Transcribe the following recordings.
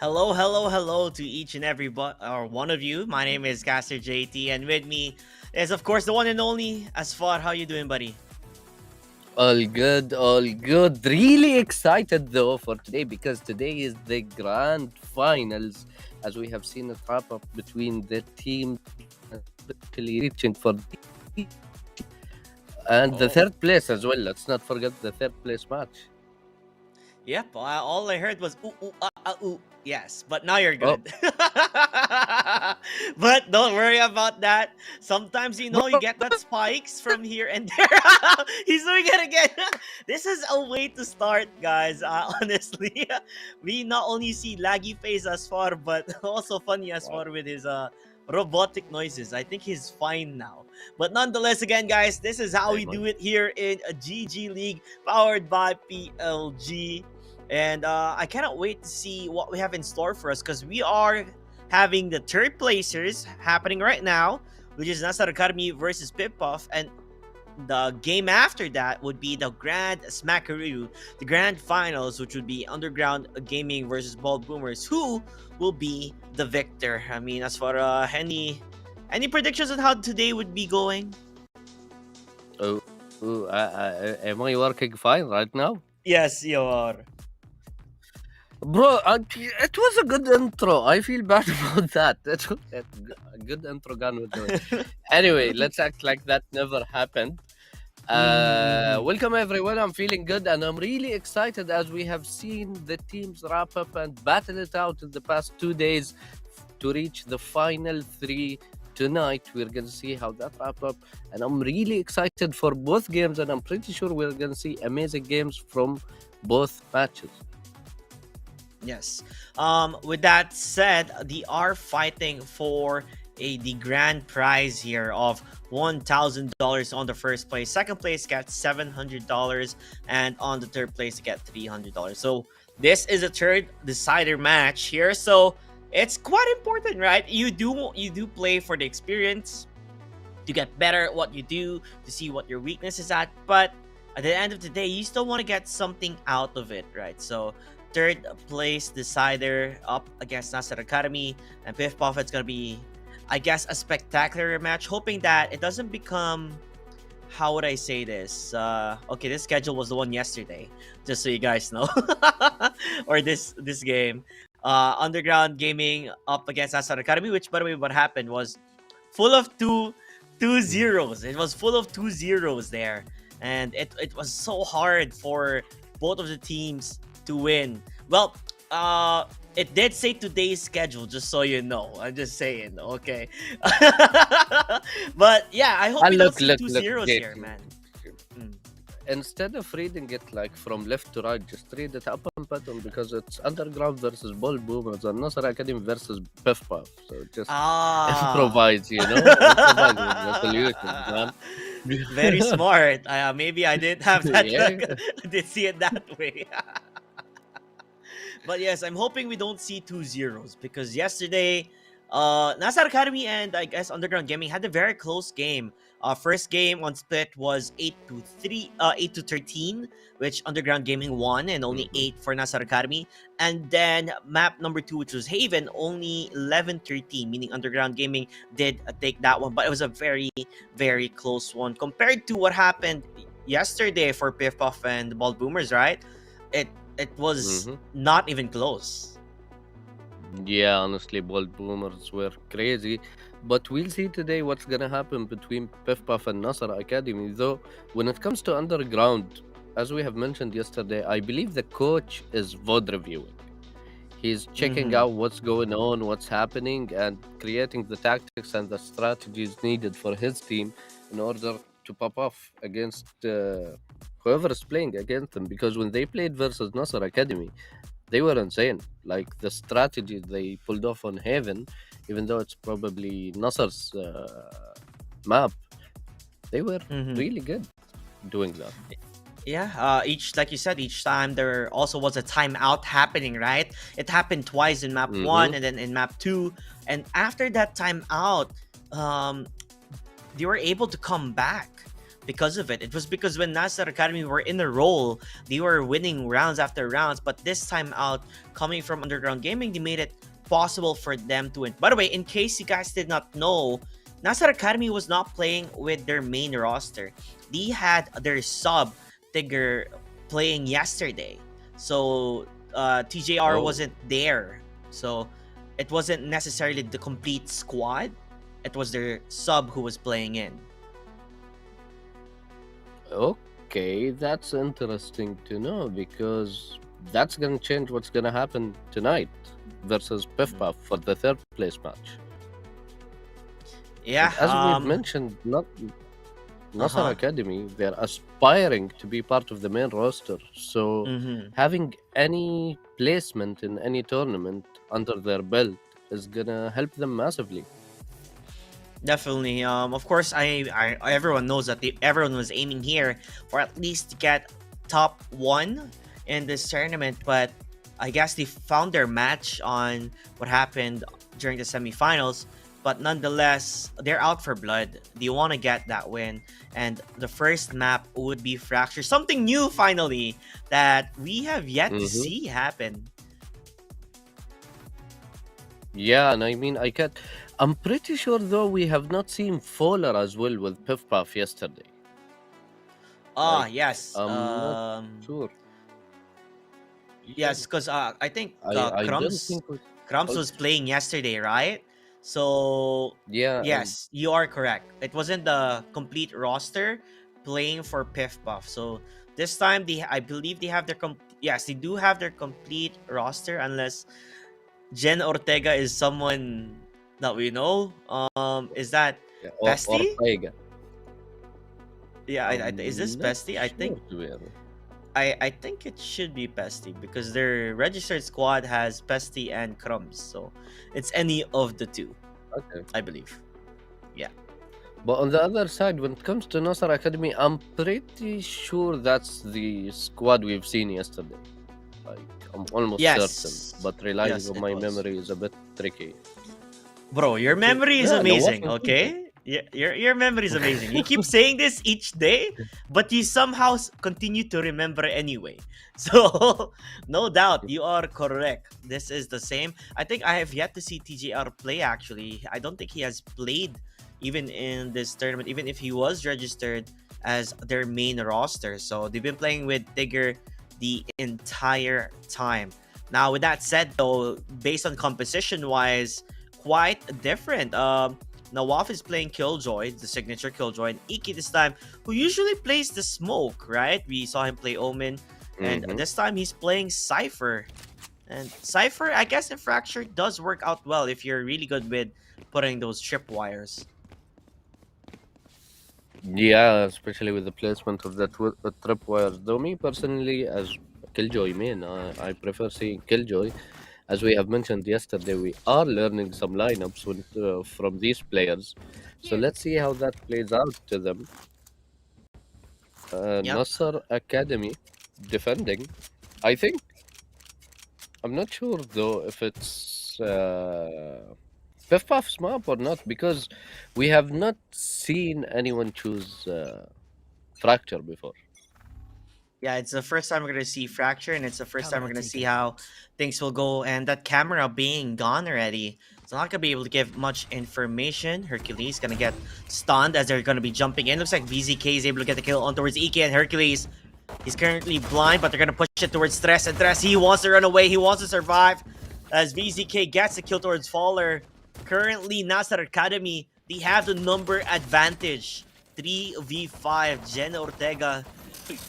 Hello, hello, hello to each and every or one of you. My name is Caster JT, and with me is, of course, the one and only Asfar. How you doing, buddy? All good, all good. Really excited though for today because today is the grand finals as we have seen a wrap up between the teams especially reaching for and the Oh, third place as well. Let's not forget the third place match. yep. All I heard was ooh, ooh, ooh. Yes, but now you're Oh, good. But don't worry about that. Sometimes you bro, get that spikes from here and there. He's doing it again. This is a way to start, guys. Honestly, we not only see laggy face as far, but also funny as wow. far with his robotic noises. I think he's fine now. But nonetheless, again, guys, this is how we Same do on. it here in a GG League powered by PLG. And I cannot wait to see what we have in store for us because we are having the third placers happening right now, which is Nasar Academy versus Pipuff. And the game after that would be the Grand Smackaroo, the grand finals, which would be Underground Gaming versus Bald Boomers. Who will be the victor? I mean, as for any predictions on how today would be going? Oh, am I working fine right now? Yes, you are. Bro, it was a good intro. I feel bad about that. It was a good intro gun with the Anyway, let's act like that never happened. Mm-hmm. Welcome everyone. I'm feeling good and I'm really excited as we have seen the teams wrap up and battle it out in the past 2 days to reach the final three. Tonight, we're going to see how that wrap up, and I'm really excited for both games, and I'm pretty sure we're going to see amazing games from both matches. Yes. With that said, they are fighting for the grand prize here of $1,000 on the first place. Second place gets $700, and on the third place you get $300. So this is a third decider match here. So it's quite important, right? You do play for the experience to get better at what you do, to see what your weakness is at. But at the end of the day, you still want to get something out of it, right? So third place decider up against Nasser Academy and Piff Puff. It's gonna be, I guess, a spectacular match. Hoping that it doesn't become, how would I say this? Okay, this schedule was the one yesterday, just so you guys know, or this game. Underground Gaming up against Nasser Academy, which by the way, what happened was full of two zeros. It was full of two zeros there, and it was so hard for both of the teams to win. Well, it did say today's schedule, just so you know. I'm just saying, okay. But yeah, I hope And we don't look, see look, two look, zeros here, JT. man. Mm. Instead of reading it like from left to right, just read it up and bottom because it's Underground versus Ball Boomers and Nasser Academy versus Piff Puff. So just Ah. improvise, improvise with the solutions, man. Very smart. Maybe I didn't have that. Yeah. I didn't see it that way. But yes, I'm hoping we don't see two zeros because yesterday, Nasar Academy and I guess Underground Gaming had a very close game. First game on split was 8-13, which Underground Gaming won, and only Mhm. 8 for Nasar Academy. And then map number 2, which was Haven, only 11-13, meaning Underground Gaming did take that one, but it was a very, very close one compared to what happened yesterday for Piff Puff and the Ball Boomers, right? It it was Mhm. not even close. Yeah, honestly, Bold Boomers were crazy. But we'll see today what's gonna happen between Piff Puff and Nasser Academy. Though, when it comes to Underground, as we have mentioned yesterday, I believe the coach is VOD reviewing. He's checking Mm-hmm. out what's going on, what's happening, and creating the tactics and the strategies needed for his team in order to pop off against whoever is playing against them. Because when they played versus Nasser Academy, they were insane. Like the strategy they pulled off on Haven, even though it's probably Nasser's map, they were Mm-hmm. really good doing that. Yeah. Each, like you said, each time there also was a timeout happening, right? It happened twice in map Mm-hmm. one and then in map two, and after that timeout, um, they were able to come back because of it. It was because when Nasser Academy were in a role, they were winning rounds after rounds. But this time out, coming from Underground Gaming, they made it possible for them to win. By the way, in case you guys did not know, Nasser Academy was not playing with their main roster. They had their sub Tigger playing yesterday. So TJR Oh, wasn't there. So it wasn't necessarily the complete squad. It was their sub who was playing in. okay, that's interesting to know because that's gonna change what's gonna happen tonight versus Piff Mhm. Puff for the third place match. Yeah. And as we've mentioned, not Uh Nasser huh. Academy, they're aspiring to be part of the main roster. So Mm-hmm. having any placement in any tournament under their belt is gonna help them massively. Definitely. Of course, everyone knows that everyone was aiming here for at least to get top one in this tournament, but I guess they found their match on what happened during the semifinals. But nonetheless, they're out for blood. They want to get that win, and the first map would be Fracture. Something new, finally, that we have yet to Hmm. see happen. Yeah, and I mean, I'm pretty sure though we have not seen Fowler as well with Piff Puff yesterday. Ah, Like, yes. I'm not sure. Yeah, Yes, because I think I don't think we. Crumbs was playing yesterday, right? So Yeah, and yes, you are correct. It wasn't the complete roster playing for Piff Puff. So this time I believe they have their yes, they do have their complete roster unless Jen Ortega is someone that we know. Is that yeah, Pesty? Ortega. Yeah, is this I'm not Pesty? sure to be honest. I think it should be Pesty because their registered squad has Pesty and Crumbs, so it's any of the two, Okay. I believe. Yeah. But on the other side, when it comes to Nasser Academy, I'm pretty sure that's the squad we've seen yesterday. Like, I'm almost certain. Yes. But relying Yes, on it my was. memory is a bit tricky. Bro, your So, memory is yeah, Nawaf amazing, and Killjoy. okay? Your memory is amazing. You keep saying this each day, but you somehow continue to remember anyway. So, no doubt, you are correct. This is the same. I think I have yet to see TJR play actually. I don't think he has played even in this tournament, even if he was registered as their main roster. So, they've been playing with Tigger the entire time. Now, with that said, though, based on composition wise, quite different. Nawaf is playing Killjoy, the signature Killjoy, and Iki this time, who usually plays the smoke, right? We saw him play Omen, and Mm-hmm. this time he's playing Cypher. And Cypher, I guess in Fracture does work out well if you're really good with putting those tripwires. Yeah, especially with the placement of the tripwires. Though me personally, as a Killjoy main, I prefer seeing Killjoy. As we have mentioned yesterday, we are learning some lineups from these players. So let's see how that plays out to them. Yep. Nasser Academy defending. I think I'm not sure though if it's Piff Puff's map or not because we have not seen anyone choose Fracture before. Yeah, it's the first time we're gonna see Fracture, and it's the first time we're gonna see how things will go. And that camera being gone already, it's not gonna be able to give much information. Hercules gonna get stunned as they're gonna be jumping in. Looks like VZK is able to get the kill on towards Iki, and Hercules, he's currently blind, but they're gonna push it towards Stress, and Stress, he wants to run away, he wants to survive as VZK gets the kill towards Faller. Currently, Nasser Academy, they have the number advantage. 3v5, Jen Ortega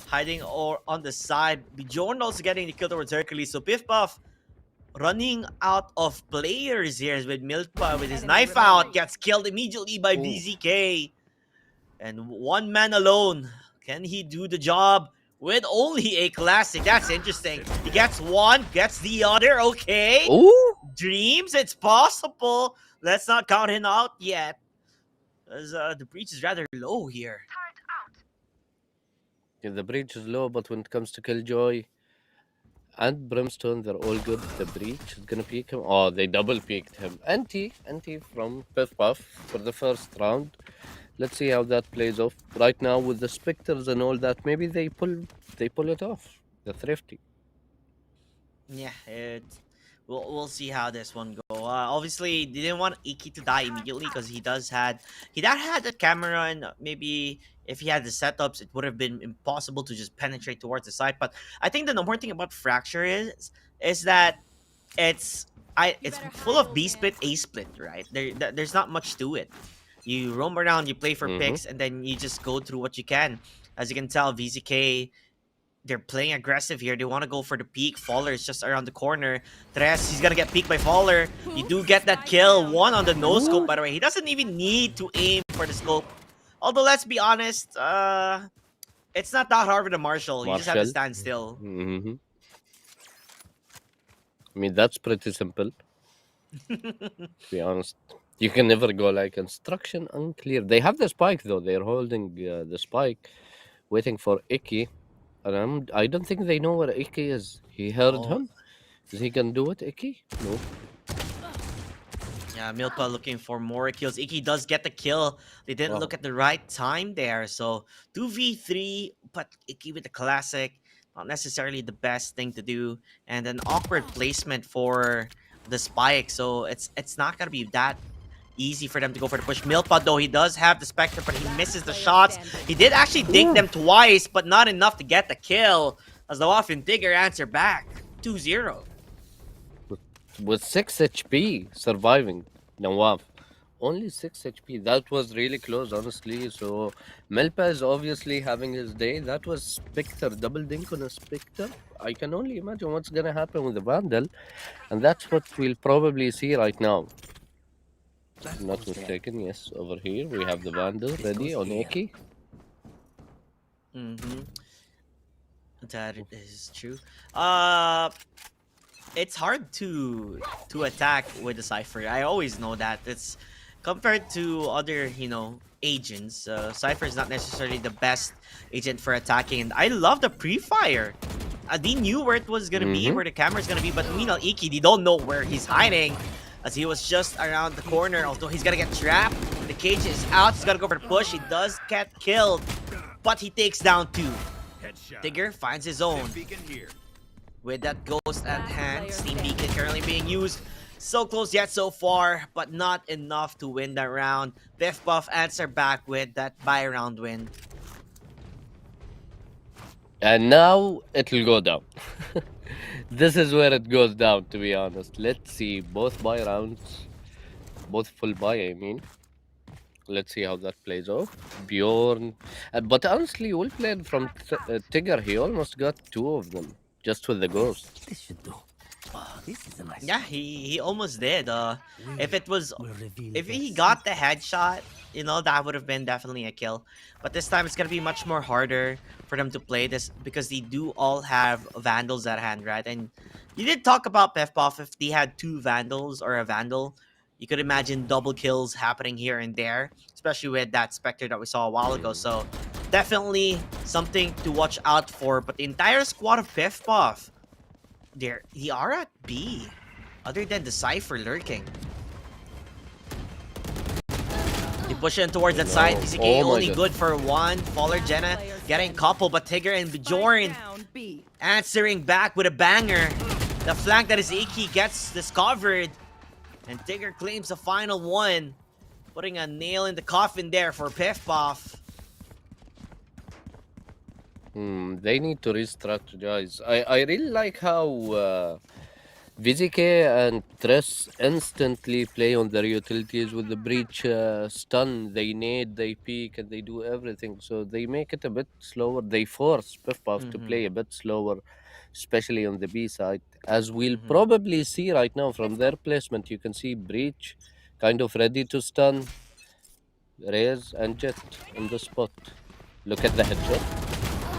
hiding or on the side. Bjorn also getting the kill towards Hercules. So Piff Puff running out of players here with Milpa with his knife out. Gets killed immediately by Ooh. VZK. And one man alone. Can he do the job with only a classic? That's interesting. He gets one, gets the other. Okay. Ooh! Dreams, it's possible. Let's not count him out yet. As the breach is rather low here. Yeah, the breach is low, but when it comes to Killjoy and Brimstone, they're all good. The breach is gonna peek him. Oh, they double peeked him. Anti from Piff Puff for the first round. Let's see how that plays off. Right now with the specters and all that, maybe they pull it off. The thrifty. Yeah, we'll see how this one go. Obviously, they didn't want Iki to die immediately because he had the camera, and maybe if he had the setups, it would have been impossible to just penetrate towards the side. But I think the number one thing about Fracture is that it's it's full of B split, A split, right? There's not much to it. You roam around, you play for Mm-hmm. picks, and then you just go through what you can. As you can tell, VZK, they're playing aggressive here. They want to go for the peak. Faller is just around the corner. Tres, he's gonna get peaked by Faller. You do get that kill. One on the no scope, by the way. He doesn't even need to aim for the scope. Although, let's be honest, it's not that hard with a Marshall. You just have to Marshall. stand still. Mm-hmm. I mean, that's pretty simple, to be honest. You can never go like instruction unclear. They have the spike though. They're holding the spike, waiting for Icky. And I don't think they know where Icky is. He heard Oh, him. Is he gonna do it, Icky? No. yeah, Milpa looking for more kills. Iki does get the kill. They didn't Wow. look at the right time there. So 2v3, but Iki with the classic. Not necessarily the best thing to do. And an awkward placement for the spike. So it's not gonna be that easy for them to go for the push. Milpa, though, he does have the Spectre, but he misses the shots. He did actually dink Ooh. them twice, but not enough to get the kill. As the Waff and Digger answer back. 2-0. With 6 HP surviving. Nawaf. Only 6 HP. That was really close, honestly. So Melpa is obviously having his day. That was Spectre. Double dink on a Spectre. I can only imagine what's gonna happen with the Vandal. And that's what we'll probably see right now. If I'm not mistaken, yes. Over here we have the Vandal ready on Eki. Mm-hmm. That is true. It's hard to attack with the Cypher. I always know that. It's compared to other, agents. Cypher is not necessarily the best agent for attacking. And I love the pre-fire. They knew where it was gonna be, Mm-hmm. where the camera's gonna be, but meanwhile, Iki, they don't know where he's hiding, as he was just around the corner. Although he's gonna get trapped, the cage is out. He's gonna go for the push. He does get killed, but he takes down 2. Digger finds his own. With that ghost at hand, Steam Beacon currently being used. So close yet so far, but not enough to win that round. Biff Buff answer back with that buy round win. And now it'll go down. This is where it goes down, to be honest. Let's see. Both buy rounds. Both full buy, I mean. Let's see how that plays off. Bjorn. But honestly, well played from Tigger. He almost got 2 of them just with the ghost. This should do. Oh, this is a nice. Yeah, he almost did. If it was, Will reveal if their he got the headshot, that would have been definitely a kill. But this time it's gonna be much more harder for them to play this because they do all have Vandals at hand, right? And you did talk about Pefpov. If they had 2 Vandals or a Vandal, you could imagine double kills happening here and there, especially with that Spectre that we saw a while ago. So definitely something to watch out for. But the entire squad of Pefpov, they are at B, other than the Cypher lurking. They push in towards that side. No. PCK Oh my only God. good for 1. Faller Jenna getting couple, but Tigger and Bjorn answering back with a banger. The flank that is Iki gets discovered, and Tigger claims the final 1, putting a nail in the coffin there for Pefpov. They need to re-strategize. I really like how VZK and Tress instantly play on their utilities with the breach stun. They nade, they peek, and they do everything. So they make it a bit slower. They force Piff-Puff to play a bit slower, especially on the B side. As we'll probably see right now from their placement, you can see breach kind of ready to stun. Raze and Jet on the spot. Look at the headshot.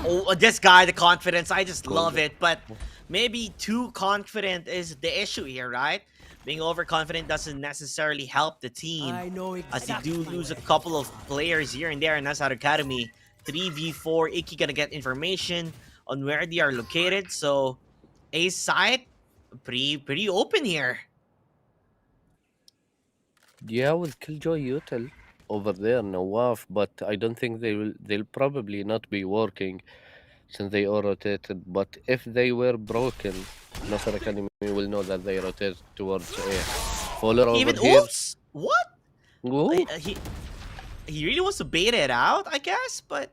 Oh, this guy, the confidence, I just Cool. love it. But maybe too confident is the issue here, right? Being overconfident doesn't necessarily help the team, I know as you exactly do lose a couple of players here and there in Nasar Academy. 3v4, Iki gonna get information on where they are located. So A side, pretty open here. Yeah, with Killjoy Util over there, Nawaf, but I don't think they'll probably not be working since they all rotated. But if they were broken, Nasser Academy will know that they rotate towards A. Fowler over Even here. oops! What? Ooh. He really wants to bait it out, I guess, but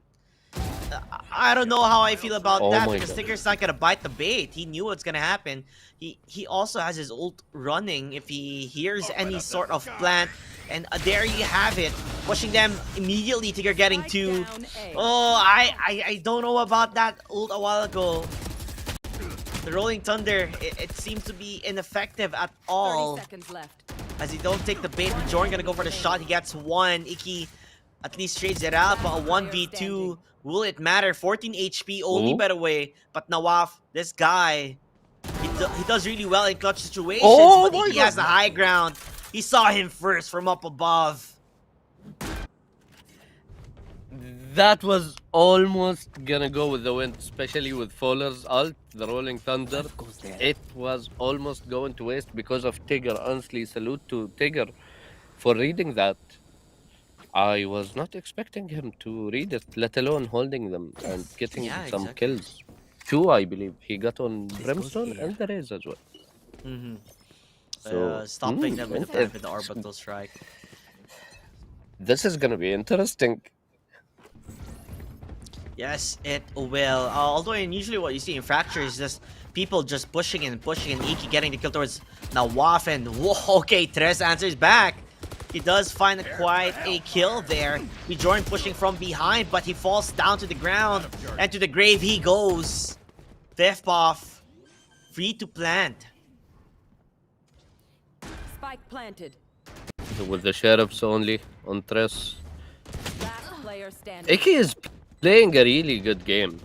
I don't know how I feel about Oh that my because God. Tigger's not gonna bite the bait. He knew what's gonna happen. He also has his ult running if he hears any sort of plant. And there you have it, pushing them immediately. Tigger getting two. Oh, I don't know about that ult a while ago. The Rolling Thunder, it seems to be ineffective at 30 all. seconds left. As he don't take the bait, Jordan gonna go for the shot. He gets one. Iki at least trades it out, but a 1v2, will it matter? 14 HP only, Ooh. by the way. But Nawaf, this guy, he does really well in clutch situations, Oh but my he has the God. high ground. He saw him first from up above. That was almost gonna go with the wind, especially with Fowler's ult, the Rolling Thunder. Life goes there. It was almost going to waste because of Tigger. Honestly, salute to Tigger for reading that. I was not expecting him to read it, let alone holding them and getting Yeah, some exactly. kills. Two, I believe. He got on goes Brimstone here. and the Raze as well. Mm-hmm. So, Stopping them with the it- plant with the orbital strike. this is gonna be interesting. Yes, it will. Although usually what you see in Fracture is just people just pushing and pushing and Iki getting the kill towards Nawaf and whoa, okay, Tres answers back. He does find quite a kill there. Bjorn pushing from behind, but he falls down to the ground and to the grave he goes. Fifth off, free to plant. Spike planted. With the sheriffs only on Tres. Last player standing. Iki is playing a really good game.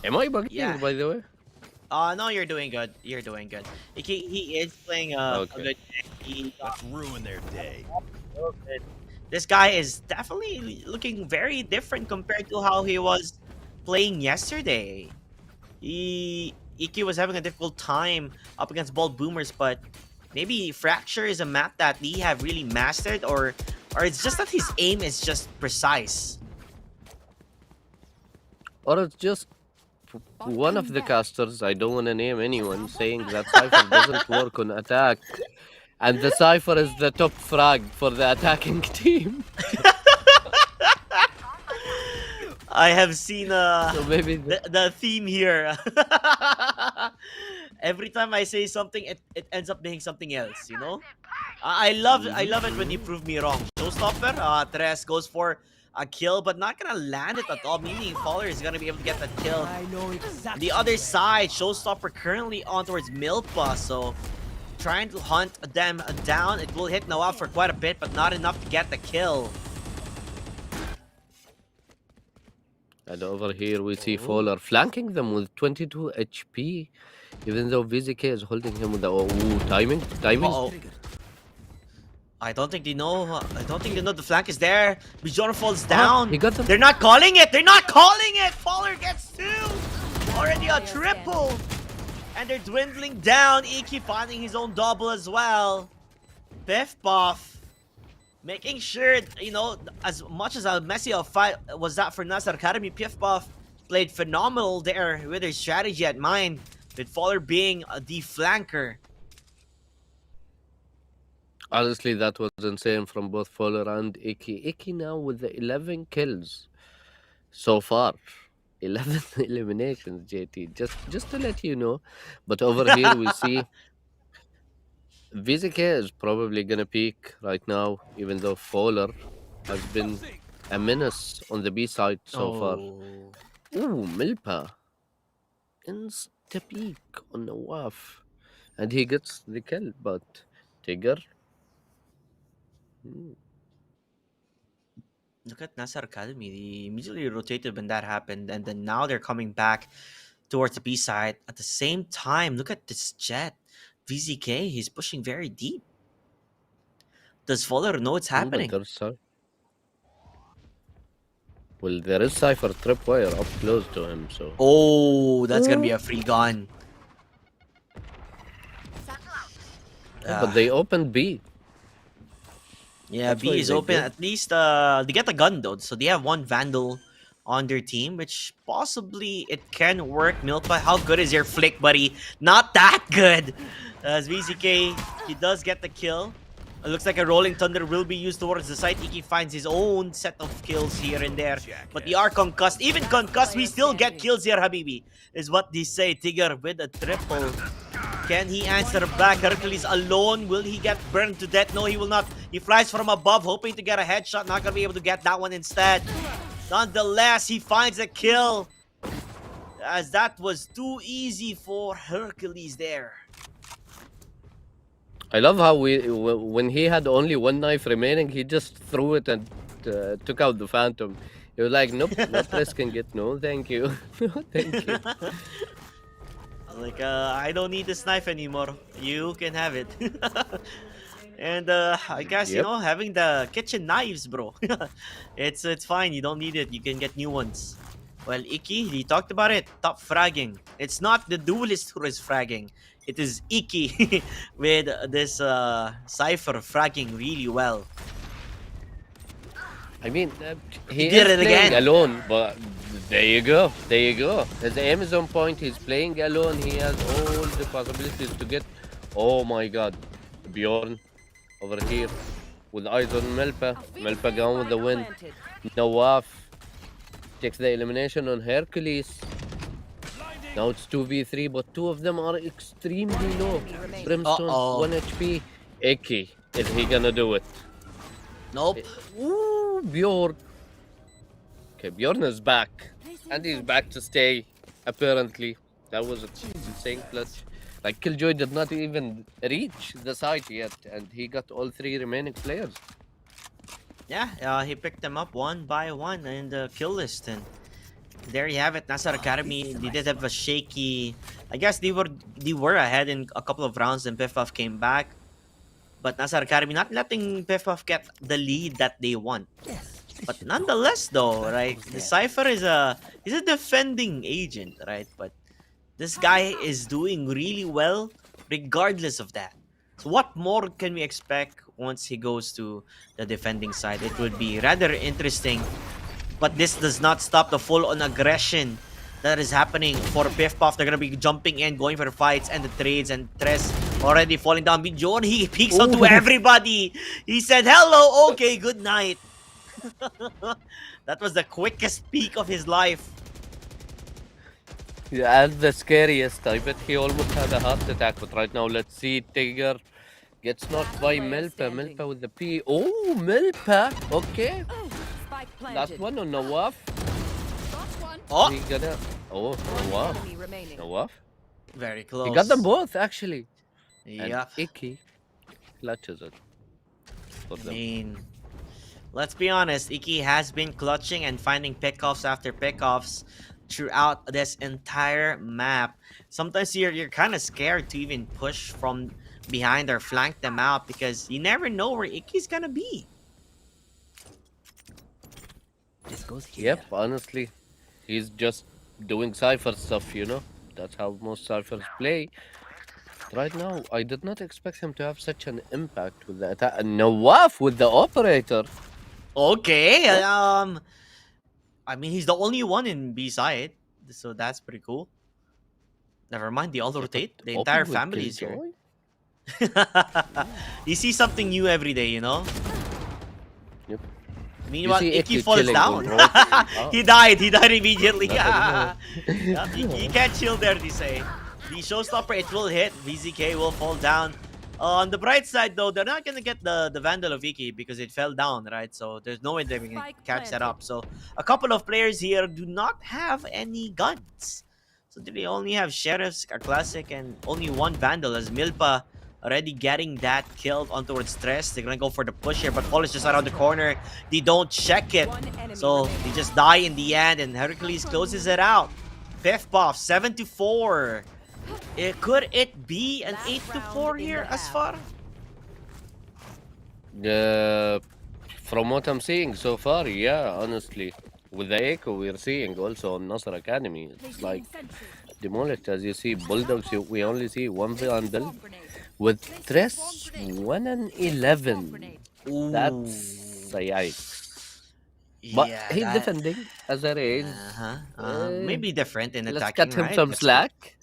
Am I bugging, Yeah. by the way? No, you're doing good. You're doing good. He is playing a Okay. good game. He Let's ruin their day. This guy is definitely looking very different compared to how he was playing yesterday. Iki was having a difficult time up against Bald Boomers, but maybe Fracture is a map that Lee have really mastered, or it's just that his aim is just precise. Or it's just one of the casters, I don't want to name anyone, saying that Cypher doesn't work on attack. And the Cypher is the top frag for the attacking team. I have seen So maybe the theme here. Every time I say something, it ends up being something else, you know? I love it when you prove me wrong. Showstopper, Tres goes for a kill, but not gonna land it at all, meaning Fowler is gonna be able to get that kill. I know exactly. The other side, Showstopper currently on towards Milpa, so trying to hunt them down. It will hit Nawaf for quite a bit, but not enough to get the kill. And over here we see Fowler flanking them with 22 HP, even though VZK is holding him with the timing. Uh-oh. I don't think they know. I don't think they know the flank is there. Bijon falls down. he got them. They're not calling it. They're not calling it. Fowler gets two. Already a triple. And they're dwindling down. Iki finding his own double as well. Biff Buff making sure, you know, as much as a messy of fight was that for Nasser Academy, Piff Buff played phenomenal there with their strategy at mind, with Fowler being the flanker. Honestly, that was insane from both Fowler and Iki. Iki now with the 11 kills so far. 11 eliminations, JT. Just to let you know. But over here we see VZK is probably gonna peak right now, even though Fowler has been a menace on the B side so far. Ooh, Milpa. Insta peak on Nawaf. And he gets the kill, but Tigger. Look at Nasser Academy. They immediately rotated when that happened, and then now they're coming back towards the B side. At the same time, look at this Jet. VZK, he's pushing very deep. Does Fowler know what's happening? Well, there is Cypher Tripwire up close to him, so. Oh, that's gonna be a free gun. But they opened B. Yeah, That's why B is they open. do. At least they get a gun though, so they have one Vandal on their team, which possibly it can work. Milpa, how good is your flick, buddy? Not that good. As VZK, he does get the kill. It looks like a Rolling Thunder will be used towards the site. Iki finds his own set of kills here and there. But they are concussed. Even concussed, we still get kills here, Habibi. Is what they say. Tigger with a triple. Can he answer back? Hercules alone. Will he get burned to death? No, he will not. He flies from above, hoping to get a headshot. Not gonna be able to get that one instead. Nonetheless, he finds a kill. As that was too easy for Hercules there. I love how when he had only one knife remaining, he just threw it and took out the Phantom. He was like, nope, not risking it. No, thank you. No, thank you. Like, I don't need this knife anymore. You can have it. And I guess, you Yep. know, having the kitchen knives, bro. It's fine. You don't need it. You can get new ones. Well, Iki, he talked about it. Top fragging. It's not the duelist who is fragging. It is Iki with this Cypher fragging really well. I mean, he did is it playing again. alone, but there you go. There you go. His aim is on point. He's playing alone. He has all the possibilities to get. Oh my god. Bjorn over here with eyes on Melpa. Melpa gone with the win. Planted. Nawaf takes the elimination on Hercules. Now it's 2v3, but two of them are extremely low. Brimstone, Uh-oh. 1 HP. Iki, is he gonna do it? Nope. Ooh, Bjorn. Okay, Bjorn is back. And he's back to stay, apparently. That was a insane clutch. Like, Killjoy did not even reach the site yet, and he got all three remaining players. Yeah, he picked them up one by one in the kill list, and there you have it. Nasar Academy, they did have a shaky. I guess they were ahead in a couple of rounds, and Piff came back. But Nasar Academy not letting Piff get the lead that they want. Yes. But nonetheless, though, right? The Cypher is he's a defending agent, right? But this guy is doing really well, regardless of that. So what more can we expect once he goes to the defending side? It would be rather interesting. But this does not stop the full-on aggression that is happening for Piff Puff. They're gonna be jumping in, going for the fights and the trades, and Tres already falling down. Bjorn, he peeks onto Ooh. everybody. He said, "Hello, okay, good night." That was the quickest peak of his life. Yeah, and the scariest, I bet he almost had a heart attack. But right now, let's see. Tiger gets knocked by Player Melpa. standing. Melpa with the P. Oh, Melpa. Okay. Spike Last planted. one on Nawaf. Oh, He gonna. Oh, Nawaf. Enemy remaining. Nawaf. very close. He got them both, actually. Yeah. And Iki clutches it for I them. mean, let's be honest. Iki has been clutching and finding pickoffs after pickoffs throughout this entire map. Sometimes you're kind of scared to even push from behind or flank them out because you never know where Iki's gonna be. This goes here. Yep, honestly. He's just doing Cypher stuff, you know? That's how most Cyphers play. Right now, I did not expect him to have such an impact with the attack. And Nawaf with the operator. Okay. I mean, he's the only one in B side, so that's pretty cool. Never mind, they all rotate. The Open entire with family is here. Killjoy? You see something new every day, you know? Yep. Meanwhile, see Iki Iki falls killing down. Gold Road. He died. He died immediately. Not Yeah. anymore. You can't chill there, they say. The showstopper, it will hit. VZK will fall down. On the bright side, though, they're not going to get the Vandal of Iki because it fell down, right? So there's no way they're going to Spike catch that planted. up. So a couple of players here do not have any guns. So they only have Sheriffs, a Classic, and only one Vandal as Milpa already getting that killed on towards Stress. They're going to go for the push here, but Paul is just around the corner. They don't check it. One enemy So remaining. they just die in the end, and Hercules closes it out. Piff Puff, 7-4. Could it be an Last 8-4 round in here, the as half. far? From what I'm seeing so far, yeah, honestly. With the echo we're seeing also on Nasr Academy, it's like demolished. As you see, Bulldogs, we only see one Vandal. With Tres, 1 and 11. That's a yikes. But Yeah, he's that. defending as it is. Maybe different in Let's attacking, cut him right? some That's good. slack.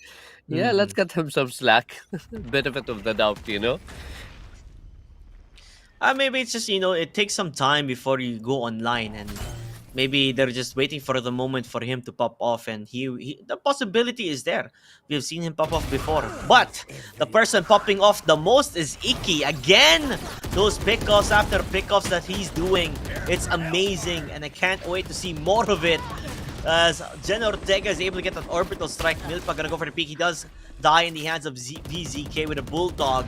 Yeah, let's Mhm. cut him some slack. Benefit of the doubt, you know. Maybe it's just it takes some time before you go online, and maybe they're just waiting for the moment for him to pop off, and the possibility is there. We've seen him pop off before, but the person popping off the most is Iki again. Those pickoffs after pickoffs that he's doing, it's amazing, and I can't wait to see more of it. As Jen Ortega is able to get an orbital strike, Milpa gonna go for the peak. He does die in the hands of VZK with a bulldog,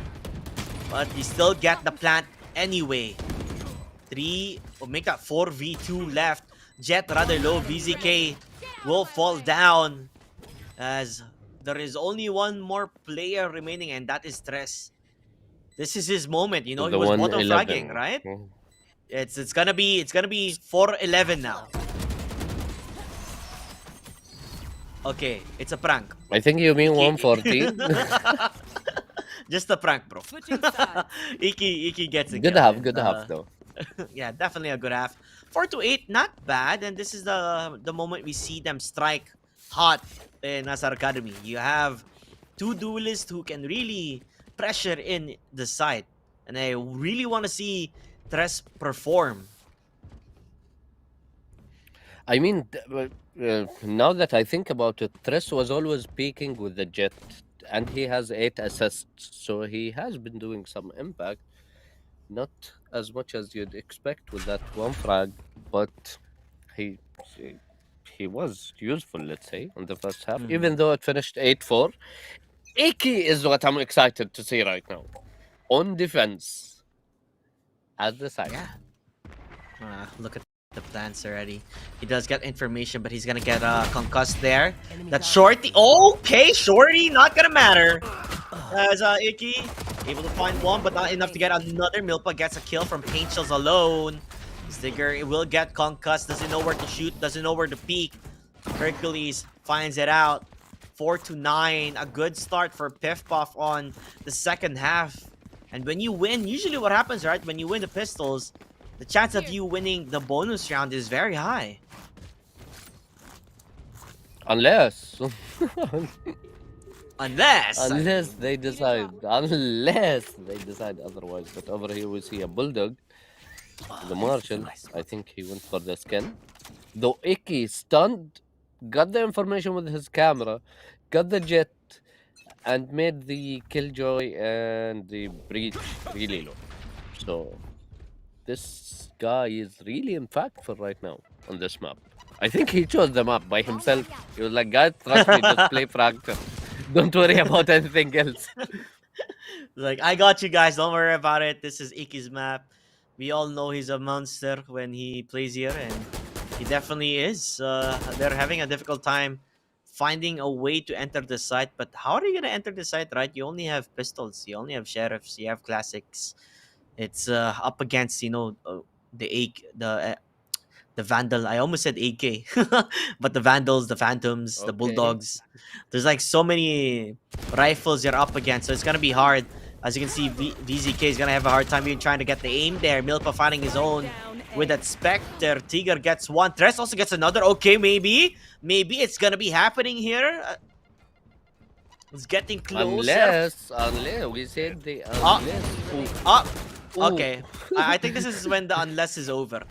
but he still get the plant anyway. 3 or make that 4v2 left. Jet rather low. VZK will fall down as there is only one more player remaining, and that is Tres. This is his moment. He The was bottom fragging, 111. right? It's gonna be 4-11 now. Okay, it's a prank. I think you mean Iki- 114. Just a prank, bro. Switching sides. Iki gets it. Good half, good half though. Yeah, definitely a good half. 4-8, not bad. And this is the moment we see them strike hot in Nasar Academy. You have two duelists who can really pressure in the side. And I really want to see Tres perform. I mean, now that I think about it, Tres was always peaking with the Jet, and he has 8 assists, so he has been doing some impact. Not as much as you'd expect with that one frag, but he he he was useful, let's say, in the first half, even though it finished 8-4. Iki is what I'm excited to see right now. On defense. As the side. Yeah. Look at the plans already. He does get information, but he's gonna get concussed there. That's Shorty. Okay, Shorty, not gonna matter. As Iki able to find one, but not enough to get another. Milpa gets a kill from Paint Shells alone. Stigger will get concussed. Doesn't know where to shoot. Doesn't know where to peek. Hercules finds it out. 4-9. A good start for Piff Puff on the second half. And when you win, usually what happens, right? When you win the pistols, the chance of you winning the bonus round is very high. Unless Unless they decide otherwise. But over here we see a bulldog. The Marshall, I think he went for the skin. Though Iki stunned, got the information with his camera, got the jet, and made the killjoy and the breach really low. So this guy is really impactful right now on this map. I think he chose the map by himself. He was like, guys, trust me, just play Fracture. Don't worry about anything else. like, I got you guys, don't worry about it. This is Iki's map. We all know he's a monster when he plays here, and he definitely is. They're having a difficult time finding a way to enter the site, but how are you gonna enter the site, right? You only have pistols, you only have sheriffs, you have classics. It's up against the Vandal. I almost said AK, but the Vandals, the Phantoms, the Okay. Bulldogs. There's like so many rifles you're up against, so it's gonna be hard. As you can see, VZK is gonna have a hard time even trying to get the aim there. Milpa finding his own with that Spectre. Tiger gets one. Tres also gets another. Okay, maybe it's gonna be happening here. It's getting closer. Unless we said the Ah. unless. Ooh. Ah, Ooh. okay. I think this is when the unless is over.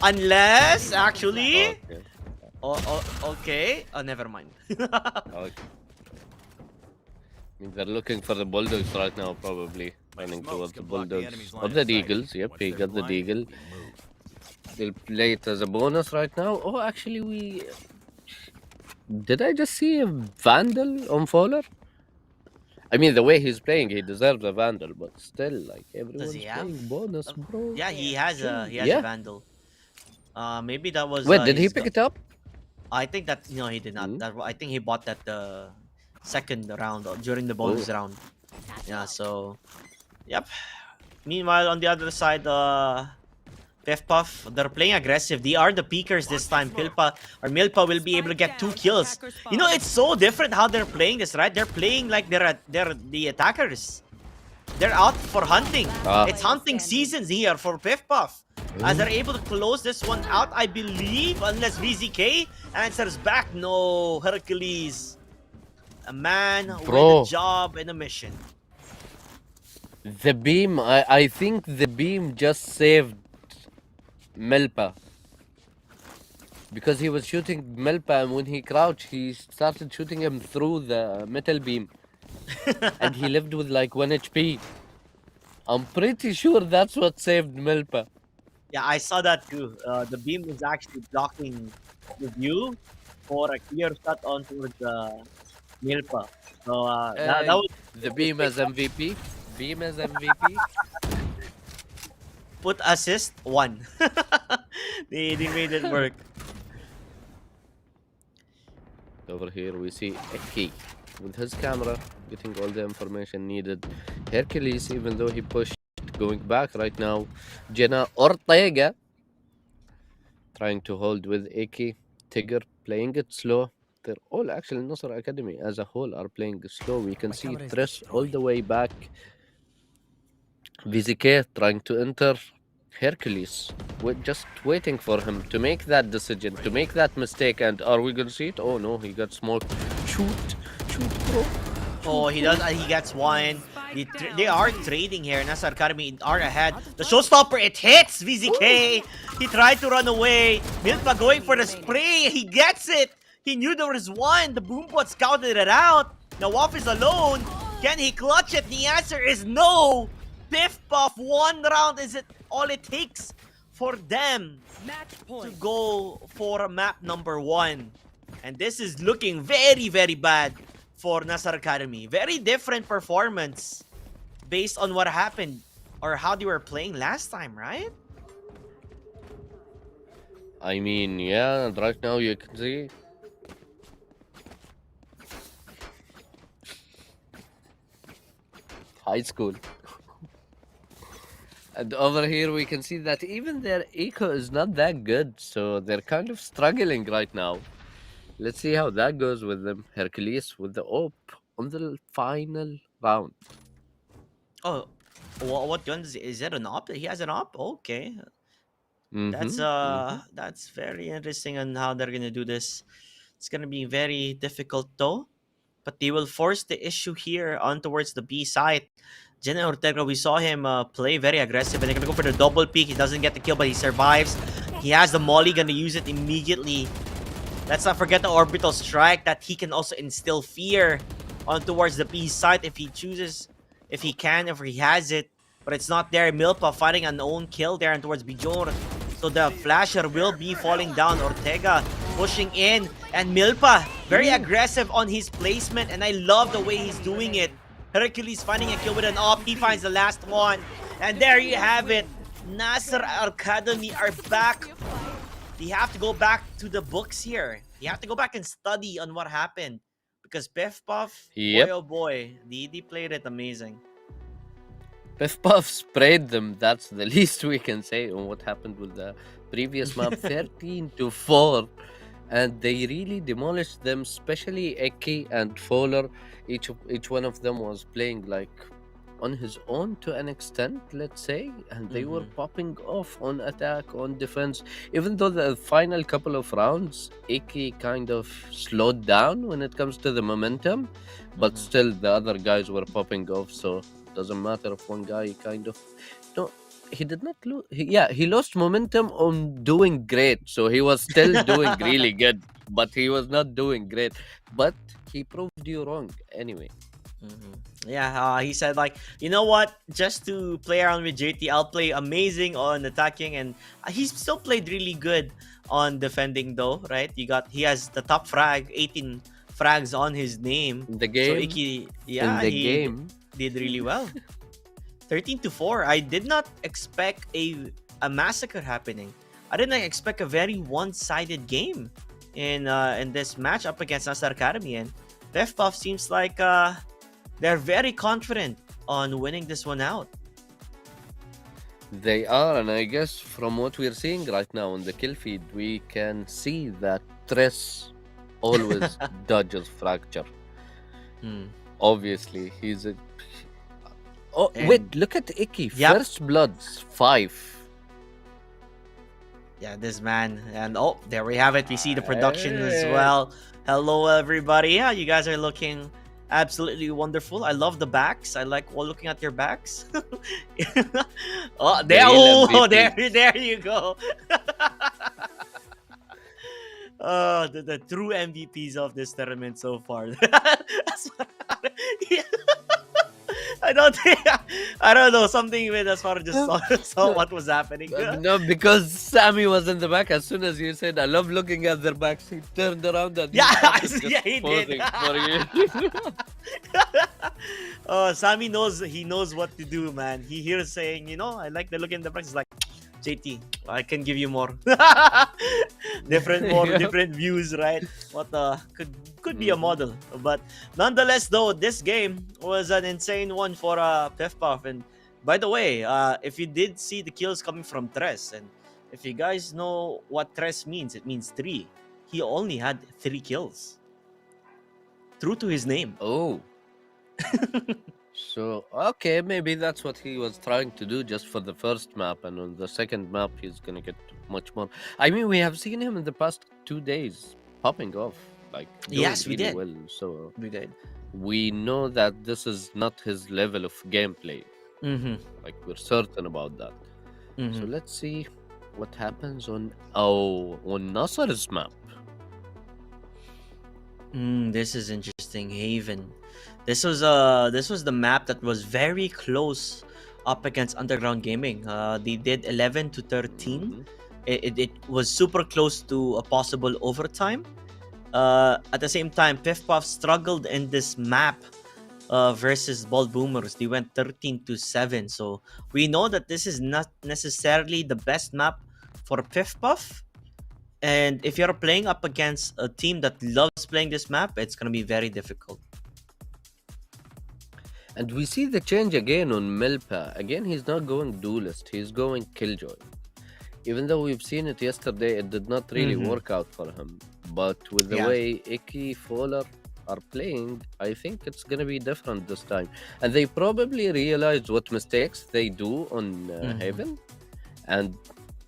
Unless, actually. Okay. Okay. Oh, never mind. Okay. I mean, they're looking for the Bulldogs right now, probably. Running towards the Bulldogs. Or the Deagles. Yep, he got the Deagle. They'll play it as a bonus right now. Oh, actually, we... Did I just see a Vandal on Fowler? I mean, the way he's playing, he deserves a Vandal, but still, like, everyone's he have? playing bonus, bro. Yeah, he has a Yeah. Vandal. Maybe that was. Wait, did he pick it up? I think that no, he did not. Hmm? I think he bought that the second round during the bonus round. Yeah. So, yep. Meanwhile, on the other side, Piff Puff, they're playing aggressive. They are the peakers this time. Milpa will be able to get 2 kills. It's so different how they're playing this, right? They're playing like they're the attackers. they're out for hunting. Ah. It's hunting seasons here for Piff Puff. As they're able to close this one out, I believe, unless VZK answers back. No, Hercules. A man with Bro. a job and a mission. The beam, I think the beam just saved Melpa. Because he was shooting Melpa, and when he crouched, he started shooting him through the metal beam. And he lived with like 1 HP. I'm pretty sure that's what saved Melpa. Yeah, I saw that too. The beam was actually blocking the view for a clear shot onto the Milpa. So that was The beam as MVP. Beam as MVP. put assist 1. They made it work. Over here we see Eki with his camera getting all the information needed. Hercules, even though he pushed, going back right now. Jenna Ortega trying to hold with Eki. Tigger playing it slow. They're all actually Nasr Academy as a whole are playing slow. We can see tower is Triss all destroyed. the way back. VZK trying to enter. Hercules, we're just waiting for him to make that decision, to make that mistake. And are we gonna see it? Oh no, he got smoked. Shoot, bro. Oh, he does. He gets one. They are trading here. Nasser Academy are ahead. The showstopper, it hits VZK. He tried to run away. Milpa going for the spray. He gets it. He knew there was one. The Boombot scouted it out. Nawaf is alone. Can he clutch it? The answer is no. Piff Puff, 1 round is it all it takes for them Match to point. go for map number 1. And this is looking very, very bad for Nasser Academy. Very different performance based on what happened or how they were playing last time, right? I mean, yeah, right now you can see. High school. And over here we can see that even their eco is not that good, so they're kind of struggling right now. Let's see how that goes with them. Hercules with the AWP on the final round. Oh, what gun is it? An op? He has an op? Okay. That's Mhm. that's very interesting on how they're gonna do this. It's gonna be very difficult though, but they will force the issue here on towards the B side. Jenna Ortega, we saw him play very aggressive, and they're gonna go for the double peek. He doesn't get the kill, but he survives. He has the molly, gonna use it immediately. Let's not forget the orbital strike that he can also instill fear on towards the B side if he chooses, if he can, if he has it. But it's not there. Milpa fighting an own kill there and towards Bijor. So the flasher will be falling down. Ortega pushing in. And Milpa very aggressive on his placement. And I love the way he's doing it. Hercules finding a kill with an op. He finds the last one. And there you have it. Nasser Academy are back. They have to go back to the books here. You have to go back and study on what happened. Because Piff Puff, Yep. boy oh boy, they played it amazing. Piff Puff sprayed them. That's the least we can say on what happened with the previous map. 13-4. And they really demolished them, especially Eki and Fowler. Each one of them was playing like on his own to an extent, let's say, and they were popping off on attack, on defense. Even though the final couple of rounds, Eki kind of slowed down when it comes to the momentum, but still the other guys were popping off. So doesn't matter if one guy kind of no. He did not lose. He lost momentum on doing great. So he was still doing really good, but he was not doing great. But he proved you wrong anyway. Yeah, he said like, you know what? Just to play around with JT, I'll play amazing on attacking, and he still played really good on defending though, right? He has the top frag, 18 frags on his name. In the So game, Iki, yeah, in the he game, did really well. 13-4. I did not expect a massacre happening. I did not expect a very one-sided game in this match up against Nasser Academy, and Piff Puff seems like they're very confident on winning this one out. they are, and I guess from what we're seeing right now on the kill feed, we can see that Tress always dodges fracture. Hmm. Obviously, he's a Oh, And- wait, look at Icky. Yep. First Bloods, 5. Yeah, this man. And oh, there we have it. We see the production as well. Hello, everybody. Yeah, you guys are looking absolutely wonderful. I love the backs. I like looking at your backs. Oh, there, real oh, MVP. there you go. Oh, the true MVPs of this tournament so far. That's what- I don't think, I don't know, something with as far as just saw what was happening. No, because Sammy was in the back. As soon as you said, I love looking at their backs, he turned around and Yeah, started just yeah, he did. posing for you. Oh, Sammy knows, he knows what to do, man. He hears saying, I like the look in the back. He's like, JT, I can give you more. Different views, right? What could be a model. But nonetheless, though, this game was an insane one for Piff Puff. And by the way, if you did see the kills coming from Tres, and if you guys know what Tres means, it means 3. He only had 3 kills. True to his name. Oh. So, okay, maybe that's what he was trying to do just for the first map, and on the second map, he's gonna get much more. I mean, we have seen him in the past 2 days popping off, like, doing Yes, we really did. well. So, We did. we know that this is not his level of gameplay. Mm-hmm. Like, we're certain about that. Mm-hmm. So, let's see what happens on Nasser's map. This is interesting. Haven. This was the map that was very close up against Underground Gaming. They did 11 to 13. Mhm. It was super close to a possible overtime. At the same time, Piff Puff struggled in this map versus Ball Boomers. They went 13 to 7. So we know that this is not necessarily the best map for Piff Puff. And if you're playing up against a team that loves playing this map, it's gonna be very difficult. And we see the change again on Milpa. Again, he's not going duelist, he's going Killjoy. Even though we've seen it yesterday, it did not really Mhm. work out for him. But with the Yeah. way Icky, Fowler are playing, I think it's going to be different this time. And they probably realize what mistakes they do on Mhm. Haven and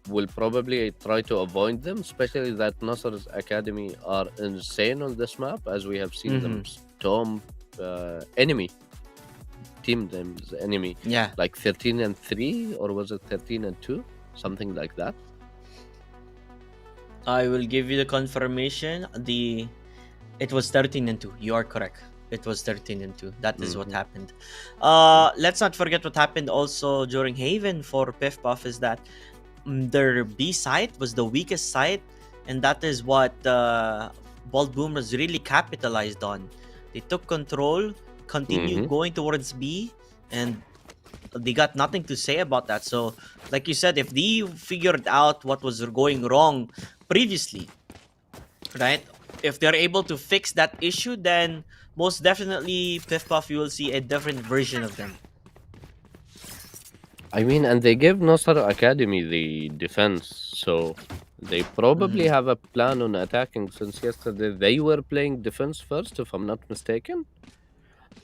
will probably try to avoid them, especially that Nasser's Academy are insane on this map, as we have seen them storm enemy. Team them the enemy Yeah. like 13 and 3, or was it 13 and 2, something like that. I will give you the confirmation. It was 13 and 2. You are correct. It was 13 and 2. That is what Mhm. happened. Let's not forget what happened also during Haven for Piff Puff is that their B site was the weakest site, and that is what Bald Boomers really capitalized on. They took control, continued Mhm. going towards B, and they got nothing to say about that. So, like you said, if they figured out what was going wrong previously, right? If they're able to fix that issue, then most definitely Piff Puff, you will see a different version of them. I mean, and they gave Nasser Academy the defense, so they probably have a plan on attacking, since yesterday they were playing defense first, if I'm not mistaken.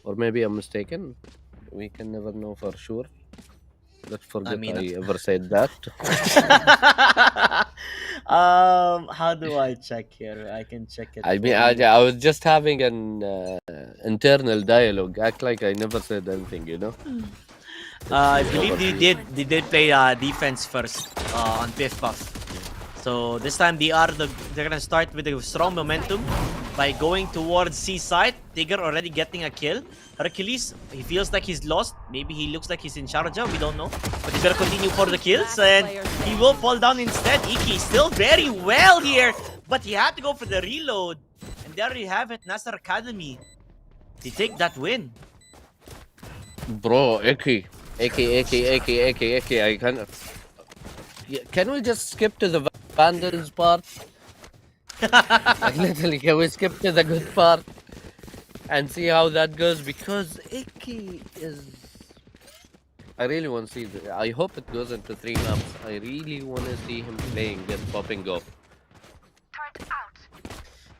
Or maybe I'm mistaken. We can never know for sure. Let's forget I ever said that. How do I check here? I can check it. I mean, for you. I was just having an internal dialogue. Act like I never said anything, you know? I believe they did play defense first on Piff Puff. So this time they're gonna start with a strong momentum by going towards C side. Tigger already getting a kill. Hercules, he feels like he's lost. Maybe he looks like he's in Sharjah. We don't know. But he's gonna continue for the kills, and he will fall down instead. Iki still very well here, but he had to go for the reload. And there you have it, Nasser Academy. They take that win. Bro, Icky, I can't. Can we just skip to the Vandals part? Like, literally, can we skip to the good part and see how that goes? Because Icky is. I really want to see. I hope it goes into 3 maps. I really want to see him playing and popping off.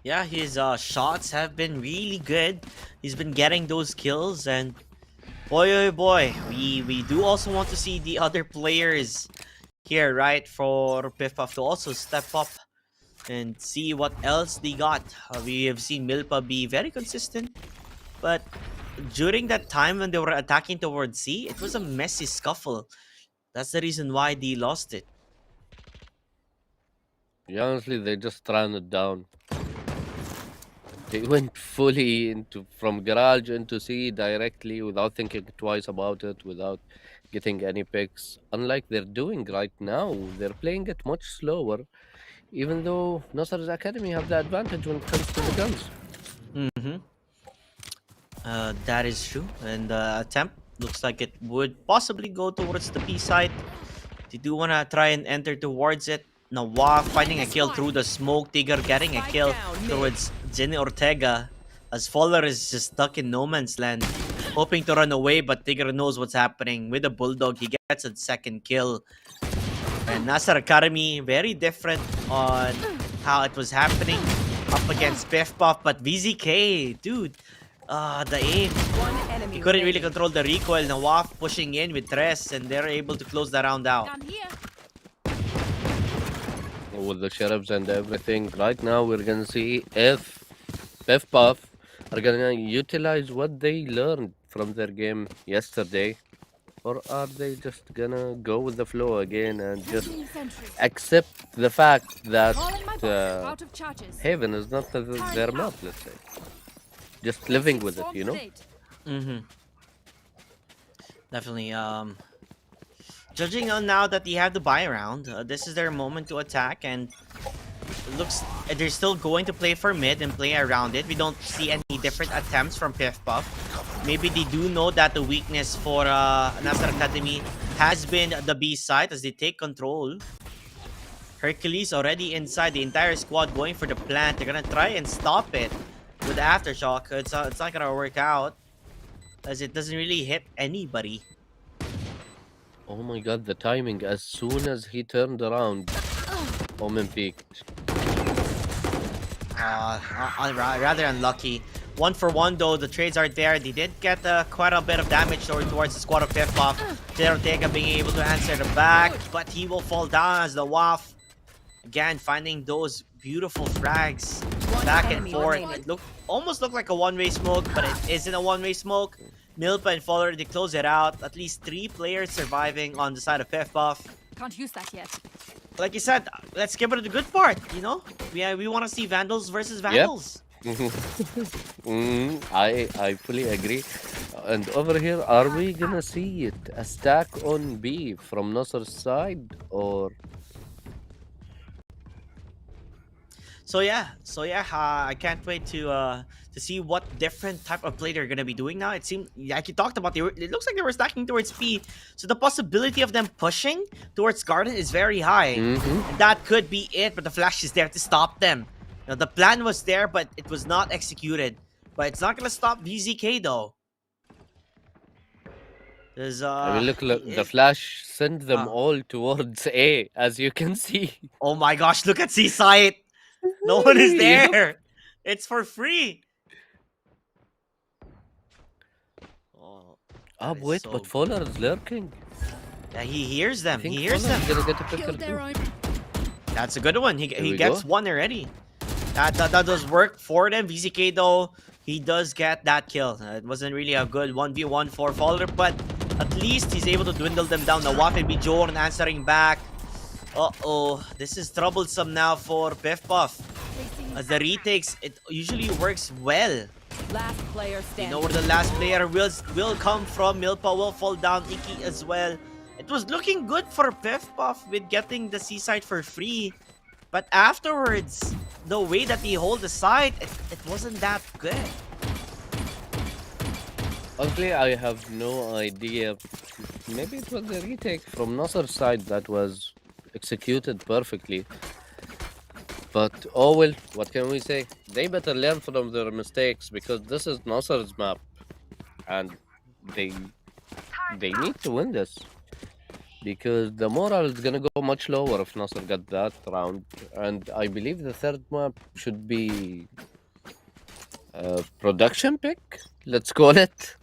Yeah, his shots have been really good. He's been getting those kills, and Boy, oh boy, we do also want to see the other players here, right? For Piff Puff to also step up and see what else they got. We have seen Milpa be very consistent, but during that time when they were attacking towards C, it was a messy scuffle. That's the reason why they lost it. Yeah, honestly, they just ran it down. They went fully into from garage into C directly without thinking twice about it, without getting any picks. Unlike they're doing right now, they're playing it much slower, even though Nasser's Academy have the advantage when it comes to the guns. Mm-hmm. That is true. And the attempt looks like it would possibly go towards the B side. They do want to try and enter towards it. Nawaf finding a kill through the smoke. Tigger getting a kill towards Jenny Ortega. As Fowler is just stuck in no man's land. Hoping to run away, but Tigger knows what's happening. With the Bulldog, he gets a second kill. And Nasser Academy, very different on how it was happening up against Piff Puff. But VZK, dude, the aim. One enemy He couldn't really remaining. control the recoil. Nawaf pushing in with Tres, and they're able to close the round out. Down here. With the sheriffs and everything, right now we're gonna see if Piff Puff are gonna utilize what they learned from their game yesterday, or are they just gonna go with the flow again and just accept the fact that Out of charges. Haven is not their map, let's say. Just living with it, you know? Mm-hmm. Definitely. Judging on now that they have the buy round, this is their moment to attack, and it looks they're still going to play for mid and play around it. We don't see any different attempts from Piff Puff. Maybe they do know that the weakness for Nasser Academy has been the B side as they take control. Hercules already inside, the entire squad going for the plant. They're gonna try and stop it with the aftershock. It's not gonna work out as it doesn't really hit anybody. Oh my god, the timing. As soon as he turned around, Omen peaked. Rather unlucky. 1 for 1 though, the trades are there. They did get quite a bit of damage towards the squad of Piff Puff. Ortega being able to answer the back, but he will fall down as the Waf again finding those beautiful frags back and forth. It almost looked like a one-way smoke, but it isn't a one-way smoke. Milpa and Fowler, they close it out. At least 3 players surviving on the side of Piff Puff. Can't use that yet. Like you said, let's give it the good part, you know? We want to see Vandals versus Vandals. I fully agree. And over here, are we gonna see it a stack on B from Nasser's side, or So yeah, I can't wait to see what different type of play they're gonna be doing now. It seemed like you talked about, it looks like they were stacking towards P, so the possibility of them pushing towards Garden is very high. And that could be it, but the flash is there to stop them. Now the plan was there, but it was not executed. But it's not gonna stop VZK though. There's I mean, look, the flash sent them all towards A, as you can see. oh my gosh, look at Seaside. No one is Yep. there. It's for free. Oh, that is Wait, so but good. Fowler is lurking. Yeah, he hears them. I think He hears Fowler's them. gonna get a picker Killed their too. own. That's a good one. He we gets go. one already. That does work for them. VZK though, he does get that kill. It wasn't really a good 1v1 for Fowler, but at least he's able to dwindle them down. Now Wafe Bjorn answering back. Uh-oh, this is troublesome now for Piff Puff. As the retakes, it usually works well. Last player You standing. know where the last player will come from. Milpa will fall down. Iki as well. It was looking good for Piff Puff with getting the Seaside for free. But afterwards, the way that he hold the side, it wasn't that good. Honestly, I have no idea. Maybe it was the retake from Nasser's side that was executed perfectly. But oh well, what can we say? They better learn from their mistakes because this is Nasser's map, and they need to win this because the morale is gonna go much lower if Nasser got that round. And I believe the third map should be a production pick. Let's call it.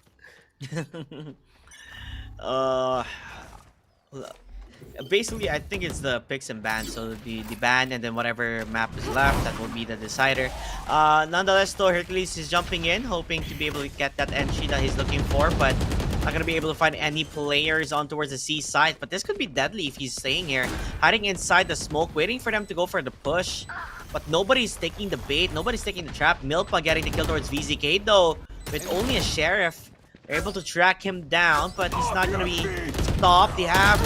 uh, Basically, I think it's the picks and bans. So the ban and then whatever map is left, that will be the decider. Nonetheless, though, Hercules is jumping in, hoping to be able to get that entry that he's looking for, but not gonna be able to find any players on towards the C side. But this could be deadly if he's staying here, hiding inside the smoke, waiting for them to go for the push. But nobody's taking the bait, nobody's taking the trap. Milpa getting the kill towards VZK though, with only a sheriff. They're able to track him down, but he's not gonna be stopped. They have,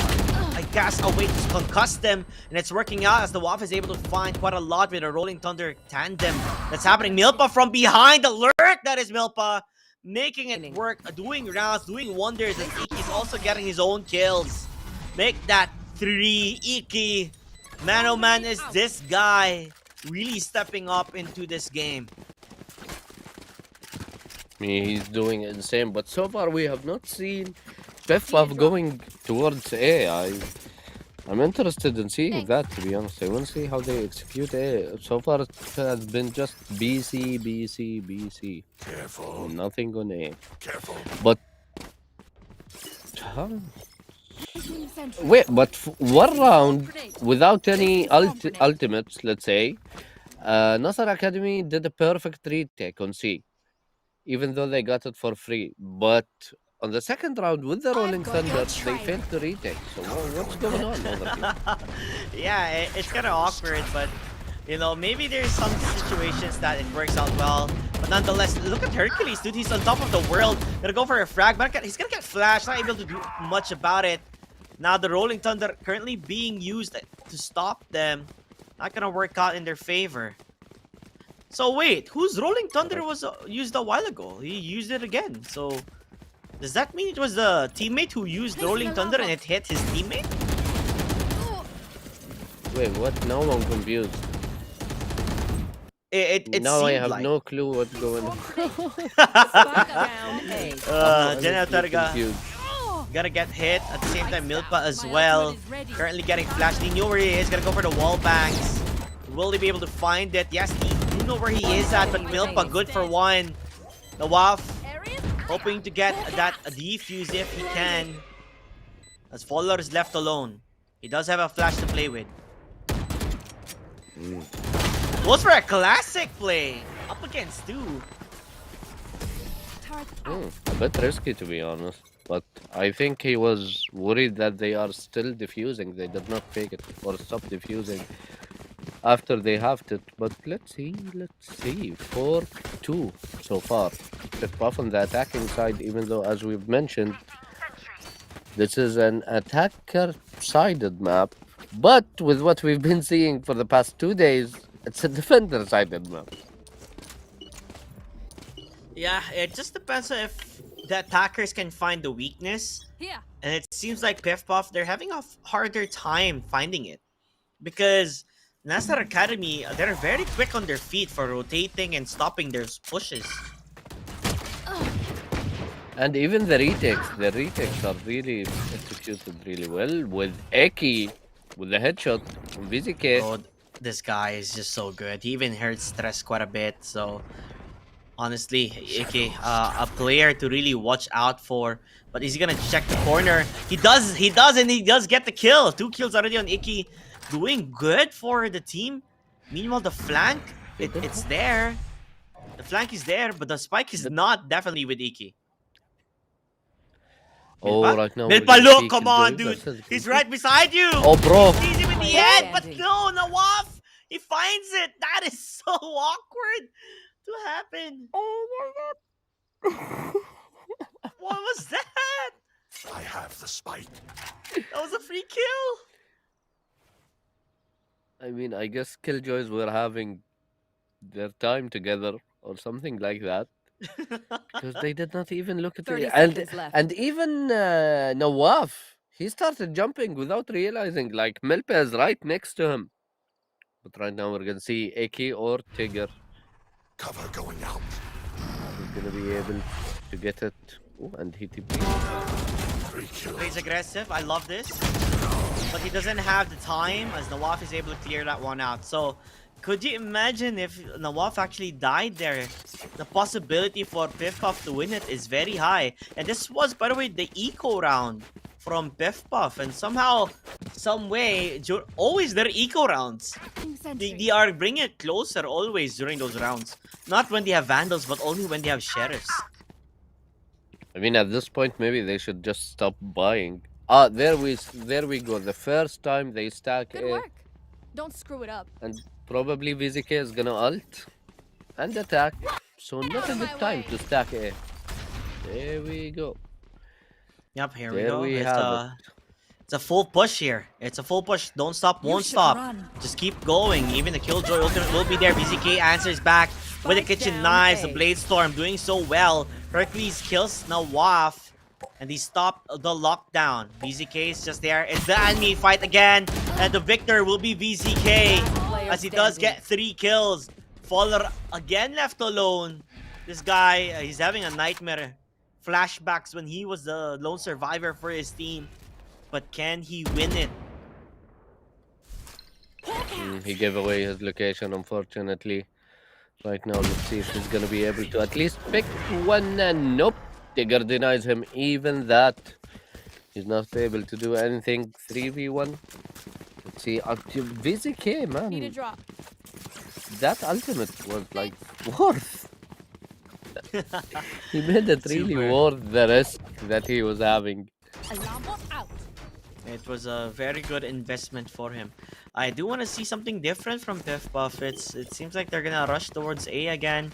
I guess, a way to concuss them, and it's working out as the WAF is able to find quite a lot with a Rolling Thunder tandem that's happening. Milpa from behind, the lurk, that is Milpa, making it work, doing rounds, doing wonders, as Iki's also getting his own kills. Make that 3, Iki. Man, oh man, is this guy really stepping up into this game. He's doing insane, but so far we have not seen Piff going towards A. I'm interested in seeing that, to be honest. I want to see how they execute A. So far it has been just BC, BC, BC. Careful. Nothing on A. Careful. But wait, but one round without any ultimates, let's say, Nasser Academy did a perfect retake on C, even though they got it for free. But on the second round with the Rolling Thunder, they failed to retake. So what's going on over here? Yeah, it's kind of awkward, but you know, maybe there's some situations that it works out well. But nonetheless, look at Hercules, dude. He's on top of the world. Gonna go for a frag, but he's gonna get flashed. Not able to do much about it. Now the Rolling Thunder currently being used to stop them. Not gonna work out in their favor. So wait, whose Rolling Thunder was used a while ago? He used it again. So does that mean it was the teammate who used Rolling Thunder and it hit his teammate? Wait, what? Now I'm confused. It now I seemed have like. no clue what's going on. Down A. Generator Confused. gotta get hit. At the same time, Milpa as well. Currently getting flashed. He knew where he is. Gonna go for the wall bangs. Will he be able to find it? Yes, he do know where he is at, but Milpa good for one. The WAF hoping to get that defuse if he can. As Fowler is left alone. He does have a flash to play with. Goes for a classic play. Up against two. A bit risky, to be honest. But I think he was worried that they are still defusing. They did not fake it or stop defusing after they halved it. But let's see. 4-2 so far. Piff on the attacking side, even though, as we've mentioned, this is an attacker-sided map. But with what we've been seeing for the past 2 days, it's a defender-sided map. Yeah, it just depends on if the attackers can find the weakness. Here. And it seems like Piff Puff, they're having a harder time finding it. Because Nasser Academy, they're very quick on their feet for rotating and stopping their pushes. And even the retakes are really executed really well. With Eki, with the headshot from VZK. Oh, this guy is just so good. He even hurts stress quite a bit. So, honestly, Eki, a player to really watch out for. But he's gonna check the corner. He does, and he does get the kill. 2 kills already on Eki. Doing good for the team. Meanwhile, the flank, it's there. The flank is there, but the spike is not definitely with Iki. Oh, Milpa? right now. Milpa, look, come on, dude. He's right beside you. Oh, bro. He's him in the head, but no, Nawaf. He finds it. That is so awkward to happen. Oh my god. What was that? I have the spike. That was a free kill. I mean, I guess Killjoys were having their time together or something like that. Because they did not even look at 30 it. seconds left. And even Nawaf, he started jumping without realizing, like Milpa is right next to him. But right now we're gonna see Eki or Tigger. Cover going out. He's gonna be able to get it. Oh, and he TP. 3 kills. Plays aggressive. I love this. But he doesn't have the time as Nawaf is able to clear that one out. So, Could you imagine if Nawaf actually died there? The possibility for Piff Puff to win it is very high. And this was, by the way, the eco round from Piff Puff. And somehow, some way, always their eco rounds. They are bringing it closer always during those rounds. Not when they have Vandals, but only when they have Sheriffs. I mean, at this point, maybe they should just stop buying. There we go. The first time they stack Good A, work. Don't screw it up. and probably VZK is gonna ult and attack. So not a good time to stack A. There we go. Yep, here we There go. we It's have it's a full push here. It's a full push. Don't stop, won't stop. Just keep going. Even the Killjoy ultimate will be there. BZK answers back with the kitchen down knives. The A. Blade Storm doing so well. Hercules kills Nawaf. And they stop the lockdown. BZK is just there. It's the enemy fight again. And the victor will be BZK. Player As he does standing. get 3 kills. Faller again left alone. This guy, he's having a nightmare. Flashbacks when he was the lone survivor for his team. But can he win it? He gave away his location, unfortunately. Right now, let's see if he's gonna be able to at least pick one. And nope, Tigger denies him even that. He's not able to do anything. 3v1. Let's see, VZK, Need a man. drop. That ultimate was like worth. He made it really Super. worth the risk that he was having. Alarm bot out. It was a very good investment for him. I do want to see something different from Piff Puff. It seems like they're gonna rush towards A again,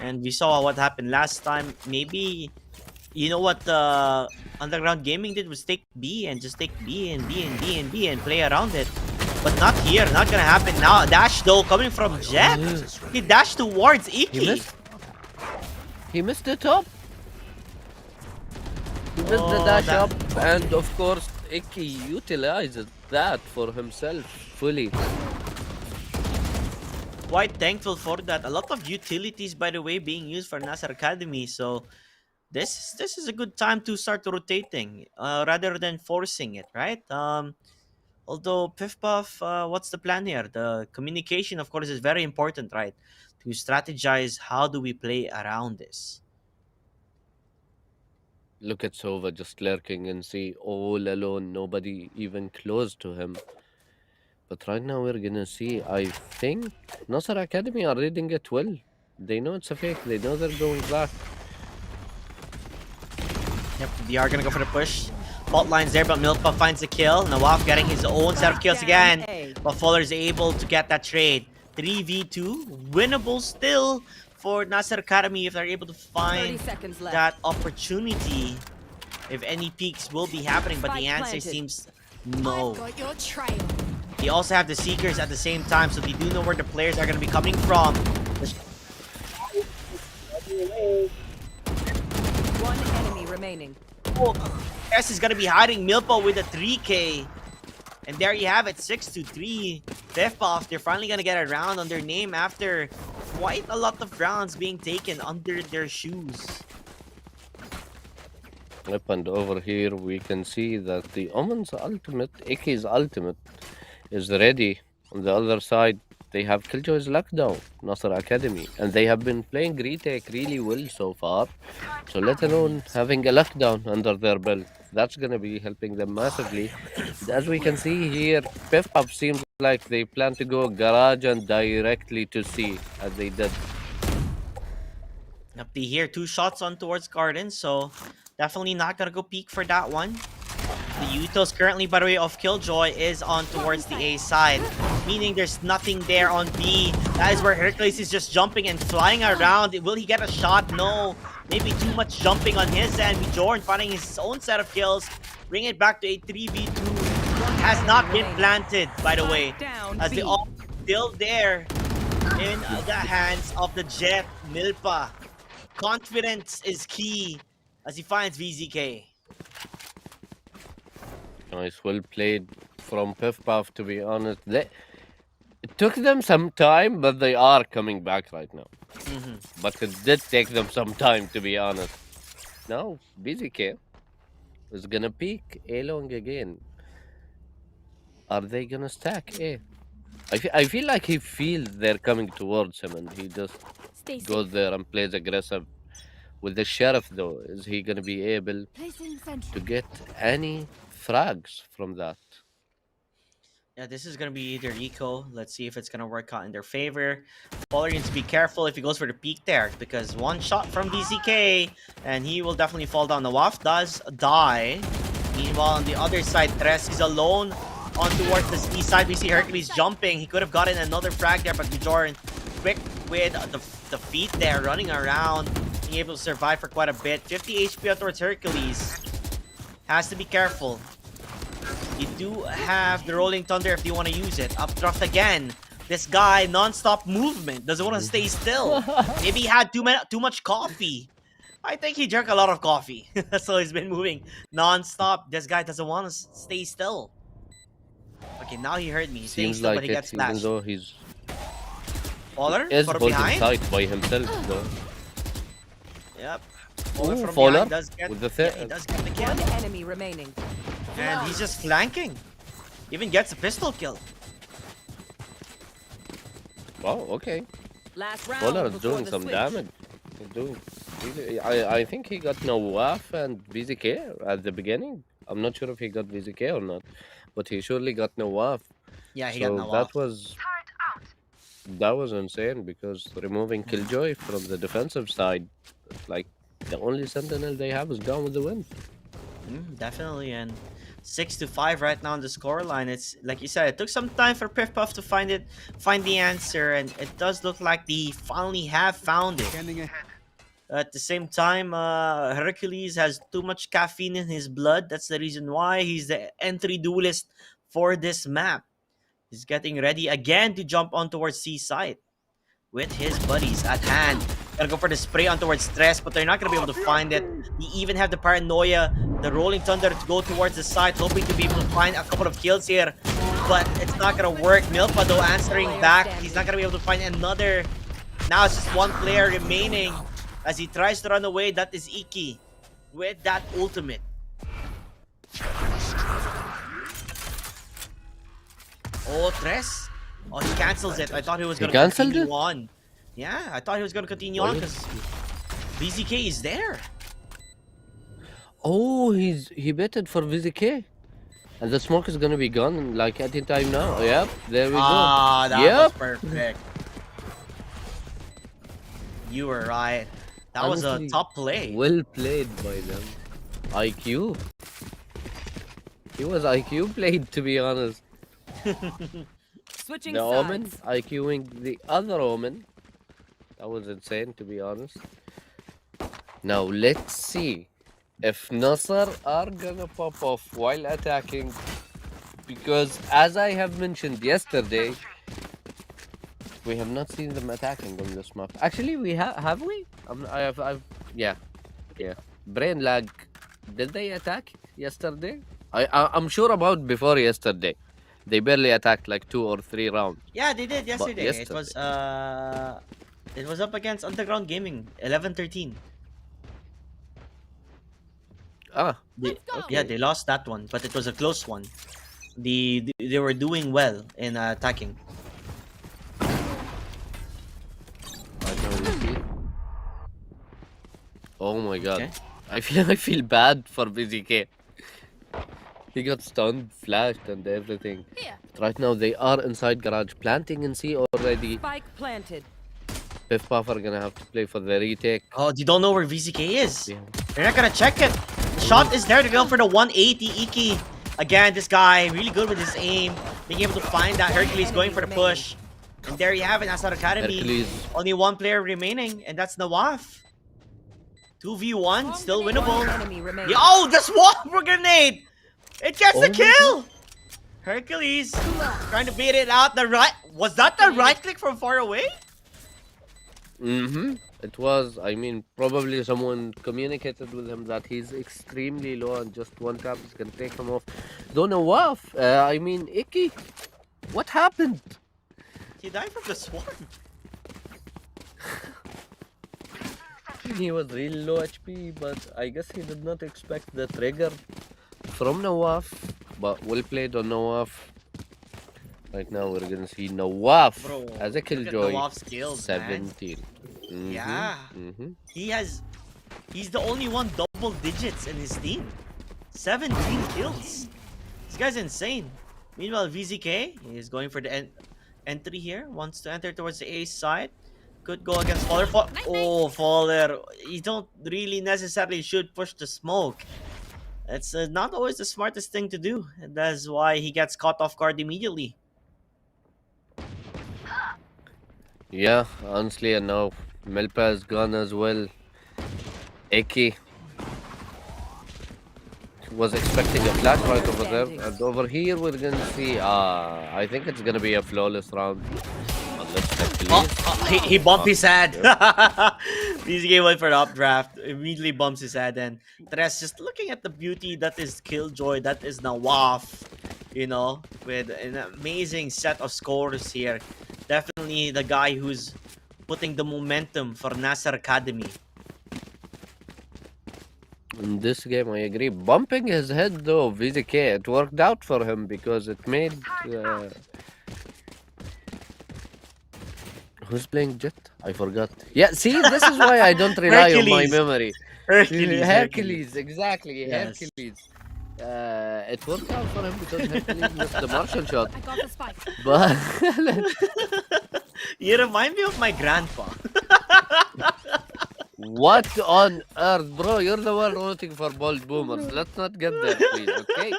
and we saw what happened last time. Maybe, you know what Underground Gaming did was take B and just take B and B and B and B and play around it. But not here. Not gonna happen now. Dash though coming from Jet. He dashed towards Iki. He missed. He missed the top. He missed the Oh, dash that- up, and of course, Iki utilizes that for himself fully. Quite thankful for that. A lot of utilities, by the way, being used for Nasser Academy. So this is a good time to start rotating rather than forcing it, right? Although Piff Puff, what's the plan here? The communication, of course, is very important, right? To strategize how do we play around this. Look at Sova just lurking and see all alone, nobody even close to him. But right now we're gonna see, I think Nasser Academy are reading it well. They know it's a fake, they know they're going back. Yep, they are gonna go for the push. Fault lines there, but Milpa finds the kill. Nawaf getting his own set of kills Down again. A. But Fuller's able to get that trade. 3v2, winnable still for Nasser Academy if they're able to 30 find seconds left. that opportunity. If any peaks will be happening, but the Spike answer planted. seems no. I've got your trail. They also have the Seekers at the same time, so they do know where the players are going to be coming from. One enemy remaining. S is going to be hiding Milpo with a 3K. And there you have it, 6-3. Piff Puff, they're finally going to get a round on their name after quite a lot of rounds being taken under their shoes. Yep, and over here we can see that the Omen's ultimate, Iki's ultimate, is ready. On the other side, they have Killjoy's lockdown, Nasser Academy, and they have been playing retake really well so far. So let alone having a lockdown under their belt, that's gonna be helping them massively. As we can see here, Piff Puff seems like they plan to go garage and directly to C, as they did. Yep, they hear 2 shots on towards Garden, so definitely not gonna go peek for that one. The Utos currently, by the way, of Killjoy is on towards the A side, meaning there's nothing there on B. That is where Hercules is just jumping and flying around. Will he get a shot? No. Maybe too much jumping on his end. Jordan finding his own set of kills. Bring it back to a 3v2. Has not been planted, by the way, Down as they B. all still there in the hands of the Jet Milpa. Confidence is key as he finds VZK. Nice, well played from Piff Puff, to be honest. It took them some time, but they are coming back right now. But it did take them some time, to be honest. Now, BZK is gonna peek A long again. Are they gonna stack A? I feel like he feels they're coming towards him, and he just Stay safe. goes there and plays aggressive. With the sheriff, though, is he gonna be able Placing to sentry. get any frags from that? Yeah, this is gonna be either eco. Let's see if it's gonna work out in their favor. Polar needs to be careful if he goes for the peak there, because one shot from VZK and he will definitely fall down. The Waff does die. Meanwhile, on the other side, Tres is alone on towards the east side. We see Hercules jumping. He could have gotten another frag there, but Bjorn quick with the feet there, running around, being able to survive for quite a bit. 50 HP out towards Hercules. Has to be careful. You do have the Rolling Thunder if you want to use it. Updraft again. This guy, non-stop movement. Doesn't want to stay still. Maybe he had too much coffee. I think he drank a lot of coffee. So he's been moving non-stop. This guy doesn't want to stay still. Okay, now he heard me. He's staying Seems still, like but he it, gets even flashed. though he's Faller? is For holding behind? tight by himself, though. Yep. Faller Ooh, from Faller behind does get, with the yeah, he does get the kill. One enemy remaining. And he's just flanking. Even gets a pistol kill. Wow, okay. Last round. Polar is before doing the some switch. damage. He's doing. I think he got Nawaf and VZK at the beginning. I'm not sure if he got VZK or not, but he surely got Nawaf. Yeah, he So got no that off. was insane because removing Killjoy from the defensive side, like the only sentinel they have is Gone with the Wind. Definitely, and 6-5 right now on the scoreline. It's like you said, it took some time for Piff Puff to find the answer, and it does look like they finally have found it. At the same time, Hercules has too much caffeine in his blood. That's the reason why he's the entry duelist for this map. He's getting ready again to jump on towards Seaside with his buddies at hand. Gonna go for the spray on towards Stress, but they're not gonna be able to find it. They even have the Paranoia, the Rolling Thunder to go towards the side, hoping to be able to find a couple of kills here. But it's not gonna work. Milpa though answering back. He's not gonna be able to find another. Now it's just one player remaining as he tries to run away. That is Iki with that ultimate. Oh, Tres. Oh, he cancels it. I thought he was He gonna canceled continue it? on. Yeah, I thought he was gonna continue on Why? because VZK is there. Oh, he betted for VZK. And the smoke is gonna be gone like at the time now. Yep, there we go. Ah, that Yep. was perfect. You were right. That was a Honestly, top play. Well played by them. IQ. He was IQ played, to be honest. Switching The sides. Omen IQing the other Omen. That was insane, to be honest. Now let's see if Nasser are gonna pop off while attacking, because as I have mentioned yesterday, we have not seen them attacking on this map. Actually, we have we? I've yeah. Brain lag. Did they attack yesterday? I'm sure about before yesterday. They barely attacked like 2 or 3 rounds. Yeah, they did yesterday. It yesterday. was up against Underground Gaming 11-13. Ah, They, go. Yeah, they lost that one, but it was a close one. They were doing well in attacking. I can only see. Oh my god. Okay. I feel bad for BZK. He got stunned, flashed, and everything. Here. Right now they are inside garage, planting in C already. Spike planted. Piff Puff are gonna have to play for the retake. Oh, you don't know where VZK is. Yeah. They're not gonna check it. The shot is there to go for the 180 Iki. Again, this guy really good with his aim, being able to find that Hercules going for the push. And there you have it, Asar Academy. Hercules. Only one player remaining, and that's Nawaf. 2v1, still winnable. One enemy remaining. Yo, that's one grenade! It gets Oh the my kill! Hercules trying to beat it out. The right, was that the right click from far away? Mm-hmm. It was, I mean, probably someone communicated with him that he's extremely low and just one tap is gonna take him off. Don't know what. I mean, Iki, what happened? He died from the swarm. He was real low HP, but I guess he did not expect the trigger from Nawaf. But well played on Nawaf. Right now, we're gonna see Nawaf Bro, as a look at killjoy. Nawaf's skills, man. 17. Mhm, Yeah. mhm. He's the only one double digits in his team. 17 kills. This guy's insane. Meanwhile, VZK is going for the entry here. Wants to enter towards the A side. Could go against Faller. Oh, Faller. You don't really necessarily should push the smoke. It's not always the smartest thing to do. And that's why he gets caught off guard immediately. Yeah, honestly, and now Melpa is gone as well. Eki was expecting a flash right over there, and over here we're gonna see. I think it's gonna be a flawless round. Unless Hercules. He bumped his head. VZK went for the updraft. Immediately bumps his head, and Tres just looking at the beauty that is Killjoy, that is Nawaf. You know, with an amazing set of scores here. Definitely the guy who's putting the momentum for Nasser Academy. In this game, I agree. Bumping his head though, VZK, it worked out for him because it made. Who's playing Jet? I forgot. Yeah, see, this is why I don't rely on my Hercules. memory. Hercules. Exactly, Yes. Hercules. It worked out for him because Hercules missed the martial shot. I got the spike. But You remind me of my grandpa. what on earth, bro? You're the one rooting for bold boomers. Let's not get there, please, okay?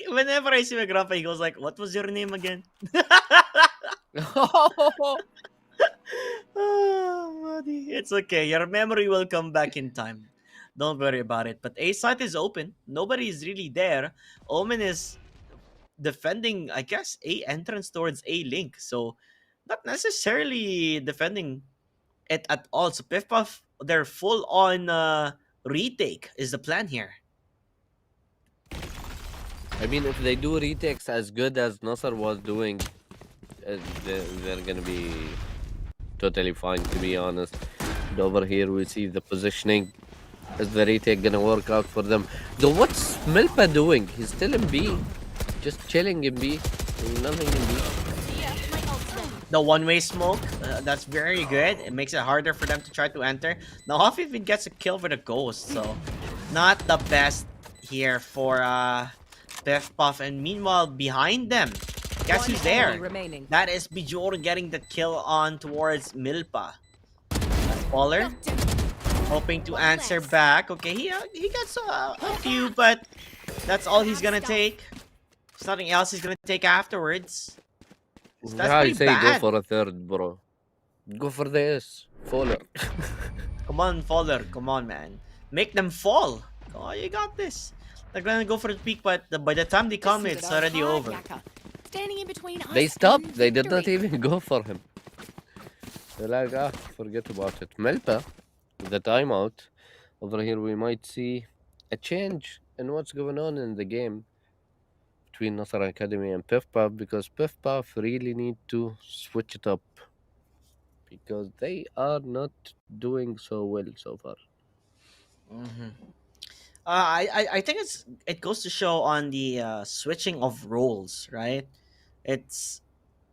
Whenever I see my grandpa, he goes like, "What was your name again?" Oh, buddy. It's okay. Your memory will come back in time. Don't worry about it. But A site is open. Nobody is really there. Omen is defending, I guess, A entrance towards A link. So not necessarily defending it at all. So Piff Puff, they're full on retake is the plan here. I mean, if they do retakes as good as Nasser was doing, they're gonna be totally fine, to be honest. And over here, we see the positioning. Is the retake gonna work out for them? Though, what's Milpa doing? He's still in B, just chilling in B, doing nothing in B. Yeah, my ult's ready. The one-way smoke, that's very good. It makes it harder for them to try to enter. Now, Huff even gets a kill with a ghost, so not the best here for Piff Puff. And meanwhile, behind them, guess One who's enemy there? remaining. That is Bijor getting the kill on towards Milpa. Baller Locked in. hoping to One answer less. back. Okay, he gets a few, but that's all he's gonna take. There's nothing else he's gonna take afterwards. So that's I pretty say bad. go for a third, bro. Go for this. Faller. Come on, Faller. Come on, man. Make them fall. Oh, you got this. They're gonna go for the peak, but by the time they come, This is it's a already hard over. yakka. Standing in between They us stopped. and They did not victory. even go for him. They're like, forget about it. Melpa, the timeout. Over here, we might see a change in what's going on in the game between Nasser Academy and Piff Puff, because Piff Puff really need to switch it up because they are not doing so well so far. Mhm. I think it goes to show on the switching of roles, right? It's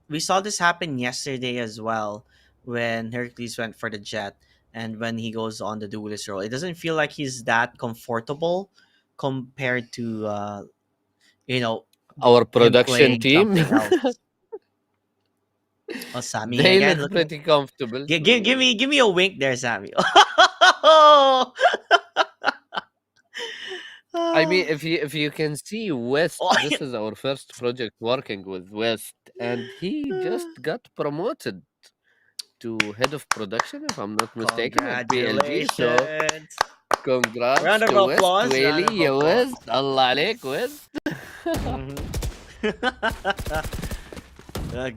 we saw this happen yesterday as well when Hercules went for the jet and when he goes on the duelist role. It doesn't feel like he's that comfortable compared to you know Our him production playing team, something else. Oh, Sammy they again. look Look at, pretty comfortable. give me a wink there, Sammy. I mean, if you can see West, Oh, this is our first project working with West, and he just got promoted to head of production, if I'm not mistaken, at PLG. So congratulations. congrats Round of to West, applause, round Whaley, of ya applause. West, Allah عليك West. Mhm.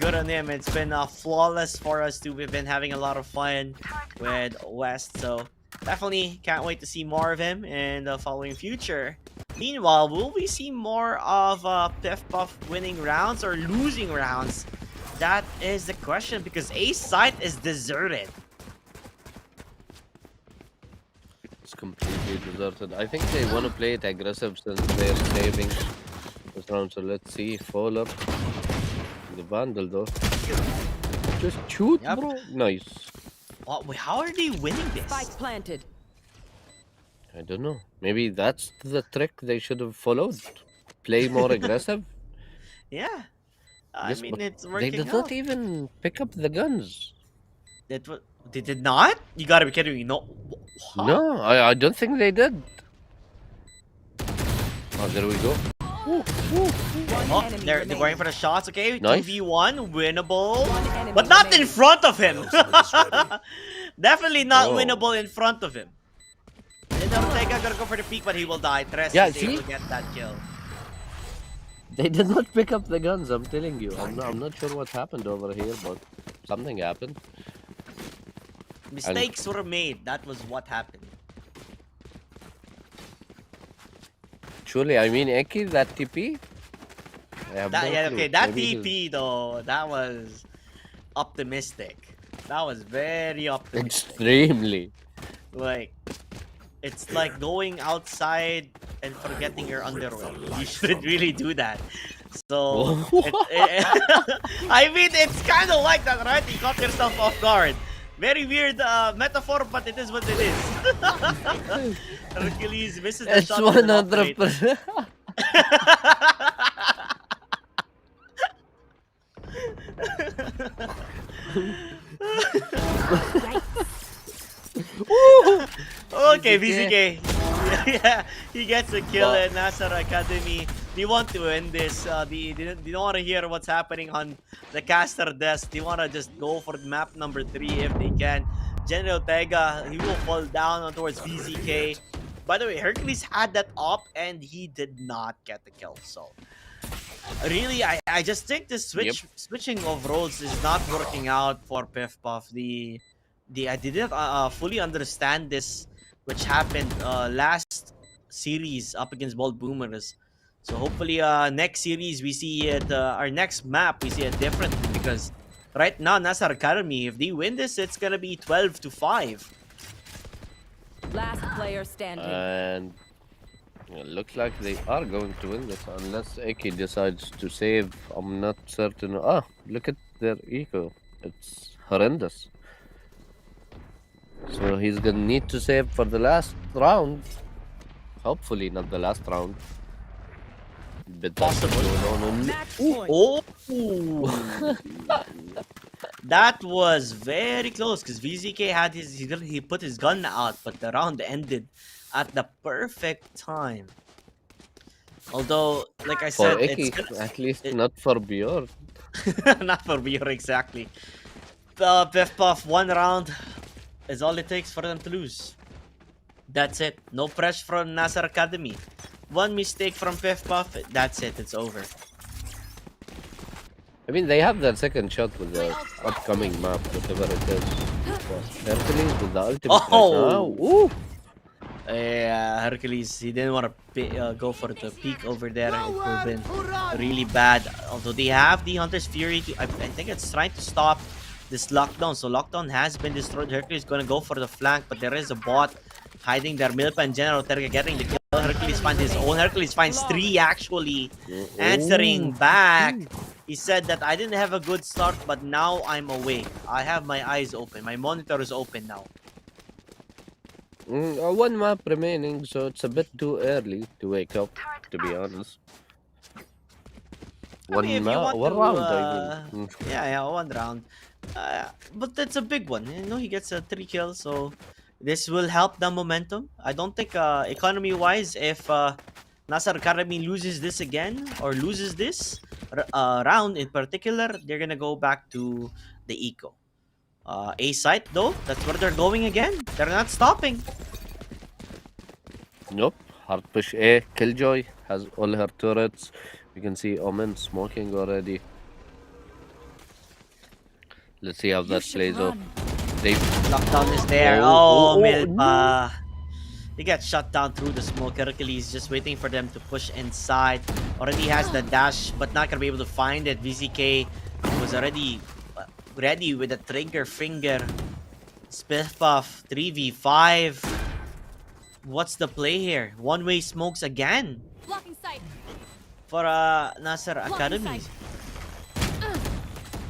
Good on him. It's been flawless for us too. We've been having a lot of fun with West, so definitely can't wait to see more of him in the following future. Meanwhile, will we see more of Piff Puff winning rounds or losing rounds? That is the question because A site is deserted. It's completely deserted. I think they want to play it aggressive since they're saving. Just round, so let's see. Fall up. The Vandal though. Just shoot, Yep. bro. Nice. How are they winning this? Spike planted. I don't know. Maybe that's the trick they should have followed. Play more aggressive. Yeah. I Yes, mean, but it's they working did out. not even pick up the guns. They did not? You gotta be kidding me. No. Huh? No, I don't think they did. Oh, there we go. One Oh, enemy they're going remaining. for the shots. Okay, Nice. 2v1, winnable. One enemy But not in remaining. front of him. Definitely not Oh. winnable in front of him. And Ortega gonna go for the peak, but he will die. Tres Yeah, is able see? to get that kill. They did not pick up the guns, I'm telling you. I'm not sure what happened over here, but something happened. Mistakes were made. That was what happened. Surely, I mean, Eki, that TP? I have no Yeah, clue. okay, that Maybe he's- TP though, that was optimistic. That was very optimistic. Extremely. Like, it's like going outside and forgetting your underwear. You shouldn't really do that. So, I mean, it's kind of like that, right? You caught yourself off guard. Very weird metaphor, but it is what it is. Hercules misses the It's shot. with an 100%. Okay, VCK. Yeah, he gets a kill Wow. in Nasser Academy. They want to end this. They don't want to hear what's happening on the caster desk. They want to just go for map number 3 if they can. General Ortega, he will fall down towards VCK. By the way, Hercules had that up and he did not get the kill. So, really, I just think the switching of roles is not working out for Piff Puff. I didn't fully understand this, which happened last series up against Bold Boomers. So hopefully, next series we see it. Our next map we see it differently because right now Nasar Academy, if they win this, it's gonna be 12-5. Last player standing. And it looks like they are going to win this unless Eki decides to save. I'm not certain. Ah, look at their eco. It's horrendous. So he's gonna need to save for the last round. Hopefully not the last round. But that's Possible. going on. Match point. Oh, that was very close because VZK had he put his gun out, but the round ended at the perfect time. Although, like I For said, Eki, at least not for Bjorn. not for Bior exactly. Piff Puff, one round is all it takes for them to lose. That's it. No pressure from Nasser Academy. One mistake from Piff Puff, that's it. It's over. I mean, they have their second shot with the upcoming map, whatever it is. Hercules with the ultimate Oh! right now. Ooh! Yeah, Hercules, he didn't want to go for the peak over there. It would have been really bad. Although they have the Hunter's Fury, I think it's trying to stop this lockdown. So lockdown has been destroyed. Hercules going to go for the flank, but there is a bot hiding there. Milpa and General Ortega getting the kill. Hercules finds his own. Hercules finds 3 actually. Answering back. He said that I didn't have a good start, but now I'm awake. I have my eyes open. My monitor is open now. One map remaining, so it's a bit too early to wake up, to be honest. I mean, if you want One to, round, I mean. Yeah, one round. But that's a big one. You know, he gets a 3 kills, so this will help the momentum. I don't think economy-wise, if Nasar Academy loses this again or loses this round in particular, they're gonna go back to the eco. A site though, that's where they're going again. They're not stopping. Nope. Hard push A. Killjoy has all her turrets. You can see Omen smoking already. Let's see how that plays out. They Lockdown is there. Oh, Oh, oh, Milpa. He gets shut down through the smoke. Hercules just waiting for them to push inside. Already has the dash, but not gonna be able to find it. VZK was already ready with a trigger finger. Spiff Puff 3v5. What's the play here? One-way smokes again. Blocking sight. for Nasser Academy. sight.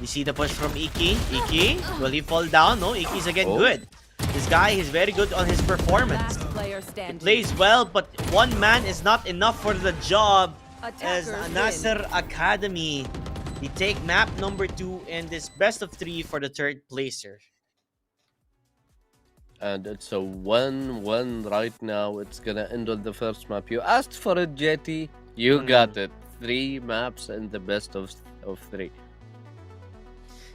You see the push from Iki. Iki, will he fall down? No, Iki's again Oh. good. This guy is very good on his performance. Last player standing. Plays well, but one man is not enough for the job. As Attackers Nasser Academy, we take map number 2 in this best of 3 for the third placer. And it's a 1-1 right now. It's gonna end on the first map. You asked for it, JT. You got it. 3 maps in the best of 3.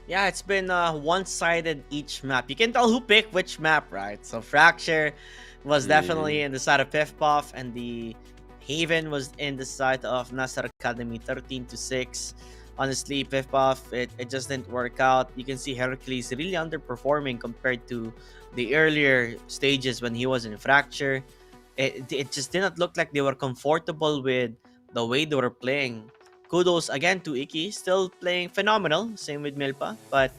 Yeah, it's been one-sided each map. You can tell who picked which map, right? So Fracture was definitely in the side of Piff-Puff, and the Haven was in the side of Nasser Academy, 13-6. Honestly, Piff-Puff, it just didn't work out. You can see Hercules really underperforming compared to the earlier stages when he was in Fracture. It just did not look like they were comfortable with the way they were playing. Kudos again to Iki, still playing phenomenal. Same with Milpa, but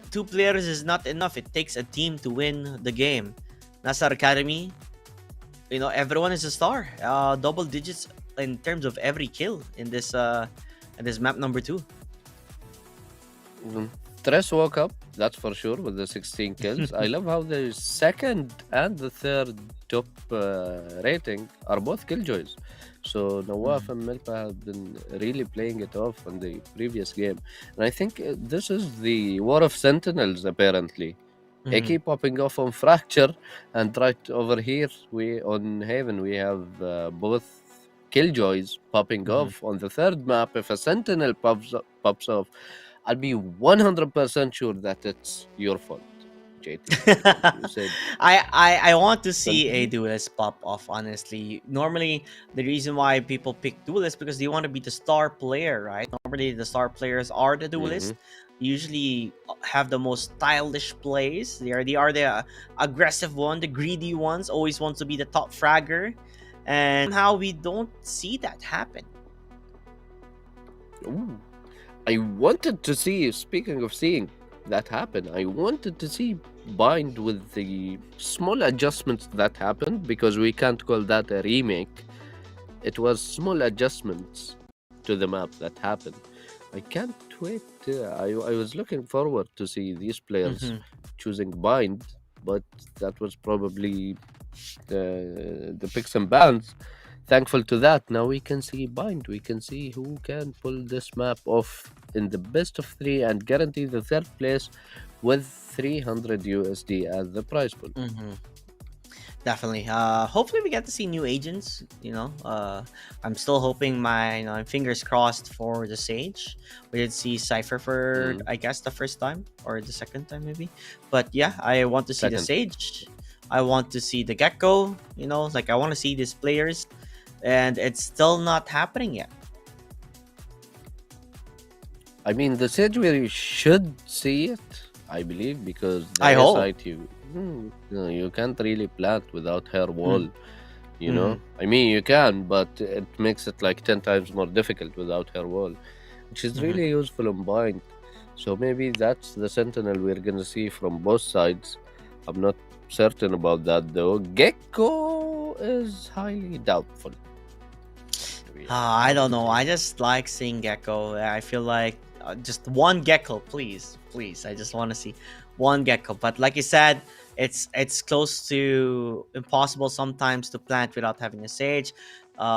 2 players is not enough. It takes a team to win the game. Nasser Academy, everyone is a star. Double digits in terms of every kill in this map number 2. Tres woke up, that's for sure, with the 16 kills. I love how the second and the third top rating are both killjoys. So Nawaf and Milpa have been really playing it off on the previous game. And I think this is the War of Sentinels, apparently. They keep popping off on Fracture, and right over here, on Haven, we have both killjoys popping off. On the third map, if a Sentinel pops off, I'll be 100% sure that it's your fault, JT. You said I want to see a duelist pop off, honestly. Normally, the reason why people pick duelist because they want to be the star player, right? Normally, the star players are the duelist. Usually have the most stylish plays. They are the aggressive one, the greedy ones, always want to be the top fragger. And somehow we don't see that happen. Ooh. I wanted to see, speaking of seeing that happen, I wanted to see Bind with the small adjustments that happened, because we can't call that a remake. It was small adjustments to the map that happened. I can't wait. I was looking forward to see these players choosing Bind, but that was probably the picks and bans. Thankful to that, now we can see Bind. We can see who can pull this map off in the best of 3 and guarantee the third place with 300 USD as the prize pool. Definitely. Hopefully we get to see new agents. I'm still hoping I'm fingers crossed for the Sage. We did see Cypher for I guess the first time or the second time maybe. But yeah, I want to see the Sage. I want to see the Gecko. I want to see these players, and it's still not happening yet. I mean, the Sage we should see it, I believe, because I hope. site you can't really plant without her wall. I mean, you can, but it makes it like 10 times more difficult without her wall, which is really useful on Bind. So maybe that's the Sentinel we're gonna see from both sides. I'm not certain about that though. Gecko is highly doubtful. I don't know. I just like seeing Gecko. I feel like just one Gecko, please. I just want to see one Gecko. But like you said, it's close to impossible sometimes to plant without having a Sage.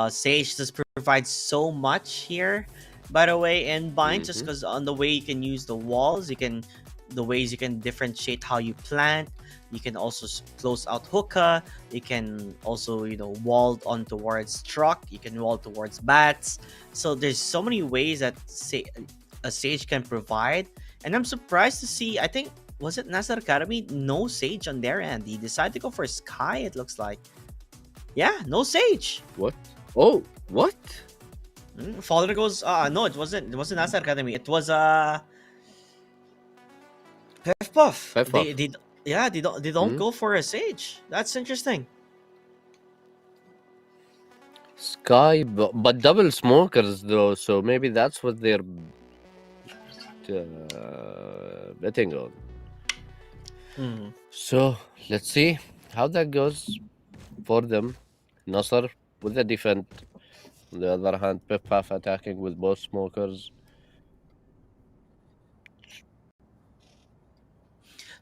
Sage just provides so much here, by the way, in Bind, just because on the way you can use the walls, the ways you can differentiate how you plant. You can also close out hookah. You can also, wall on towards truck. You can wall towards bats. So there's so many ways that a Sage can provide. And I'm surprised to see, I think, was it Nasser Academy? No Sage on their end. He decided to go for Sky, it looks like. Yeah, no Sage. What? Oh, what? Faller goes, no, it wasn't Nasser Academy. It was, Piff-Puff. Piff-Puff. They don't go for a Sage. That's interesting. Sky, but double smokers though, so maybe that's what they're betting on. So let's see how that goes for them. Nasser with the defense, On the other hand, Pip Puff attacking with both smokers.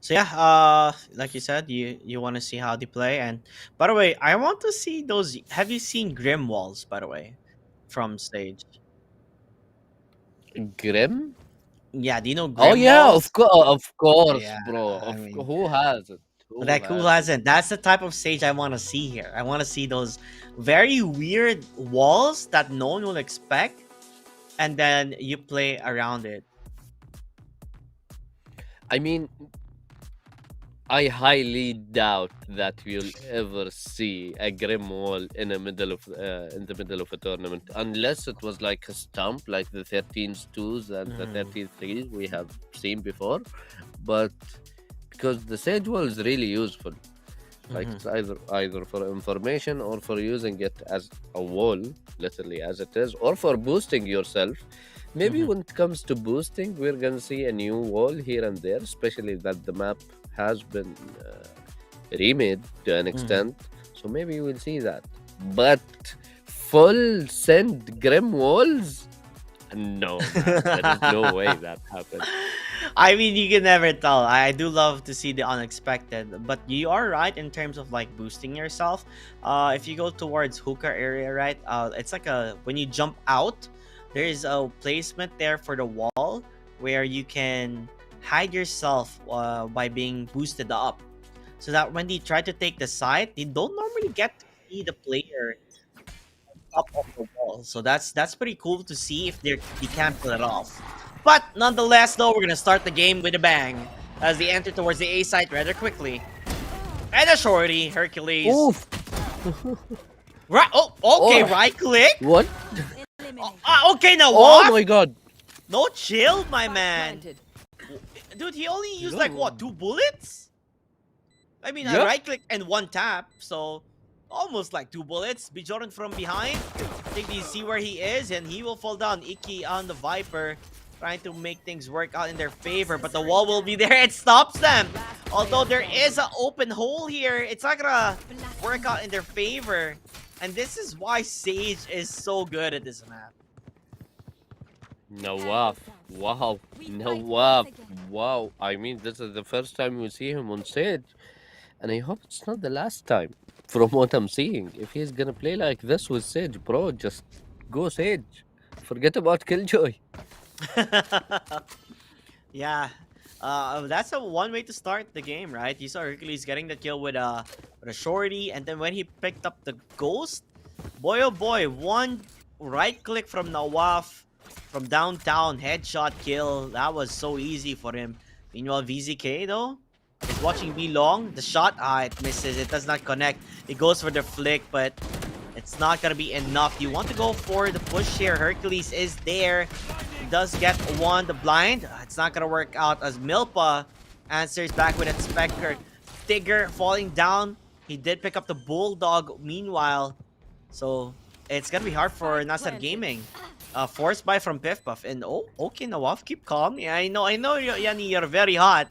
So yeah, like you said, you want to see how they play. And by the way, I want to see those. Have you seen Grim Walls? By the way, from Stage. Grim? Yeah, do you know Oh Grim yeah, Walls? of course, Yeah, bro. I mean, Who has it? Who like who has it? hasn't? That's the type of stage I want to see here. I want to see those very weird walls that no one will expect, and then you play around it. I mean, I highly doubt that you'll ever see a grim wall in the middle of a tournament, unless it was like a stump, like the 13s2s and the Mhm. 13-3s we have seen before. But because the sage wall is really useful, like Mhm. it's either for information or for using it as a wall, literally as it is, or for boosting yourself. Maybe Mhm. when it comes to boosting, we're gonna see a new wall here and there, especially that the map has been remade to an Mhm. extent. So maybe we'll see that. But full send grim walls? No, man. There is no way that happened. I mean, you can never tell. I do love to see the unexpected, but you are right in terms of like boosting yourself. If you go towards hookah area, right? It's like a when you jump out, there is a placement there for the wall where you can hide yourself by being boosted up, so that when they try to take the site, they don't normally get to see the player top of the wall. So that's pretty cool to see if they can pull it off. But nonetheless, though, we're gonna start the game with a bang as they enter towards the A site rather quickly. And a shorty, Hercules. Oof! Right. Oh, okay. Oh. Right click. What? Okay, now Oh what? my god! No chill, my man. Planted. Dude, he only used like what, 2 bullets? I mean, a Yep. right click and 1 tap, so almost like 2 bullets. Bjorn from behind. I think they see where he is, and he will fall down. Icky on the Viper, trying to make things work out in their favor, but the wall will be there. It stops them. Although there is an open hole here, it's not gonna work out in their favor. And this is why Sage is so good at this map. Nawaf. Wow. Nawaf. Wow. I mean, this is the first time we see him on stage. And I hope it's not the last time, from what I'm seeing. If he's gonna play like this with Sage, bro, just go Sage. Forget about Killjoy. Yeah, that's a one way to start the game, right? You saw Hercules getting the kill with a shorty, and then when he picked up the ghost, boy oh boy, one right click from Nawaf from downtown, headshot kill. That was so easy for him. Meanwhile, VZK though is watching B long. The shot, it misses. It does not connect. It goes for the flick, but it's not gonna be enough. You want to go for the push here. Hercules is there. He does get one. The blind. It's not gonna work out as Milpa answers back with a Spectre. Tigger falling down. He did pick up the Bulldog meanwhile. So it's gonna be hard for Nasser Gaming. Forced buy from Piff Puff. And oh, okay, Nawaf, keep calm. Yeah, I know, Yanni, you're very hot.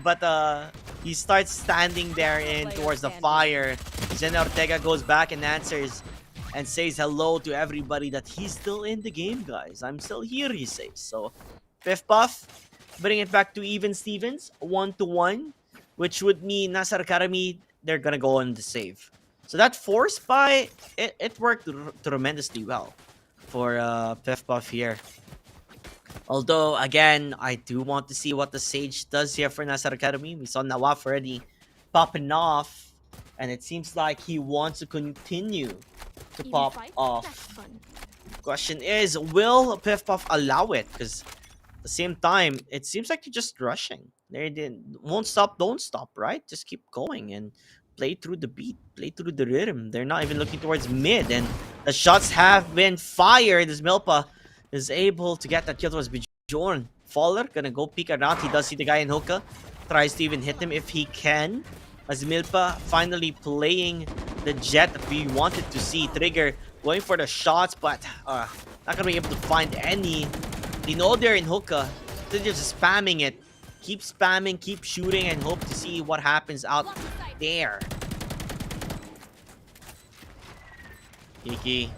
But he starts standing there in towards the fire. Zen Ortega goes back and answers and says hello to everybody that he's still in the game, guys. I'm still here, he says. So Piff Puff bring it back to even Stevens, 1-1, which would mean Nasser Karami, they're gonna go on the save. So that force buy, it worked tremendously well for Piff Puff here. Although, again, I do want to see what the Sage does here for Nasser Academy. We saw Nawaf already popping off, and it seems like he wants to continue to Even pop fight? off. That's fun. Question is, will Piff Puff allow it? Because at the same time, it seems like they're just rushing. They didn't won't stop, don't stop, right? Just keep going and play through the beat, play through the rhythm. They're not even looking towards mid, and the shots have been fired as Milpa is able to get that kill towards Bjorn. Faller gonna go peek around. He does see the guy in hookah. Tries to even hit him if he can. As Milpa finally playing the jet that we wanted to see. Trigger going for the shots, but not gonna be able to find any. They know they're in hookah. They're just spamming it. Keep spamming, keep shooting, and hope to see what happens out there. Kiki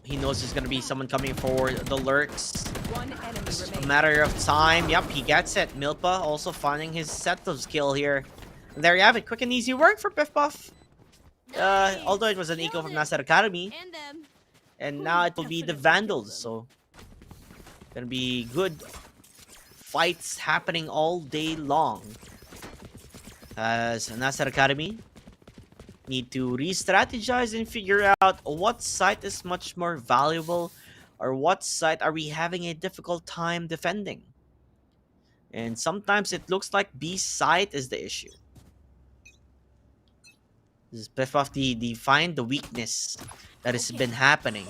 He knows there's gonna be someone coming for the lurks. One enemy It's a remaining. matter of time. Yep, he gets it. Milpa also finding his set of skill here. And there you have it. Quick and easy work for Piff Puff. Although it was an eco from Nasser Academy. And them. And now it will be the Vandals. So, gonna be good fights happening all day long. As Nasser Academy need to re-strategize and figure out what site is much more valuable, or what site are we having a difficult time defending. And sometimes it looks like B site is the issue. This is Piff Puff the find the weakness that has been happening,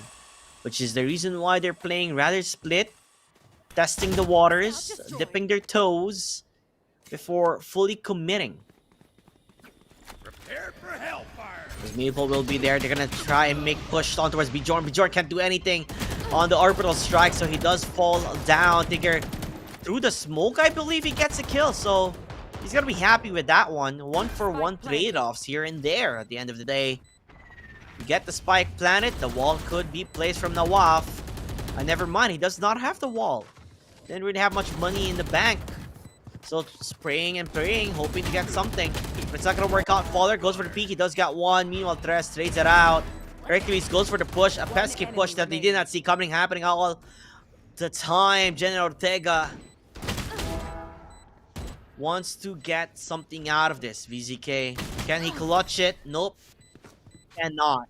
which is the reason why they're playing rather split, testing the waters, dipping their toes before fully committing. Prepare for hellfire. As Maple will be there, they're gonna try and make push on towards Bjorn. Bjorn can't do anything on the orbital strike, so he does fall down. Tigger through the smoke, I believe he gets a kill, so he's gonna be happy with that one. 1-for-1 trade-offs here and there at the end of the day. You get the spike planet, the wall could be placed from Nawaf. Never mind, he does not have the wall. Didn't really have much money in the bank. So spraying and praying, hoping to get something. But it's not gonna work out. Faller goes for the peek, he does get one. Meanwhile, Tres trades it out. Hercules goes for the push, a pesky push that they did not see coming, happening all the time. General Ortega wants to get something out of this. VZK, can he clutch it? Nope, cannot.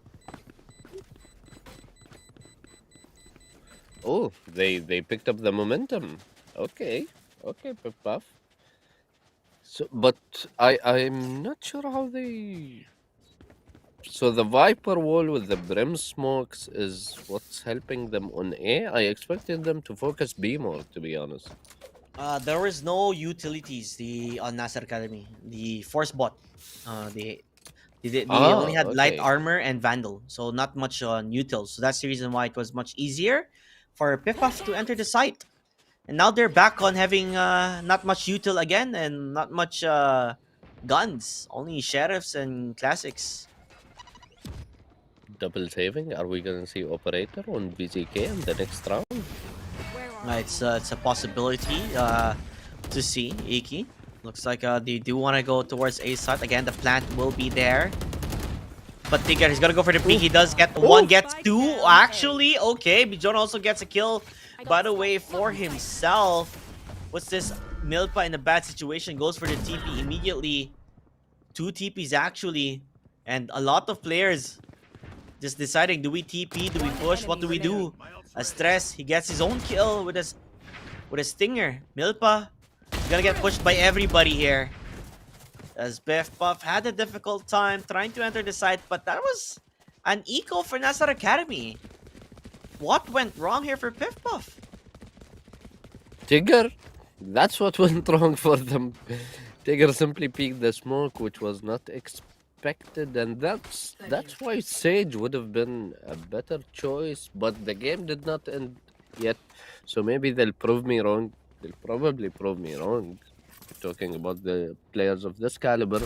Oh, they picked up the momentum. Okay, Piff Puff. So, but I'm not sure how they. So the Viper wall with the Brim smokes is what's helping them on A. I expected them to focus B more, to be honest. There was no utilities on Nasser Academy. The Force Bot, they only had light okay. armor and Vandal, so not much on utils. So that's the reason why it was much easier for Piff Puff to enter the site. And now they're back on having not much util again and not much guns. Only sheriffs and classics. Double saving. Are we gonna see Operator on BZK in the next round? Where are It's a possibility to see Iki. Looks like they do want to go towards A side again. The plant will be there, but Tigger he's gonna go for the peek. He does get one, gets two. Actually, okay. Bijon also gets a kill. By the way, for himself, what's this? Milpa in a bad situation goes for the TP immediately. 2 TPs actually, and a lot of players just deciding: do we TP? Do we push? What do we do? A Stress, he gets his own kill with a stinger. Milpa is gonna get pushed by everybody here. As Piff Puff had a difficult time trying to enter the site, but that was an eco for Nasser Academy. What went wrong here for Piff Puff? Tigger, that's what went wrong for them. Tigger simply peeked the smoke, which was not expected, and that's why Sage would have been a better choice. But the game did not end yet, so maybe they'll prove me wrong. They'll probably prove me wrong. Talking about the players of this caliber,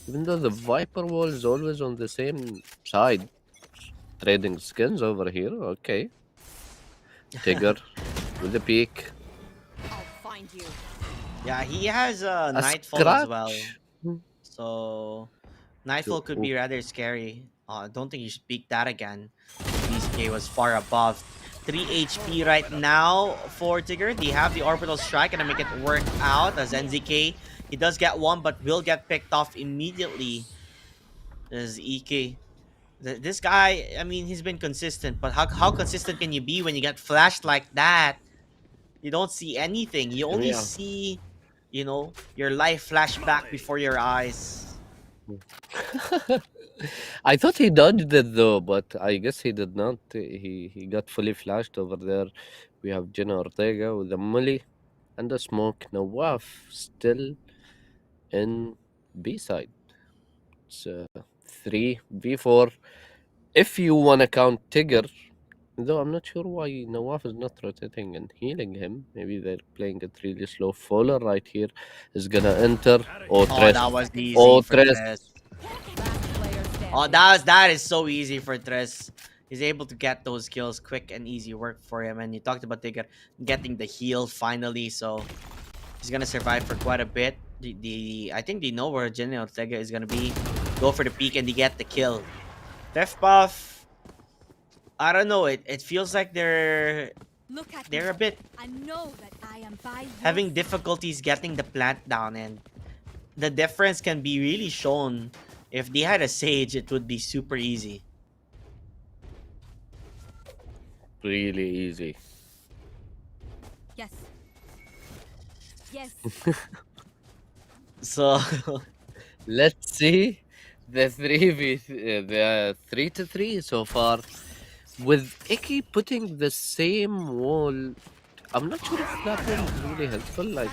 even though the Viper wall is always on the same side, trading skins over here. Okay, Tigger with the peek. I'll find you. Yeah, he has A Nightfall as well. scratch. So Nightfall could be rather scary. I don't think you should peek that again. BZK was far above. 3 HP right now for Tigger. They have the orbital strike, gonna make it work out as NZK. He does get one, but will get picked off immediately. There's EK. This guy, I mean, he's been consistent, but how consistent can you be when you get flashed like that? You don't see anything. You only Yeah. see, your life flash back before your eyes. I thought he dodged it though, but I guess he did not. He got fully flashed over there. We have Jenna Ortega with the molly and the smoke. Nawaf still in B side. It's 3v4. If you wanna count Tigger, though I'm not sure why Nawaf is not rotating and healing him. Maybe they're playing it really slow. Fowler right here is gonna enter. Oh, Tres. that was easy Oh, for Tres. Tres. Last player standing. Oh, that is so easy for Tres. he's able to get those kills, quick and easy work for him. And you talked about getting the heal finally, so he's gonna survive for quite a bit. I think they know where Jenny Ortega is gonna be. Go for the peek and they get the kill. Theft Buff, I don't know. It feels like they're Look at a me. bit I know that I am by your having difficulties getting the plant down, and the difference can be really shown. If they had a Sage, it would be super easy. Really easy. Yes. Yes. So Let's see the 3 to 3 so far. With Icky putting the same wall, I'm not sure if that wall is really helpful. Like,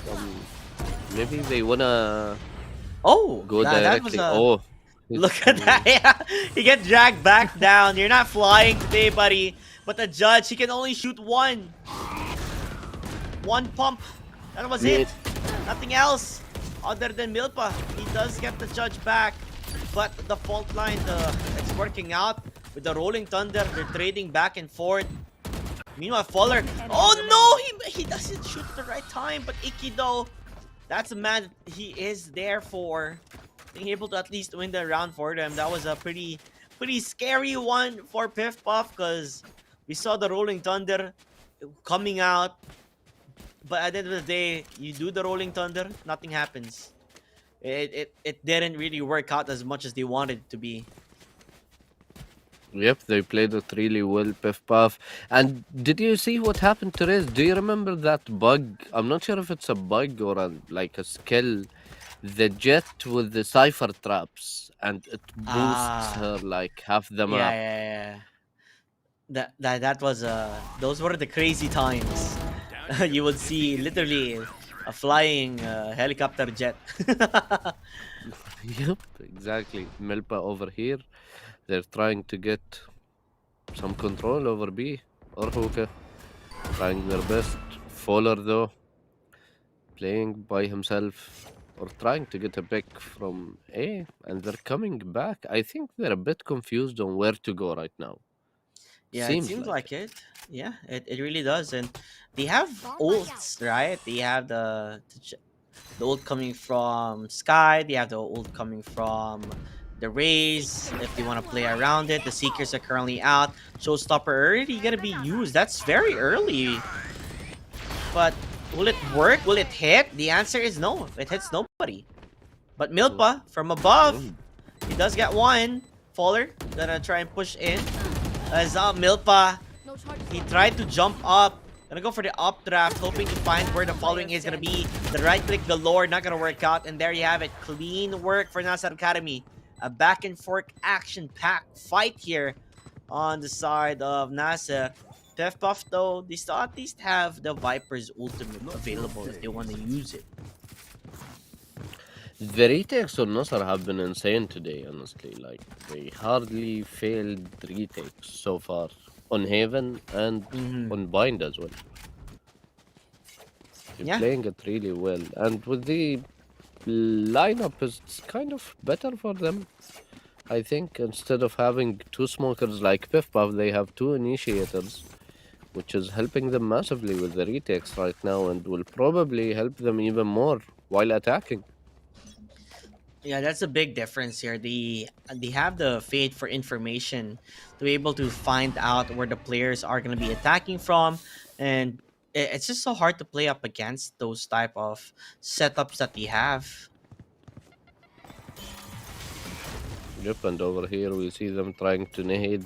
maybe they wanna oh, go that was directly. a Oh, look at that. Yeah, you get dragged back down. You're not flying today, buddy. But the judge, he can only shoot one pump. That was it. Nothing else other than Milpa. He does get the judge back, but the fault line, it's working out with the Rolling Thunder. They're trading back and forth. Meanwhile, Fuller. Oh no, he doesn't shoot at the right time. But Icky though, that's a man he is there for. Being able to at least win the round for them. That was a pretty scary one for Piff Puff, because we saw the Rolling Thunder coming out. But at the end of the day, you do the Rolling Thunder, nothing happens. It didn't really work out as much as they wanted it to be. yep, they played it really well, Piff Puff. And did you see what happened to Riz? Do you remember that bug? I'm not sure if it's a bug or like a skill. The Jet with the Cypher traps, and it boosts her like half the map. Yeah. That was those were the crazy times. You would see literally a flying helicopter jet. Yep, exactly. Milpa over here, they're trying to get some control over B or Hookah. Trying their best. Fowler though, playing by himself or trying to get a pick from A, and they're coming back. I think they're a bit confused on where to go right now. Yeah, Seems it seems like like it. Yeah, it really does. And they have ults, right? They have the ult coming from Sky. They have the ult coming from the Rays. If they want to play around it, the Seekers are currently out. Showstopper already gonna be used. That's very early. But will it work? Will it hit? The answer is no. It hits nobody. But Milpa from above, he does get one. Faller gonna try and push in. As Milpa, No charge. he tried to jump up. Gonna go for the updraft, hoping to find where the following is gonna be. The right click galore, not gonna work out. And there you have it. Clean work for Nasser Academy. A back and forth action-packed fight here on the side of Nasser. Piff Puff though, they still at least have the Viper's ultimate available if they want to use it. the retakes on Nasser have been insane today, honestly. Like, they hardly failed retakes so far on Haven and on Bind as well. They're Yeah. playing it really well. And with the lineup, it's kind of better for them. I think instead of having two smokers like Piff Puff, they have two initiators, which is helping them massively with the retakes right now and will probably help them even more while attacking. Yeah, that's a big difference here. They have the Fade for information to be able to find out where the players are going to be attacking from, and it's just so hard to play up against those type of setups that they have. Yep, and over here we see them trying to nade.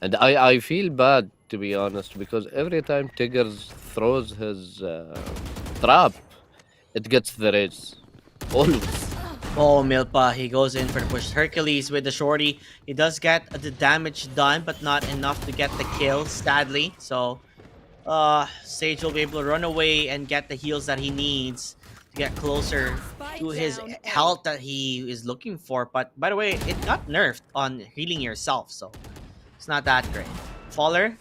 And I feel bad, to be honest, because every time Tigers throws his trap, it gets the raise. Always. Oh, Milpa, he goes in for the push. Hercules with the shorty. He does get the damage done, but not enough to get the kill, sadly. So, Sage will be able to run away and get the heals that he needs to get closer to his health that he is looking for. But, by the way, it got nerfed on healing yourself, so it's not that great. Faller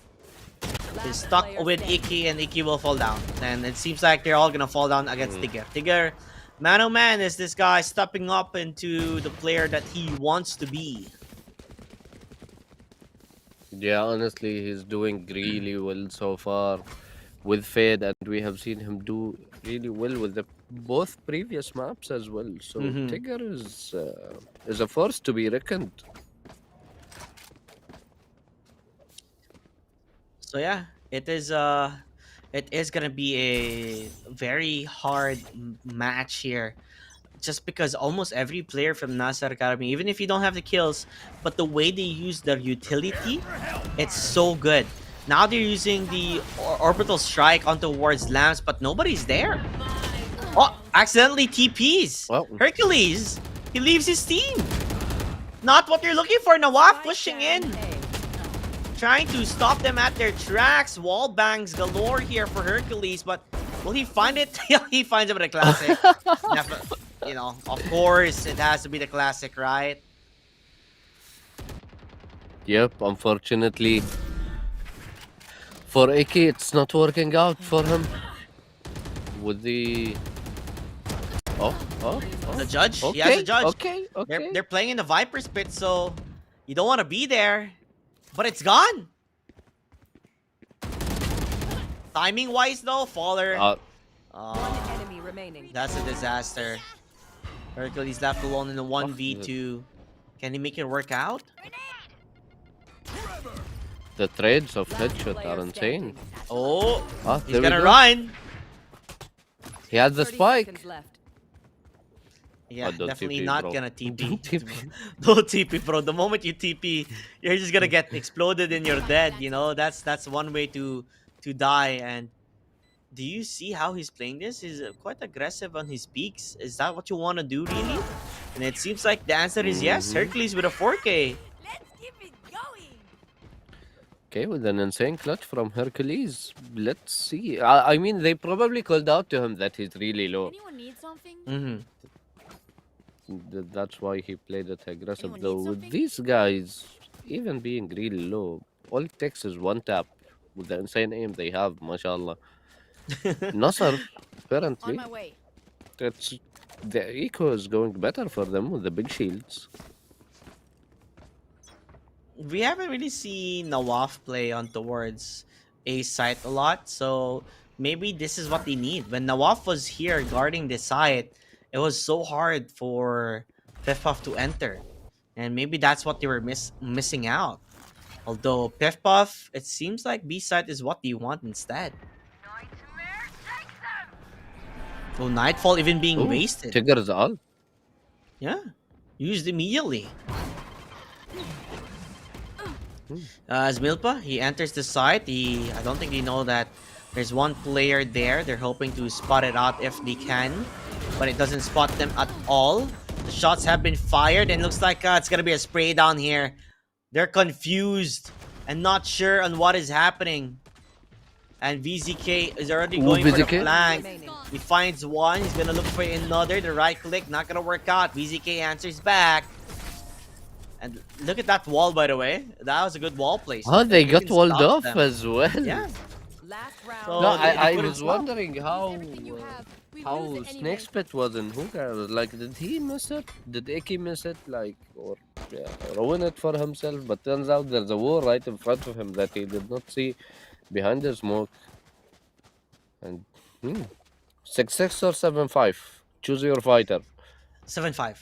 is stuck with Icky, and Icky will fall down. And it seems like they're all gonna fall down against Tigger. Tigger, man oh man, is this guy stepping up into the player that he wants to be. Yeah, honestly, he's doing really well so far with Fade, and we have seen him do really well with the both previous maps as well. So Mm-hmm. Tigger is a force to be reckoned. So yeah, it is gonna be a very hard match here, just because almost every player from NASA Academy, even if you don't have the kills, but the way they use their utility, it's so good. Now they're using the orbital strike onto towards lamps, but nobody's there. Oh, accidentally TPs. Well, Hercules, he leaves his team. Not what you're looking for. Nawaf pushing in, trying to stop them at their tracks. Wall bangs galore here for Hercules, but will he find it? Yeah, he finds it with a classic. You know, of course, it has to be the classic, right? yep, unfortunately for Iki, it's not working out for him with the. Oh, oh, The judge, okay, he has a judge. okay, okay. They're playing in the Viper's pit, so you don't want to be there, but it's gone. Timing wise, though, Faller. One enemy remaining. That's a disaster. Hercules left alone in the 1v2. Can he make it work out? The trades of Last headshot player are insane. standing. Oh, Ah, he's there we gonna go. run. He has the 30 spike. seconds left. Yeah, don't definitely TP, not bro. gonna TP. Don't TP. Don't TP, bro. The moment you TP, you're just gonna get exploded and you're dead. You know, that's one way to die. And do you see how he's playing this? He's quite aggressive on his peaks. Is that what you want to do, really? And it seems like the answer is yes. Mhm. Hercules with a 4K. Let's keep it going. Okay, with an insane clutch from Hercules. Let's see. I mean, they probably called out to him that he's really low. Anyone need something? Mm-hmm. That's why he played it aggressive. Anyone Though need with something? these guys, even being really low, all it takes is one tap with the insane aim they have, mashallah. Nasser, On apparently, my way. it's the eco is going better for them with the big shields. We haven't really seen Nawaf play on towards A site a lot, so maybe this is what they need. When Nawaf was here guarding the site, it was so hard for Piff to enter, and maybe that's what they were missing out. Although Piff, it seems like B site is what they want instead. Oh, Nightfall even being Ooh, wasted. Tigger's all. Yeah, used immediately. As Milpa, he enters the site. I don't think they know that there's one player there. They're hoping to spot it out if they can, but it doesn't spot them at all. The shots have been fired, and looks like it's gonna be a spray down here. They're confused and not sure on what is happening. And VZK is already Ooh, going for the VZK? flank. Remaining. He finds one. He's gonna look for another. The right click, not gonna work out. VZK answers back. And look at that wall, by the way. That was a good wall place. Oh, they You got can walled stop off them. as well. Yeah. Last round. So- No, they I couldn't was stop. wondering Everything you have. We how lose it Snake anyway. Spit was in Hookah. Like, did he miss it? Did Iki miss it? Like, or ruin it for himself? But turns out there's a wall right in front of him that he did not see behind the smoke. And 6-6 or 7-5. Choose your fighter. 7-5.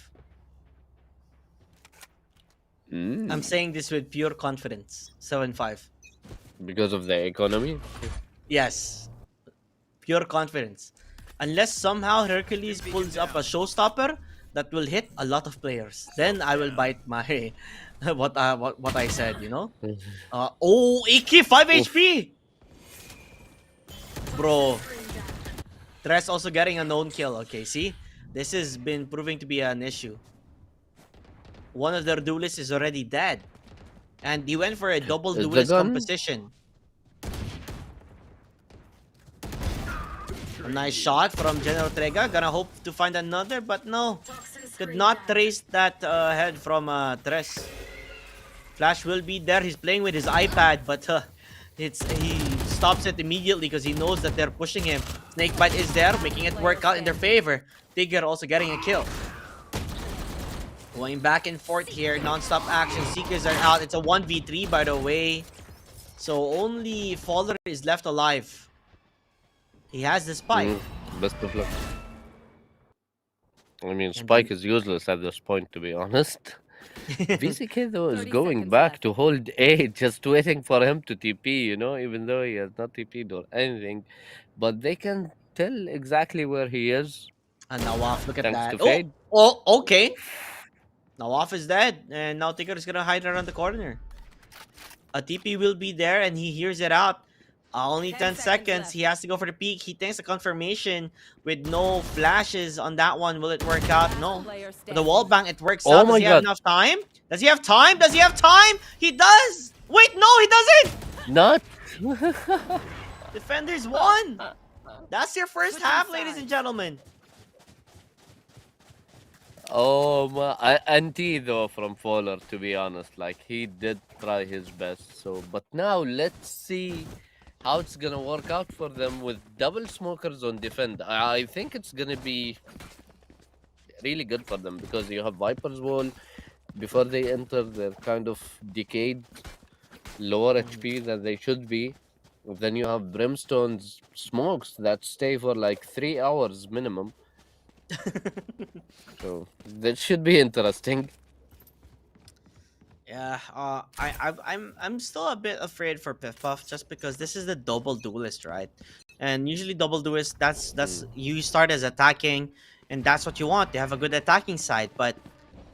Mm, I'm saying this with pure confidence. 7-5. because of the economy. Yes. Pure confidence. Unless somehow Hercules pulls up a showstopper that will hit a lot of players. Then I will bite my what I said, you know? Oh, Iki 5 HP! Bro. Tres also getting a known kill. Okay, see? This has been proving to be an issue. One of their duelists is already dead. And he went for a double Is the duelist gun- composition. A nice shot from General Trega. Gonna hope to find another, but no. Could not trace that head from Tres. Flash will be there. He's playing with his iPad, but he stops it immediately because he knows that they're pushing him. Snakebite is there, making it work out in their favor. Tigger also getting a kill. Going back and forth here, non-stop action. Seekers are out. It's a 1v3 by the way. So only Faller is left alive. He has the spike. Best of luck. I mean, And Spike is useless at this point, to be honest. VCK though is 30 going seconds back left. to hold A, just waiting for him to TP, you know, even though he has not TP'd or anything. But they can tell exactly where he is, And Nawaf, look at thanks that. to Fade. Oh, okay. Nawaf is dead. And now Tigger is gonna hide around the corner. A TP will be there and he hears it out. Only 10 10 seconds seconds. left. He has to go for the peak. He thinks a confirmation with no flashes on that one. Will it work out? No. Player But the wall standing. bang, it works Oh out. Does my he have God. enough time? Does he have time? Does he have time? He does! Wait, no, he doesn't! Not. Defenders won! That's your first Switching half, ladies sides. and gentlemen. Oh my, Anti though from Fowler, to be honest, like he did try his best. So, but now let's see how it's gonna work out for them with double smokers on defend. I think it's gonna be really good for them because you have Viper's Wall. Before they enter, they're kind of decayed, lower HP than they should be. Then you have Brimstone's smokes that stay for like 3 hours minimum. So that should be interesting. Yeah, I'm still a bit afraid for Piff Puff just because this is the double duelist, right? And usually double duelist, that's you start as attacking, and that's what you want. They have a good attacking side, but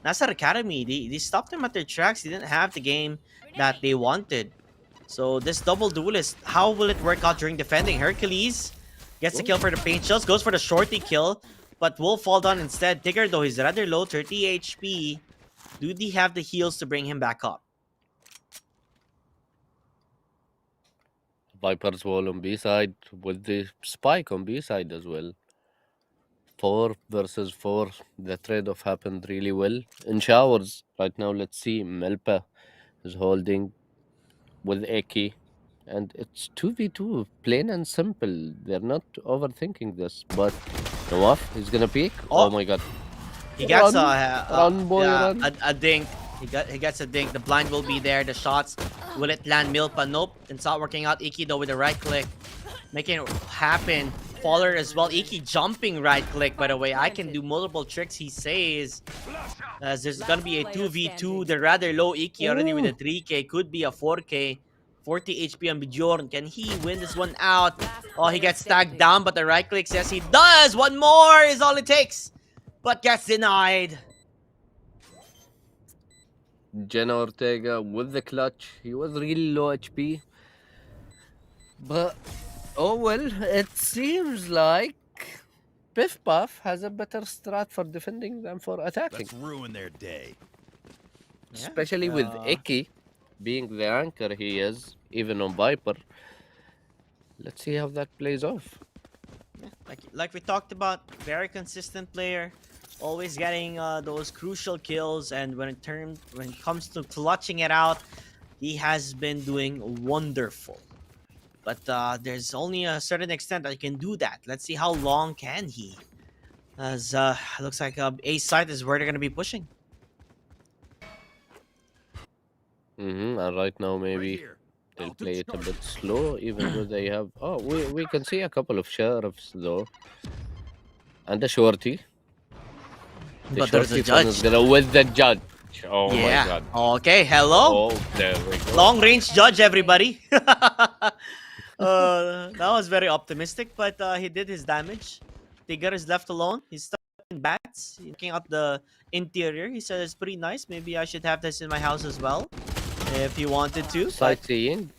Nasser Academy, they stopped them at their tracks. They didn't have the game that they wanted. So this double duelist, how will it work out during defending? Hercules gets the kill for the paint shells, goes for the shorty kill, but will fall down instead. Tigger though, he's rather low, 30 HP. Do they have the heals to bring him back up? Viper's Wall on B side with the spike on B side as well. 4 versus 4. The trade off happened really well. In showers, right now, let's see. Melpa is holding with Eki. And it's 2v2, plain and simple. They're not overthinking this. But Nawaf is gonna peek. Oh, Oh. my god. He gets Run, boy, run. a dink. He gets a dink. The blind will be there. The shots, will it land Milpa? Nope. It's not working out. Iki though with the right click, making it happen. Faller as well. Iki jumping right click. By the way, I can do multiple tricks. He says, as there's gonna be a 2v2. The rather low Iki already with a 3k. Could be a 4k. 40 HP on Bjorn. Can he win this one out? Oh, he gets tagged down, but the right clicks. Yes, he does. One more is all it takes. But gets denied. Jenna Ortega with the clutch. He was really low HP. But, oh well, it seems like Piff Puff has a better strat for defending than for attacking. Let's ruin their day. Yeah, Especially with Iki being the anchor he is, even on Viper. Let's see how that plays off. Yeah, like we talked about, very consistent player, always getting those crucial kills, and when it comes to clutching it out, he has been doing wonderful. But there's only a certain extent that he can do that. Let's see how long can he. As looks like A side is where they're gonna be pushing. And right now maybe here. they'll play it a bit slow, even though they have. Oh, we can see a couple of sheriffs though, and a shorty. The But there's a shorty fan is judge. gonna with the judge. Oh my Yeah. god. Okay. Hello. Oh, there we go. Long range judge, everybody. That was very optimistic, but he did his damage. Tigger is left alone. He's stuck in bats. He's looking at the interior. He said it's pretty nice. Maybe I should have this in my house as well, if he wanted to. But Sightseeing.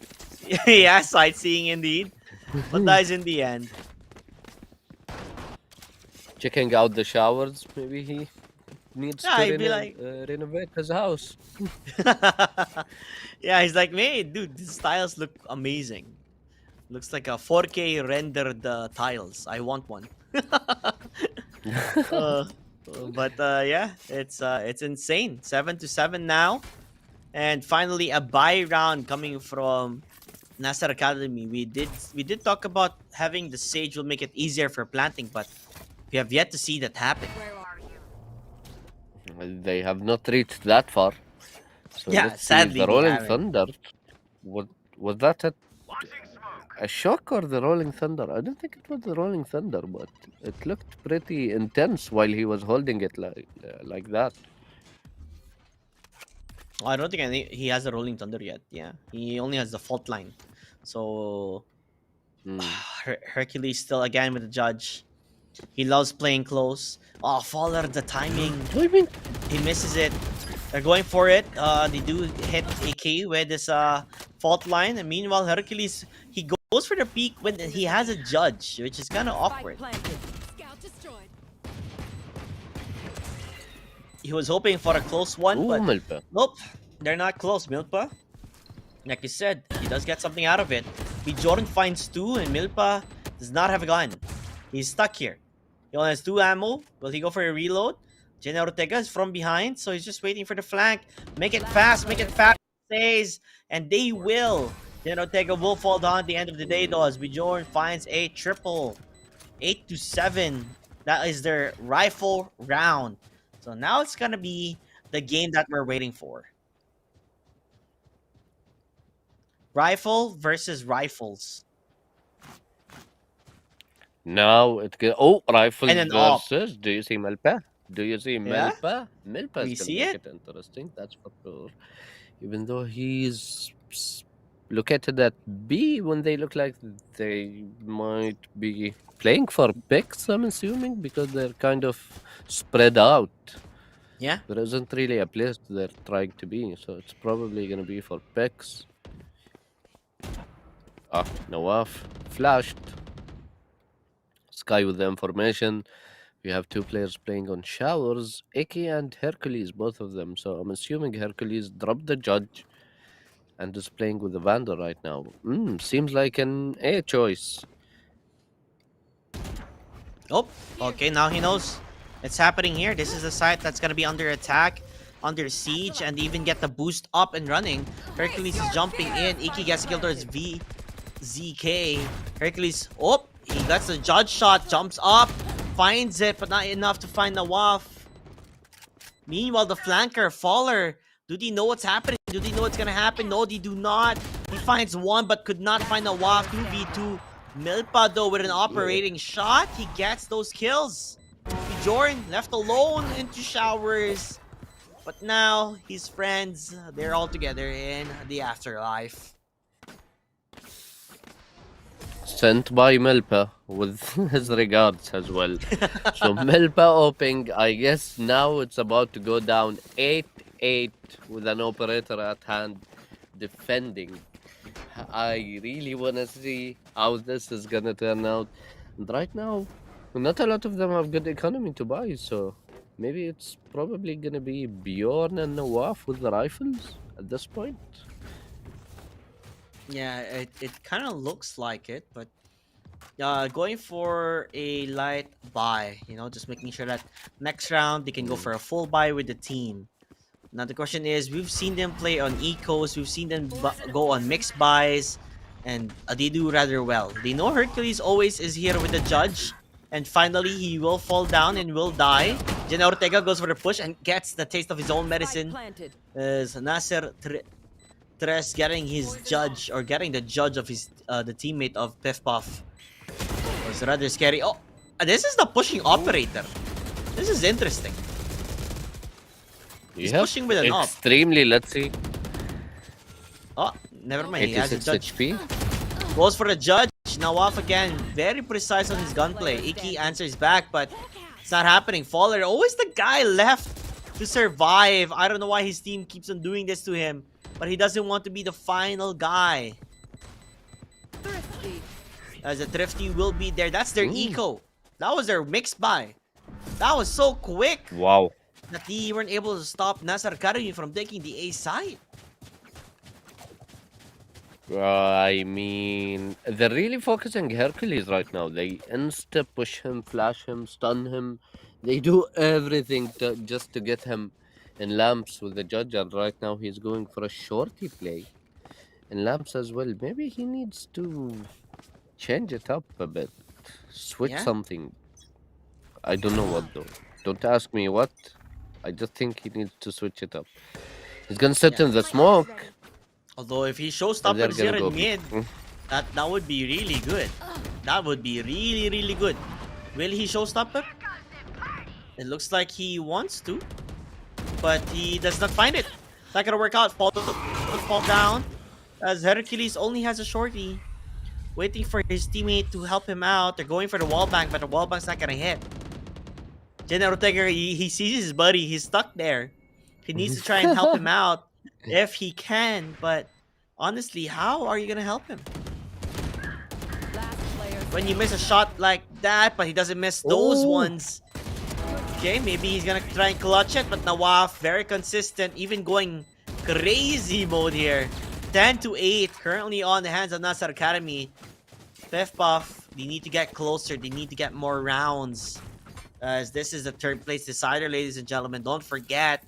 yeah, sightseeing indeed. But dies in the end. Checking out the showers. Maybe he needs Yeah, to he'd be like- renovate his house. Yeah, he's like, man, dude, these tiles look amazing. Looks like a 4K rendered tiles. I want one. But yeah, it's insane. 7-7 now, and finally a buy round coming from Nasser Academy. We did talk about having the Sage will make it easier for planting, but we have yet to see that happen. Where are you? They have not reached that far. So Yeah, let's see. sadly The they Rolling haven't. Thunder. Was that a shock or the Rolling Thunder? I don't think it was the Rolling Thunder, but it looked pretty intense while he was holding it like that. I don't think he has a Rolling Thunder yet. Yeah, he only has the fault line. So Mm. Hercules still again with the judge. He loves playing close. Oh, Fowler, the timing. Timing. He misses it. They're going for it. They do hit AK with this fault line. And meanwhile, Hercules, he goes for the peak when he has a judge, which is kind of Spike awkward. planted. Scout destroyed. He was hoping for a close one, Ooh, but Milpa. nope. They're not close, Milpa. Like you said, he does get something out of it. Jordan finds two, and Milpa does not have a gun. He's stuck here. He only has 2 ammo. Will he go for a reload? Jenna Ortega is from behind, so he's just waiting for the flank. Make it fast, make it fast, says, and they will. Jenna Ortega will fall down at the end of the day, though, as Bjorn finds a triple. 8-7. That is their rifle round. So now it's gonna be the game that we're waiting for. Rifle versus rifles. Now rifles And an op. versus. Do you see Milpa? Do you see Yeah? Milpa? Milpa We is gonna see make it? it interesting. That's for sure. Even though he's located at B, when they look like they might be playing for picks, I'm assuming, because they're kind of spread out. Yeah. There isn't really a place they're trying to be, so it's probably gonna be for picks. Nawaf flashed. Sky with the information. We have 2 players playing on showers, Iki and Hercules, both of them. So I'm assuming Hercules dropped the judge and is playing with the Vandal right now. Seems like an A choice. Oh, okay, now he knows it's happening here. This is a site that's gonna be under attack, under siege, and even get the boost up and running. Hercules is jumping in. Iki gets killed towards VZK. Hercules, he gets the judge shot, jumps up, finds it, but not enough to find the Nawaf. Meanwhile, the flanker, Faller, do they know what's happening? Do they know what's gonna happen? No, they do not. He finds one, but could not find the Nawaf. 2v2. Milpa, though, with an operating shot, he gets those kills. Jordan left alone into showers. But now, his friends, they're all together in the afterlife. Sent by Milpa with his regards as well. So Milpa opening, I guess now it's about to go down 8-8 with an operator at hand defending. I really want to see how this is gonna turn out. And right now, not a lot of them have good economy to buy, so maybe it's probably gonna be Bjorn and Nawaf with the rifles at this point. Yeah, it kind of looks like it, but going for a light buy, just making sure that next round they can go for a full buy with the team. Now the question is, we've seen them play on ecos, we've seen them go on mixed buys, and they do rather well. They know Hercules always is here with the judge, and finally he will fall down and will die. Jenna Ortega goes for the push and gets the taste of his own medicine. Planted. As Nasser Tres getting his judge, or getting the judge of his the teammate of Piff Puff. Was rather scary. Oh, this is the pushing operator. This is interesting. He's pushing with an op. Extremely, let's see. Oh, never mind. He has a 86 judge. HP. Goes for the judge. Nawaf again. Very precise on his gunplay. Iki answers back, but it's not happening. Faller, always the guy left to survive. I don't know why his team keeps on doing this to him, but he doesn't want to be the final guy. Thrifty. As a Thrifty will be there. That's their eco. That was their mixed buy. That was so quick Wow. that they weren't able to stop Nasser Karimi from taking the A side. I mean, they're really focusing Hercules right now. They insta push him, flash him, stun him. They do everything just to get him in lamps with the judge. And right now he's going for a shorty play in lamps as well. Maybe he needs to change it up a bit, switch Yeah. something. I don't know what though. Don't ask me what. I just think he needs to switch it up. He's gonna sit Yeah. in the smoke, Although if he shows and they're stoppers here gonna go in B. mid, that would be really good. That would be really, really good. Will he showstop it? It looks like he wants to, but he does not find it. Not gonna work out. Fall down, as Hercules only has a shorty, waiting for his teammate to help him out. They're going for the wall bang, but the wall bang's not gonna hit. Jenna Ortega, he sees his buddy. He's stuck there. He needs to try and help him out if he can, but honestly, how are you gonna help him? Last player When you miss a shot like that, but he doesn't miss those Oh. ones. Okay, maybe he's gonna try and clutch it, but Nawaf, very consistent, even going crazy mode here. 10-8, currently on the hands of Nasser Academy. Puff, they need to get closer, they need to get more rounds. As this is the third place decider, ladies and gentlemen. Don't forget.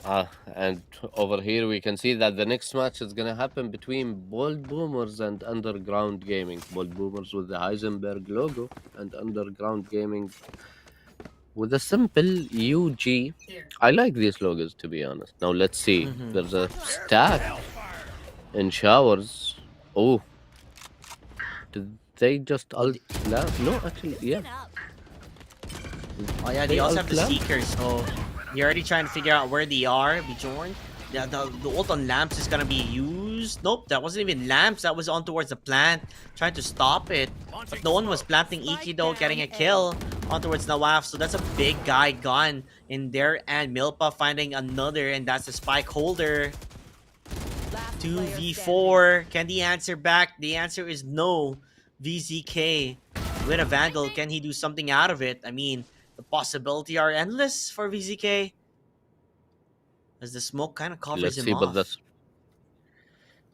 And over here we can see that the next match is gonna happen between Bold Boomers and Underground Gaming. Bold Boomers with the Heisenberg logo, and Underground Gaming with a simple UG. I like these logos, to be honest. Now let's see. Mhm. There's a stack in showers. Oh, did they just ult? No, actually, yeah. Oh yeah, they also have the Seekers, so you're already trying to figure out where they are, Bjorn. Yeah, the ult on Lamps is gonna be used. Nope, that wasn't even Lamps, that was on towards the plant, trying to stop it. But no one was planting Iki though, getting a kill on towards Nawaf, so that's a big guy gone in there, and Milpa finding another, and that's the spike holder. Last player 2v4, can he answer back? The answer is no. VZK with a Vandal, can he do something out of it? I mean, the possibility are endless for VZK, as the smoke kind of covers Let's him see, off. but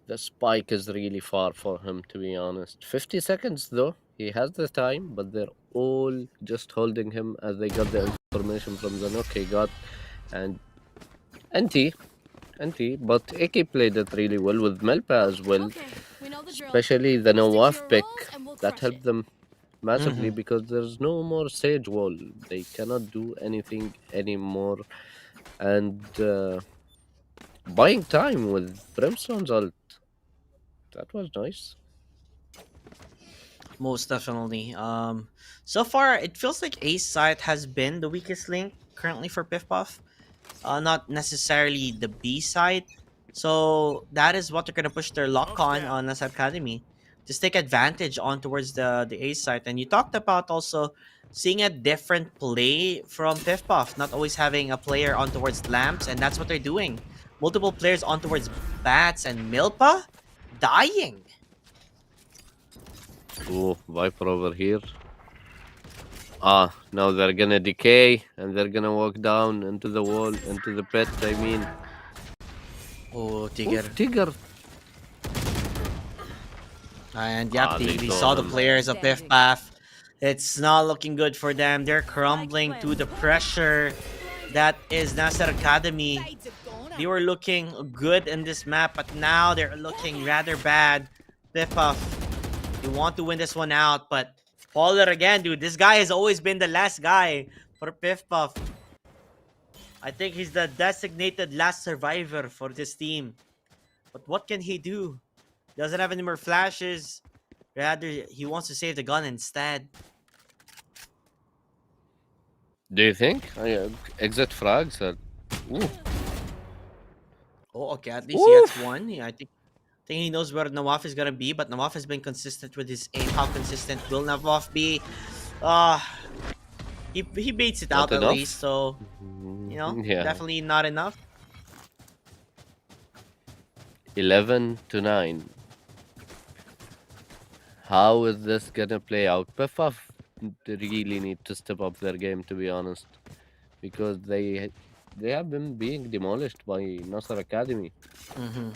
the spike is really far for him, to be honest. 50 seconds though. He has the time, but they're all just holding him as they got the information from the knock he got. And NT, but AK played it really well with Melpa as well. Okay, we know the drill. Especially the We'll stick to Nawaf your pick. roles and we'll That crush helped it. them massively Mhm. because there's no more Sage Wall. They cannot do anything anymore. And buying time with Brimstone's ult. That was nice. Most definitely. So far it feels like A side has been the weakest link currently for Puff. Not necessarily the B side. So that is what they're gonna push their lock on Nasser Academy. Just take advantage on towards the A side. And you talked about also seeing a different play from Puff, not always having a player on towards Lamps, and that's what they're doing. Multiple players on towards Bats, and Milpa dying. Oh, Viper over here. Now they're gonna decay and they're gonna walk down into the wall, into the pit, I mean. Oh, Tiger. Oof, Tiger. And yep, They they saw saw the them. players of Biff Path. It's not looking good for them. They're crumbling to the pressure that is Nasser Academy. They were looking good in this map, but now they're looking rather bad. Biff Path, they want to win this one out, but Polar again, dude. This guy has always been the last guy for Piff Puff. I think he's the designated last survivor for this team. But what can he do? Doesn't have any more flashes. Rather, he wants to save the gun instead. Do you think? Exit frags are... Ooh. Oh, okay. At least he gets one. Yeah, I think he knows where Nawaf is gonna be, but Nawaf has been consistent with his aim. How consistent will Nawaf be? He baits it Not out at enough? least, so you know, Yeah. definitely not enough. 11-9. How is this gonna play out? Puff really need to step up their game, to be honest, because they have been being demolished by Nasser Academy. Mm-hmm.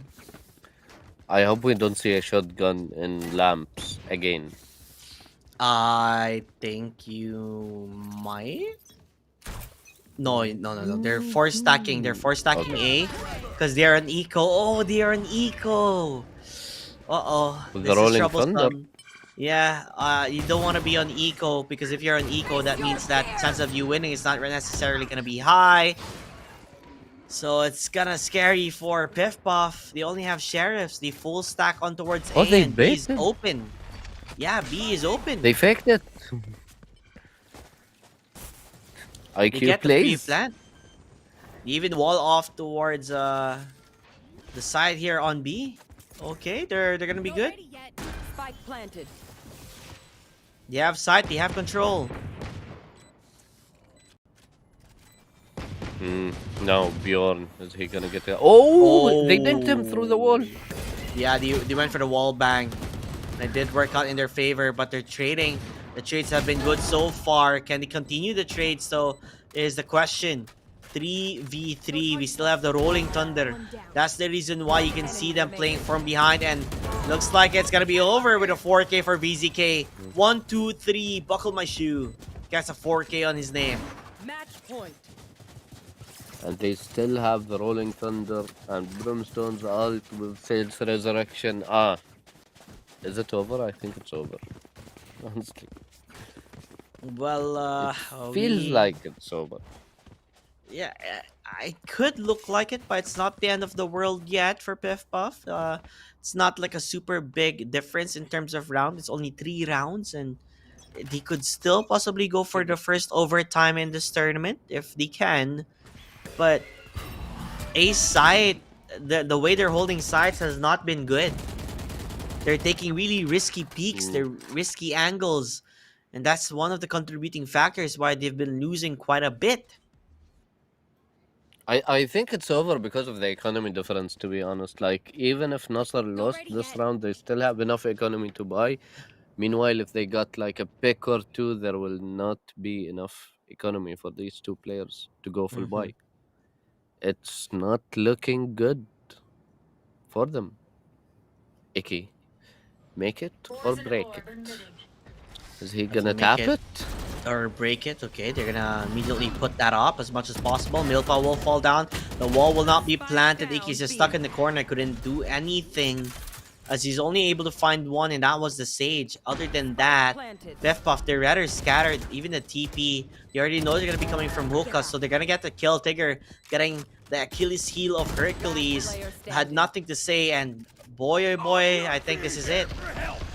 I hope we don't see a shotgun in lamps again. I think you might. No. They're force stacking. They're force stacking Okay. A because they're an eco. Oh, they are an eco. Uh oh. With the Rolling Thunder. Yeah, you don't want to be on eco because if you're on eco, that means that chance of you winning is not necessarily gonna be high. So it's gonna scary for Piff Puff. They only have sheriffs. They full stack on towards Oh, A they and B is baited. open. Yeah, B is open. They faked it. They IQ get the plays. pre-plant. They even wall off towards the side here on B. Okay, they're gonna be Not good. ready yet. Spike planted. They have sight. They have control. No, Bjorn. Is he gonna get it? Oh, they dinked him through the wall. Yeah, they went for the wall bang. It did work out in their favor, but they're trading. The trades have been good so far. Can they continue the trades, though, is the question. 3v3. We still have the Rolling Thunder. That's the reason why you can see them playing from behind. And looks like it's going to be over with a 4K for VZK. 1, 2, 3. Buckle my shoe. Gets a 4K on his name. Match point. And they still have the Rolling Thunder and Brimstone's ult with Sales Resurrection. Is it over? I think it's over. Honestly. Well, Feels like it's over. Yeah, I could look like it, but it's not the end of the world yet for Piff Puff. It's not like a super big difference in terms of round. It's only 3 rounds, and they could still possibly go for the first overtime in this tournament if they can. But Ace side, the way they're holding sides has not been good. They're taking really risky peaks, they're risky angles, and that's one of the contributing factors why they've been losing quite a bit. I think it's over because of the economy difference, to be honest. Like, even if Nasser lost ready this yet. round, they still have enough economy to buy. Meanwhile, if they got like a pick or two, there will not be enough economy for these two players to go full buy. It's not looking good for them. Icky, make it or break it. Is he gonna Make tap it. it? Or break it. Okay, they're gonna immediately put that up as much as possible. Milpa will fall down. The wall will not be planted. Iki's just stuck in the corner. Couldn't do anything as he's only able to find one, and that was the Sage. Other than that, Planted. Piff Puff, they're rather scattered. Even the TP, they already know they're gonna be coming from hookah, so they're gonna get the kill. Tigger getting the Achilles heel of Hercules. Had nothing to say, and boy, oh boy, I think this is it.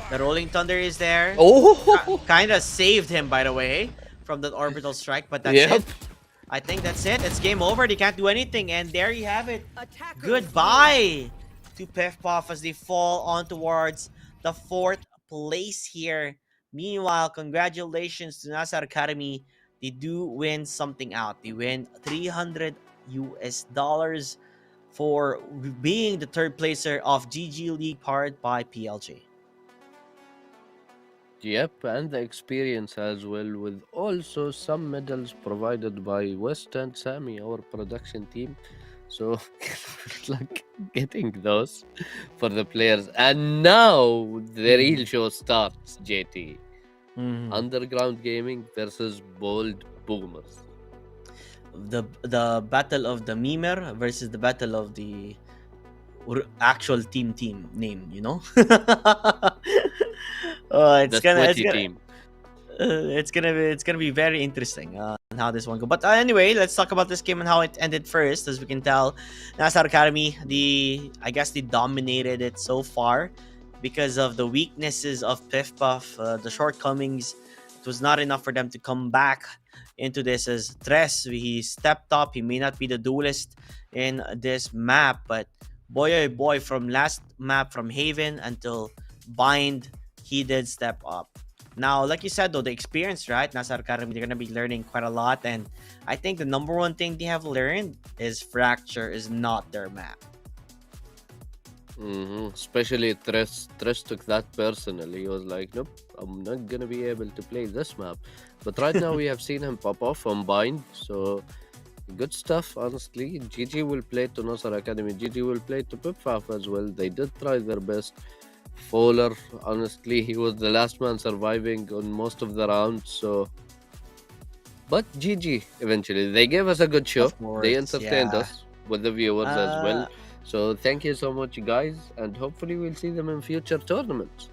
The Rolling Thunder is there. Oh, Kind of saved him, by the way, from that orbital strike, but that's Yep. it. I think that's it. It's game over. They can't do anything, and there you have it. Attackers Goodbye to Piff Puff as they fall on towards the 4th place here. Meanwhile, congratulations to Nasar Academy. They do win something out. They win $300 for being the 3rd placer of GG League powered by PLG. Yep, and the experience as well, with also some medals provided by West and Sammy, our production team. So, good luck getting those for the players. And now the real show starts, JT. Underground Gaming versus Bold Boomers. The battle of the memer versus the battle of the actual team name, you know. It's The gonna sweaty team. it's gonna be very interesting on how this one go. But anyway, let's talk about this game and how it ended first. As we can tell, Nasar Academy, I guess they dominated it so far because of the weaknesses of Piff Puff, the shortcomings. It was not enough for them to come back into this. As Tres, he stepped up. He may not be the duelist in this map, but boy oh boy, from last map from Haven until Bind, he did step up. Now, like you said, though, the experience, right? Nasar Academy, they're going to be learning quite a lot. And I think the number one thing they have learned is Fracture is not their map. Especially Tres took that personally. He was like, nope, I'm not going to be able to play this map. But right now we have seen him pop off on Bind. So, good stuff, honestly. GG will play to Nasar Academy. GG will play to Piff Puff as well. They did try their best. Fowler, honestly, he was the last man surviving on most of the rounds, so. But GG, eventually. They gave us a good show. Of course, They entertained yeah. us with the viewers as well. Uh, So thank you so much, guys, and hopefully we'll see them in future tournaments.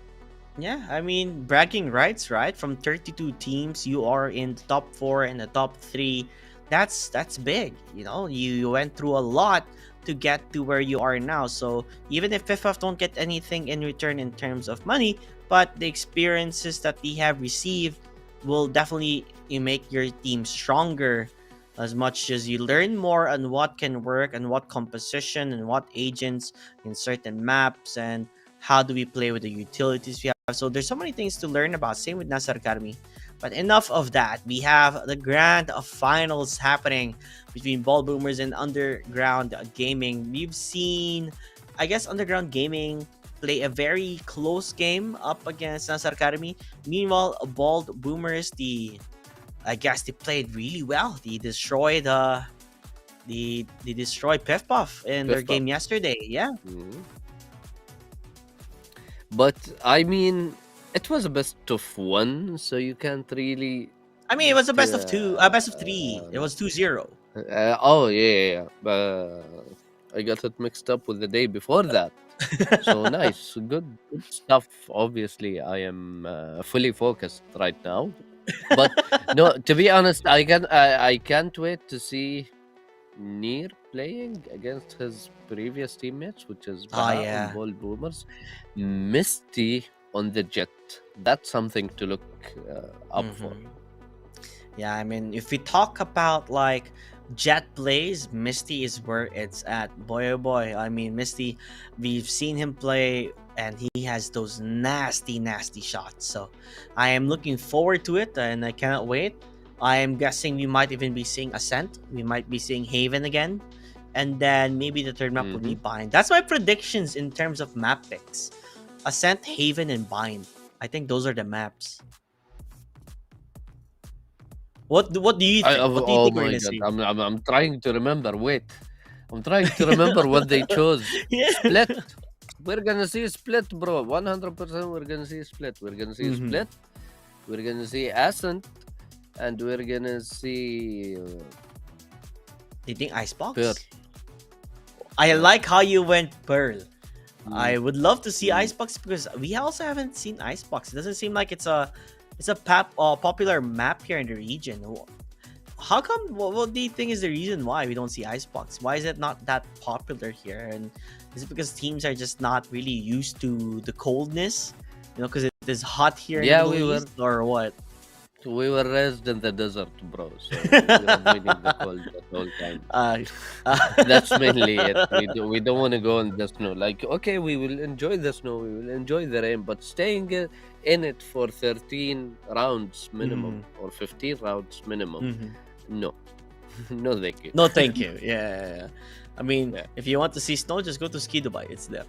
Yeah, I mean, bragging rights, right? From 32 teams, you are in the top 4 and the top 3. That's big. You went through a lot to get to where you are now. So even if FIFAF don't get anything in return in terms of money, but the experiences that they have received will definitely make your team stronger, as much as you learn more on what can work and what composition and what agents in certain maps, and how do we play with the utilities we have. So there's so many things to learn about. Same with Nasar Academy. But enough of that. We have the grand finals happening between Ball Boomers and Underground Gaming. We've seen, I guess, Underground Gaming play a very close game up against Nasar Academy. Meanwhile, Ball Boomers, I guess they played really well. They destroyed Piff Puff in their Piff Puff. game yesterday. Yeah. Mhm. But I mean, it was a best of one, so you can't really. I mean, it was a best of two, best of three. It was 2-0. Oh yeah. I got it mixed up with the day before that. So nice, good stuff. Obviously, I am fully focused right now. But no, to be honest, I can't wait to see Near playing against his previous teammates, which is Baha yeah. on Ball Boomers, Misty on the Jet. That's something to look up for. Mhm. Yeah, I mean, if we talk about like Jet plays, Misty is where it's at. Boy, oh boy. I mean, Misty, we've seen him play and he has those nasty, nasty shots. So I am looking forward to it and I cannot wait. I am guessing we might even be seeing Ascent. We might be seeing Haven again. And then maybe the third map will be Bind. That's my predictions in terms of map picks. Ascent, Haven, and Bind. I think those are the maps. What do you think? What do you Oh think we're my gonna god, see? I'm trying to remember. Wait, I'm trying to remember what they chose. Yeah. Split. We're gonna see split, bro. 100%. We're gonna see split. We're gonna see Mhm. split. We're gonna see Ascent, and we're gonna see Do you think Icebox? Pearl. I like how you went Pearl. I would love to see Mm. Icebox because we also haven't seen Icebox. It doesn't seem like it's a popular map here in the region. How come? What do you think is the reason why we don't see Icebox? Why is it not that popular here? And is it because teams are just not really used to the coldness? Because it is hot here in Yeah, the we Middle were. East, or what? We were raised in the desert, bro. So we're avoiding the cold the whole time. That's mainly it. We don't want to go in the snow. Like, okay, we will enjoy the snow, we will enjoy the rain, but staying in it for 13 rounds minimum or 15 rounds minimum, Mhm. no, no, thank you. No, thank you. Yeah. I mean, Yeah. if you want to see snow, just go to Ski Dubai. It's there.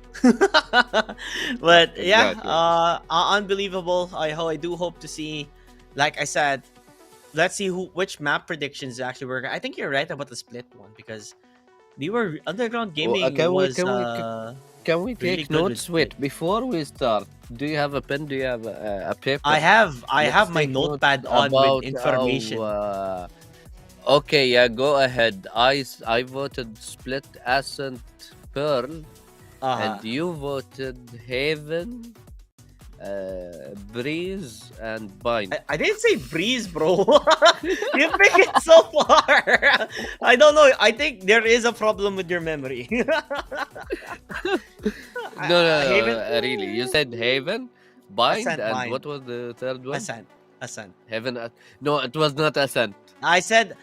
But yeah, Exactly. unbelievable. I do hope to see. Like I said, let's see which map predictions actually work. I think you're right about the split one because we were Underground Well, Gaming was can we really take good with notes? Wait, before we start, do you have a pen? Do you have a paper? I have Let's my take notes notepad on about with information. okay, yeah, go ahead. I voted Split, Ascent, Pearl, and you voted Haven, Breeze, and Bind. I didn't say Breeze, bro. You pick it so far. I don't know. I think there is a problem with your memory. No, really. You said Haven, Bind, Ascent, and Bind. what was the third one? Ascent. Heaven. No, it was not Ascent. I said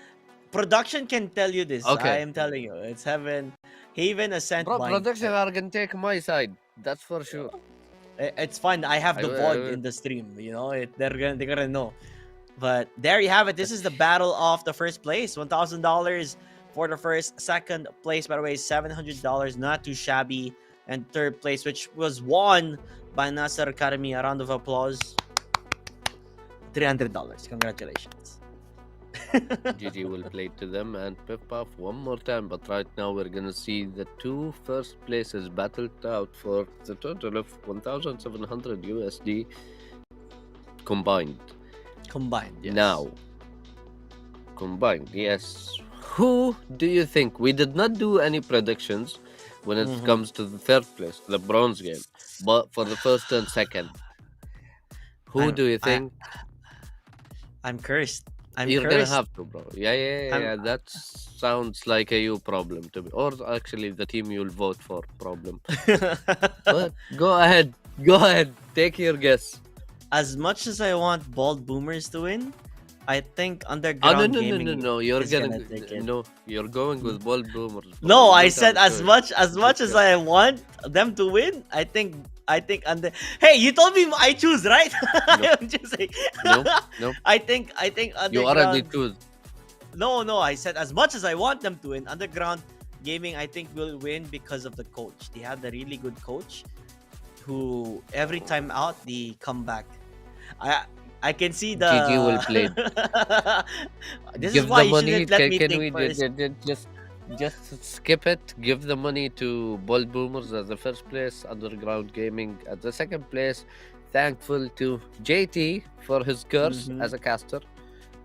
production can tell you this. I Okay. am telling you. It's Haven, Ascent, Bro, Bind. production are gonna take my side. That's for sure. It's fun. I have the I- VOD I- in the stream. They're gonna know. But there you have it. This is the battle of the first place. $1,000 for the first. Second place, by the way, $700. Not too shabby. And third place, which was won by Nasser Academy. A round of applause. $300. Congratulations. GG will play to them and Pip Puff one more time, but right now we're gonna see the two first places battled out for the total of 1,700 USD combined. Combined. Yes. Now, combined, yes. Who do you think? We did not do any predictions when it Mhm. comes to the third place, the bronze game, but for the first and second. Who do you think I'm cursed. I'm you're gonna cursed. have to, bro? Yeah. I'm. That sounds like a you problem to me, or actually the team you'll vote for problem. But go ahead, go ahead, take your guess. As much as I want Bald Boomers to win, I think Oh no Underground no no no Gaming no! You're is gonna gonna take it. no. You're going with ball boomers, bro. No, You I don't have said a as choice. much as much Just as go. I want them to win. I think under. Hey, you told me I choose, right? No. I'm choosing. No, no. I think You already Underground. choose. No. I said as much as I want them to win, Underground Gaming I think will win because of the coach. They have a really good coach who every time out they come back. I I can see the. GG will play. This is Give why the you money. shouldn't let me Can think we first. just skip it? Give the money to Ball Boomers as the first place, Underground Gaming at the second place. Thankful to JT for his curse Mhm. as a caster.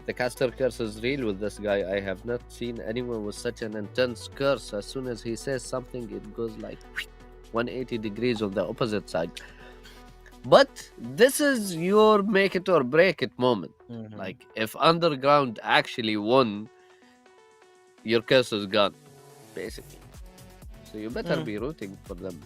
The caster curse is real with this guy. I have not seen anyone with such an intense curse. As soon as he says something, it goes like 180 degrees on the opposite side. But this is your make it or break it moment. Mhm. Like, if Underground actually won, your curse is gone, basically. So you better Mm. be rooting for them.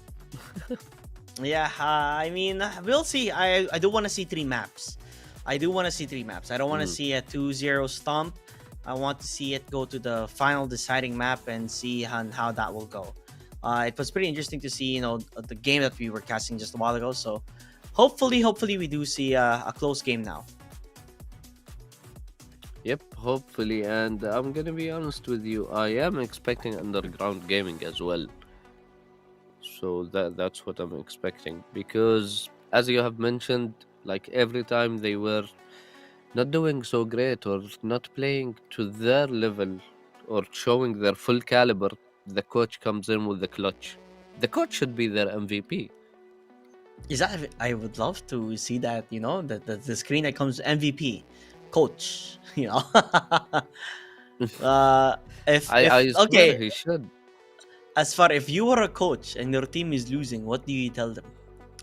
Yeah, I mean, we'll see. I do want to see three maps. I do want to see three maps. I don't want to Mm. see a 2-0 stomp. I want to see it go to the final deciding map and see how that will go. It was pretty interesting to see, the game that we were casting just a while ago. So hopefully we do see a close game now. Yep, hopefully. And I'm gonna be honest with you, I am expecting Underground Gaming as well. So that's what I'm expecting. Because as you have mentioned, like every time they were not doing so great or not playing to their level or showing their full caliber, the coach comes in with the clutch. The coach should be their MVP. Is that I would love to see that, the screen that comes MVP coach, if I swear okay, he should. as far if you were a coach and your team is losing, what do you tell them?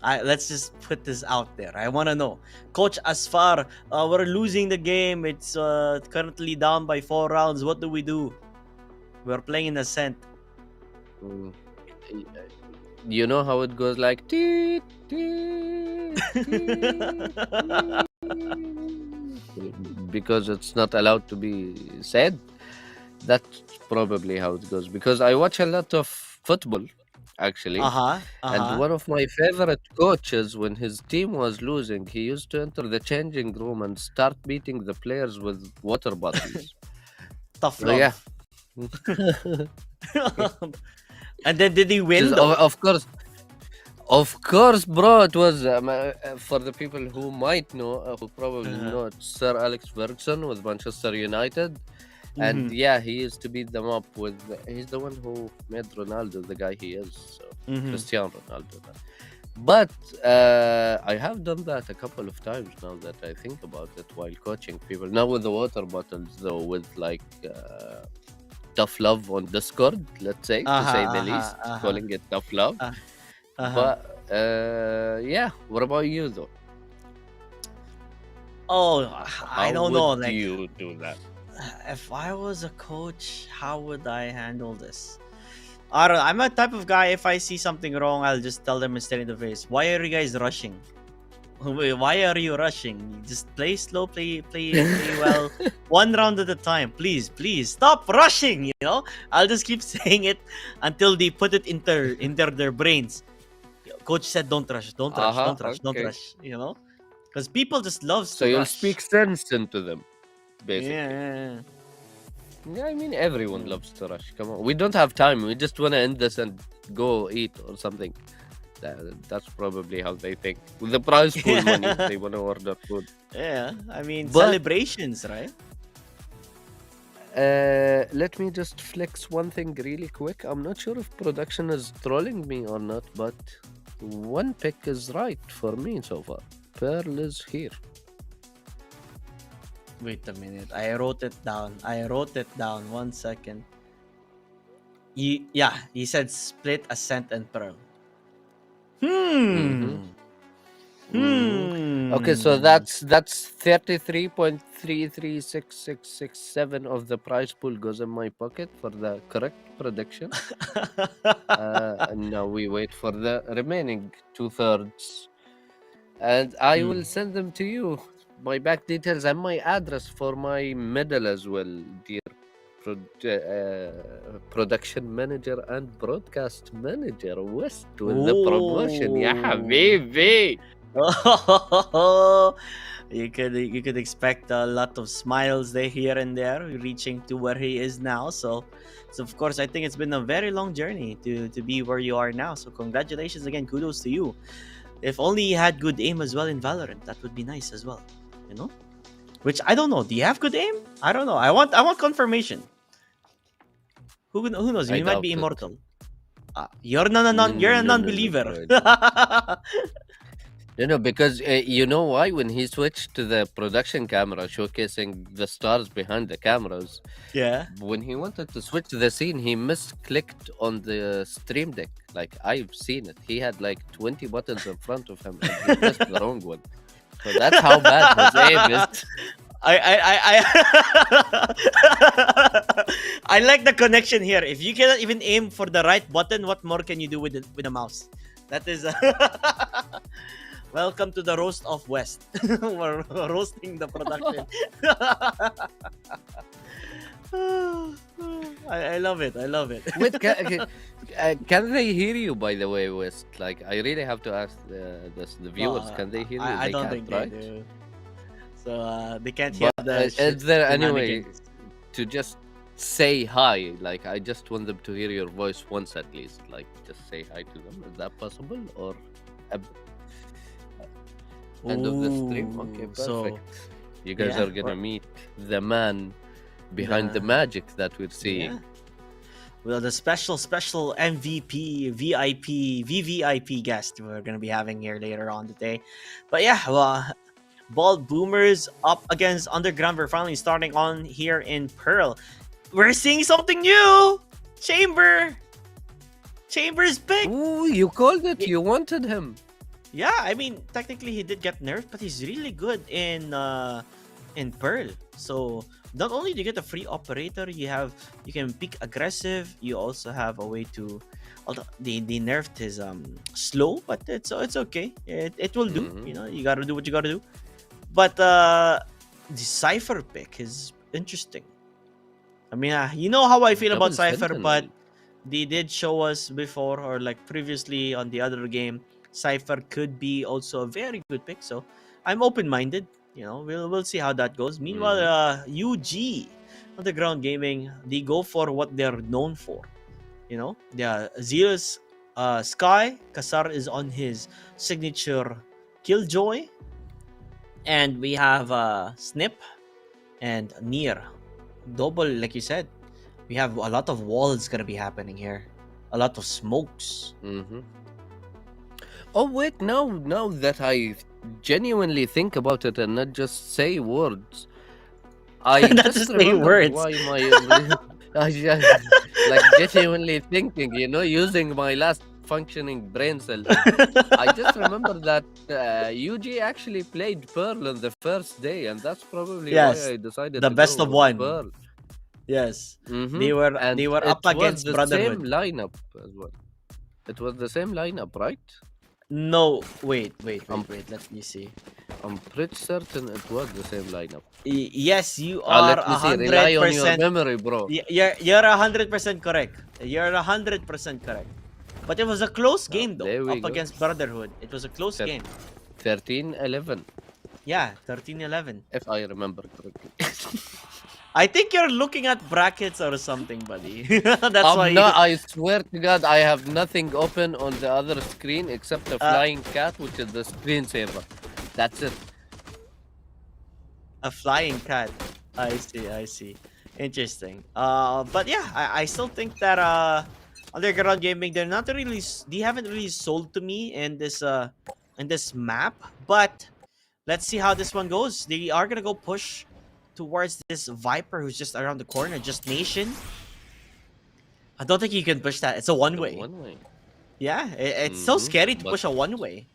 Let's just put this out there. I want to know, Coach Asfar. We're losing the game. It's currently down by 4 rounds. What do we do? We're playing in Ascent. Mm, You know how it goes like teet, teet, teet, teet, because it's not allowed to be said. That's probably how it goes. Because I watch a lot of football, actually. And one of my favorite coaches, when his team was losing, he used to enter the changing room and start beating the players with water bottles. Tough So yeah, love. And then did he win just, though? of course, bro. It was for the people who might know, who probably Uh-huh. know, it's Sir Alex Ferguson with Manchester United. And Mhm. yeah, he used to beat them up with. He's the one who made Ronaldo the guy he is. So Mhm. Cristiano Ronaldo. But I have done that a couple of times now that I think about it while coaching people. Now with the water bottles, though, with like tough love on Discord, let's say, to say the least, calling it tough love. But yeah, what about you though? Oh, I How don't know. would Like, you do that? if I was a coach, how would I handle this? I don't know. I'm a type of guy, if I see something wrong, I'll just tell them instead in the face. Why are you guys rushing? Why are you rushing? Just play slow, play well, one round at a time. Please, stop rushing. I'll just keep saying it until they put it into their brains. Coach said, "Don't rush, don't rush, Uh-huh, don't rush, don't okay. rush." Because people just loves So to you'll rush. speak sense into them, basically. Yeah. Yeah, I mean, everyone loves to rush. Come on. We don't have time. We just want to end this and go eat or something. That's probably how they think. With the prize pool money, they want to order food. Yeah, I mean, But- celebrations, right? Let me just flex one thing really quick. I'm not sure if production is trolling me or not, but one pick is right for me so far. Pearl is here. Wait a minute. I wrote it down. 1 second. He said split Ascent and Pearl. Mhm. Mhm. Okay, so that's 33.336667 of the prize pool goes in my pocket for the correct prediction. And now we wait for the remaining 2/3, and I will send them to you. My back details and my address for my medal as well, dear production manager and broadcast manager West with the promotion. Ya Ooh. habibi. You could expect a lot of smiles there here and there, reaching to where he is now. So of course, I think it's been a very long journey to be where you are now. So congratulations again, kudos to you. If only you had good aim as well in Valorant, that would be nice as well. You know, which I don't know. Do you have good aim? I don't know. I want confirmation. Who knows? I You might doubt be it. immortal. You're you're a No, non-believer. No, because you know why? When he switched to the production camera, showcasing the stars behind the cameras, Yeah. when he wanted to switch to the scene, he misclicked on the stream deck. Like, I've seen it. He had like 20 buttons in front of him, and he pressed the wrong one. So that's how bad his aim is. I I like the connection here. If you cannot even aim for the right button, what more can you do with the mouse? That is welcome to the roast of West. We're roasting the production. I love it. I love it. Wait, can they hear you, by the way, West? Like, I really have to ask the viewers, can they hear you? I don't can't, think right? they do. So they can't hear But the is there any way shenanigans. to just say hi? Like, I just want them to hear your voice once at least. Like, just say hi to them. Is that possible? Or end of the stream? Okay, Ooh, perfect. so You guys yeah, are gonna or- meet the man behind the The- magic that we're seeing. yeah. Well, the special MVP, VIP, VVIP guest we're gonna be having here later on today. But yeah, well, Bald Boomers up against Underground. We're finally starting on here in Pearl. We're seeing something new. Chamber's pick. Ooh, you called it. You wanted him. Yeah, I mean, technically he did get nerfed, but he's really good in Pearl. So not only do you get a free operator, you can pick aggressive. You also have a way to, although they nerfed his slow, but it's okay. It will do. Mhm. You know, you gotta do what you gotta do. But the Cypher pick is interesting. I mean, you know how I feel about Double Cypher, but Sentinel. they did show us before, or like previously on the other game, Cypher could be also a very good pick. So I'm open-minded. You know, we'll see how that goes. Meanwhile, UG Underground Gaming, they go for what they're known for. You know, the Zeus Sky Kasar is on his signature Killjoy, and we have Snip and Nier. Double, like you said, we have a lot of walls gonna be happening here, a lot of smokes. Mm-hmm. Oh wait, now that I genuinely think about it and not just say words, I Not just just say remembered words. why my I just like genuinely thinking, you know, using my last functioning brain cell. I just remember that UG actually played Pearl on the first day, and that's probably Yes, why I decided the to best go of with one. Pearl. Yes, Mhm. they were And up it was against the Brotherhood. same lineup as well. It was the same lineup, right? No, wait. Um, Let me see. I'm pretty certain it was the same lineup. Yes, you are Let me see. Rely on your 100%. memory, bro. You're 100% correct. You're 100% correct. But it was a close game though, there we up go. against Brotherhood. It was a close Thir- game. 13-11, Yeah, 13-11. if I remember correctly. I think you're looking at brackets or something, buddy. That's why. I'm not, I swear to God, I have nothing open on the other screen except the flying cat, which is the screensaver. That's it. A flying cat. I see. Interesting. But yeah, I still think that Underground Gaming, they haven't really sold to me in this map. But let's see how this one goes. They are gonna go push towards this Viper who's just around the corner, just Nation. I don't think you can push that. It's a one-way. One way. Yeah, it's so Mhm, scary to but- push a one-way.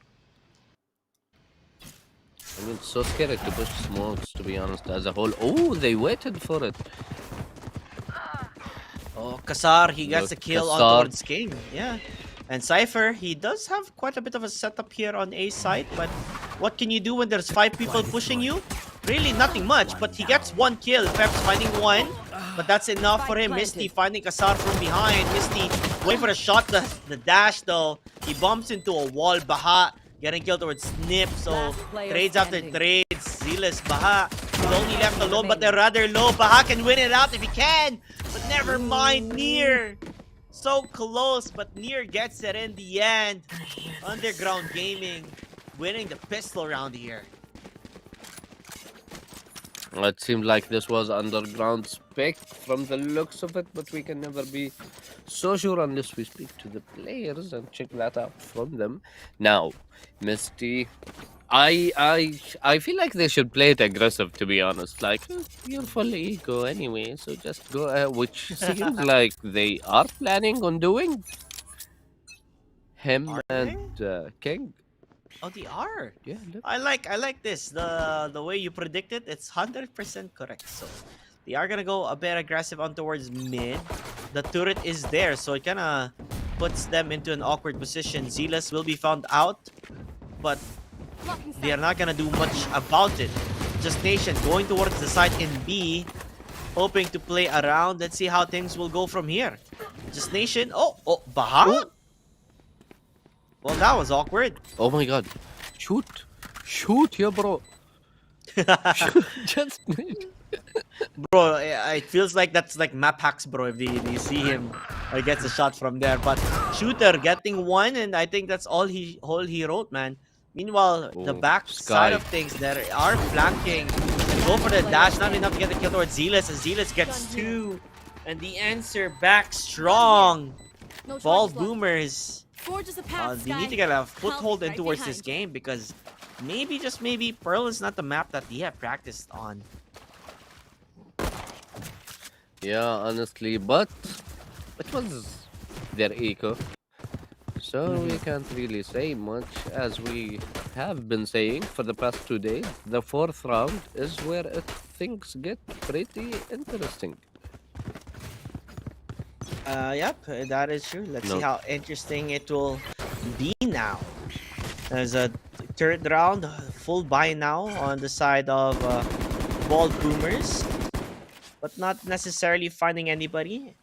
I mean, it's so scary to push smokes, to be honest, as a whole. Oh, they waited for it. Oh, Kasar, he gets a Look, kill on Kassar. towards King. Yeah. And Cypher, he does have quite a bit of a setup here on A side, but what can you do when there's 5 people pushing you? Really, nothing much, but he gets 1 kill. Peps finding 1, but that's enough for him. Misty finding Kasar from behind. Misty waiting for a shot, the dash though. He bumps into a wall. Baha getting killed towards Snip, so Last player trades after standing. trades. Zealous, Baha is only left alone, but they're rather low. Baha can win it out if he can, but never mind, Near. So close, but Near gets it in the end. Underground Gaming winning the pistol round here. It seemed like this was underground spec from the looks of it, but we can never be so sure unless we speak to the players and check that out from them. Now, Misty, I feel like they should play it aggressive, to be honest. Like, you're full ego anyway, so just go, which seems like they are planning on doing. Him Are and King. Oh, they are. Yeah, look. I like this. The way you predict it, it's 100% correct. So they are gonna go a bit aggressive on towards mid. The turret is there, so it kinda puts them into an awkward position. Zealous will be found out, but Blocking they are sight. not gonna do much about it. Just Nation going towards the side in B, hoping to play around. Let's see how things will go from here. Just Nation. Oh, Baha. Well, that was awkward. Oh my god. Shoot. Shoot, yeah, bro. Just. Bro, it feels like that's like map hacks, bro. If they see him or gets a shot from there, but Shooter getting 1, and I think that's all he wrote, man. Meanwhile, the Oh, back Sky. side of things, there are flanking. They go for the dash, not enough to get the kill towards Zealous, and Zealous gets 2, and the answer back strong. No Ball charges left. boomers. Forge is a path, They need to Sky. get a foothold in right towards this behind. game because maybe, just maybe, Pearl is not the map that they have practiced on. Yeah, honestly, but it was their eco. So we can't really say much, as we have been saying for the past 2 days. The 4th round is where things get pretty interesting. Yep, that is true. Let's see No. how interesting it will be now. There's a third round, full buy now on the side of Bald Boomers, but not necessarily finding anybody.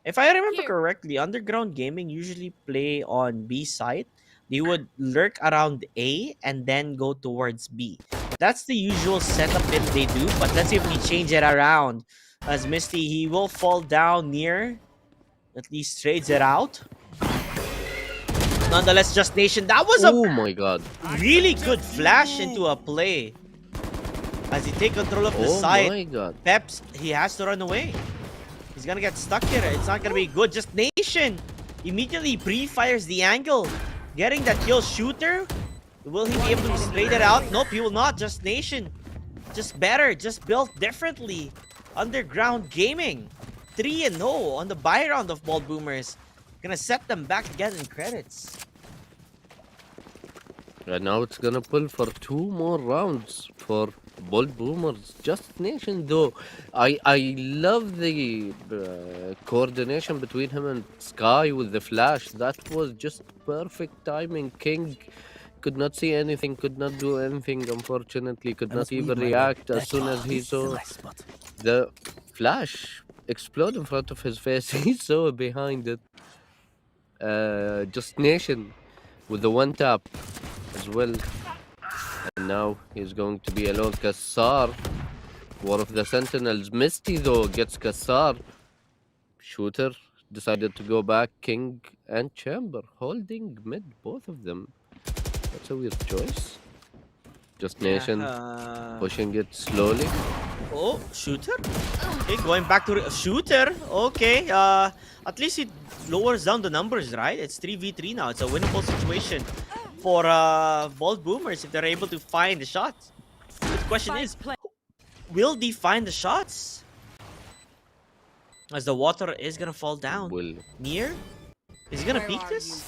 If I remember Here. correctly, Underground Gaming usually play on B side. They would lurk around A and then go towards B. That's the usual setup that they do, but let's see if we change it around. As Misty, he will fall down near. At least trades it out. Nonetheless, Just Nation, that was a Oh my god. really good flash into a play. As he take control of the Oh side, my god. Peps, he has to run away. He's gonna get stuck here. It's not gonna be good. Just Nation immediately pre-fires the angle. Getting that kill. Shooter. Will he be able to straight it out? Nope, he will not. Just Nation. Just better. Just built differently. Underground Gaming. 3-0 on the buy round of Ball Boomers. Gonna set them back again in credits. And now it's gonna pull for 2 more rounds for Bold Boomers. Just Nation, though. I love the coordination between him and Sky with the flash. That was just perfect timing. King could not see anything, could not do anything, unfortunately. Could I not must leave even my react way. as soon as he This is the saw right spot. the flash explode in front of his face. He saw it behind it. Just Nation with the 1 tap as well. And now he's going to be alone. Kassar, one of the sentinels. Misty, though, gets Kassar. Shooter decided to go back. King and Chamber holding mid, both of them. That's a weird choice. Just Nation Yeah, pushing it slowly. Oh, Shooter? Okay, going back to Shooter. Okay, at least it lowers down the numbers, right? It's 3v3 now. It's a winnable situation for Bold Boomers if they're able to find the shots. The question is, will they find the shots? As the water is gonna fall down. Will Near? Is he gonna Where peek are this?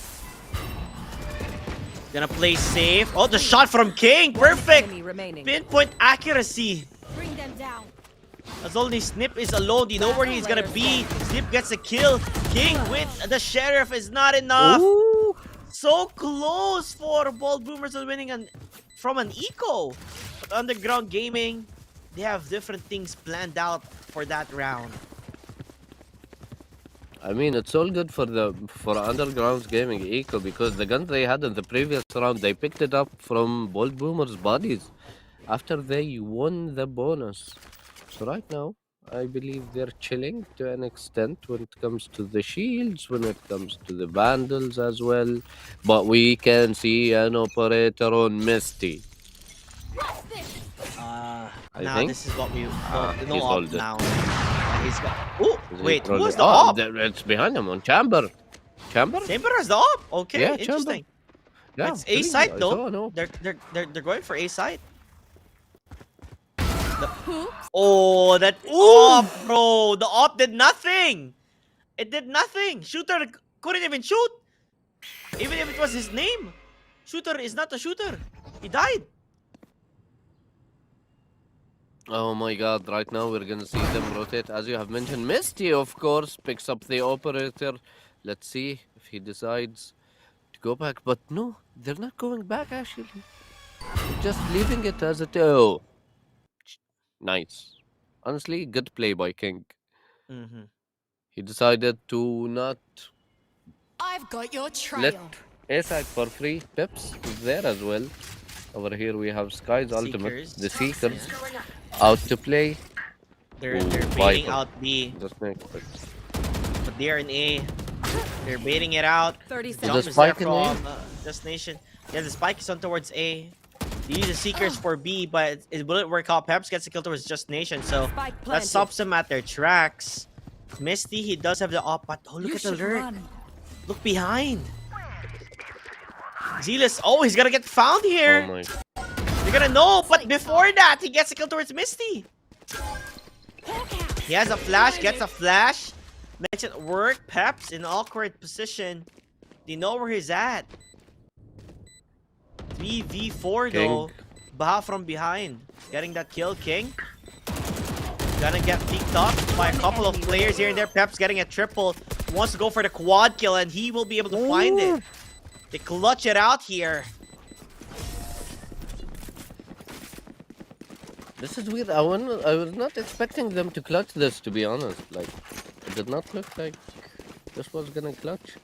Gonna play safe. Oh, the shot from King. Perfect. Enemy remaining. Pinpoint accuracy. Bring them down. As only Snip is alone, you know where he's gonna be. Snip gets a kill. King with the Sheriff is not enough. Ooh. So close for Bald Boomers on winning from an eco. But Underground Gaming, they have different things planned out for that round. I mean, it's all good for Underground's Gaming Eco because the guns they had in the previous round, they picked it up from Bolt Boomer's bodies after they won the bonus. So right now, I believe they're chilling to an extent when it comes to the shields, when it comes to the Vandals as well. But we can see an operator on Misty. I Now think. this is what we no he's op all dead. now. He's got. Oh Is he wait, who trolling? was the Oh, op? it's behind him on Chamber. Chamber? Chamber has the op. Okay, Yeah, Chamber. interesting. Yeah, It's A really, site I though. saw an op. They're going for A site. Oh, that op, bro! The op did nothing. It did nothing. Shooter couldn't even shoot, even if it was his name. Shooter is not a shooter. He died. Oh my god, right now we're gonna see them rotate. As you have mentioned, Misty, of course, picks up the operator. Let's see if he decides to go back. But no, they're not going back actually. They're just leaving it as it is. Oh, nice. Honestly, good play by King. Mm-hmm. He decided to not I've got your trail. let A-side for free. Pips is there as well. Over here we have Sky's ultimate, Seekers. the Seekers, out to play. They're Ooh, baiting Viper. out B, Just make it. but they're in A. They're baiting it out. 30 The Jump seconds. is there spike in A? from Destination. Yeah, the spike is on towards A. They use the Seekers for B, but it wouldn't work out. Peps gets the kill towards Destination, so Spike that planted. stops them at their tracks. Misty, he does have the op, but oh, look You at the should lurk. run. Look behind. Zealous, oh, he's gonna get found Oh here. my. You're gonna know, but before that, he gets a kill towards Misty. He has a flash, gets a flash. Makes it work. Peps in awkward position. They know where he's at. 3v4 though. Baha from behind. Getting that kill, King. Gonna get picked up by a couple of players here and there. Peps getting a triple. Wants to go for the quad kill and he will be able to find it. They clutch it out here. This is weird. I was not expecting them to clutch this, to be honest. Like, it did not look like this was gonna clutch.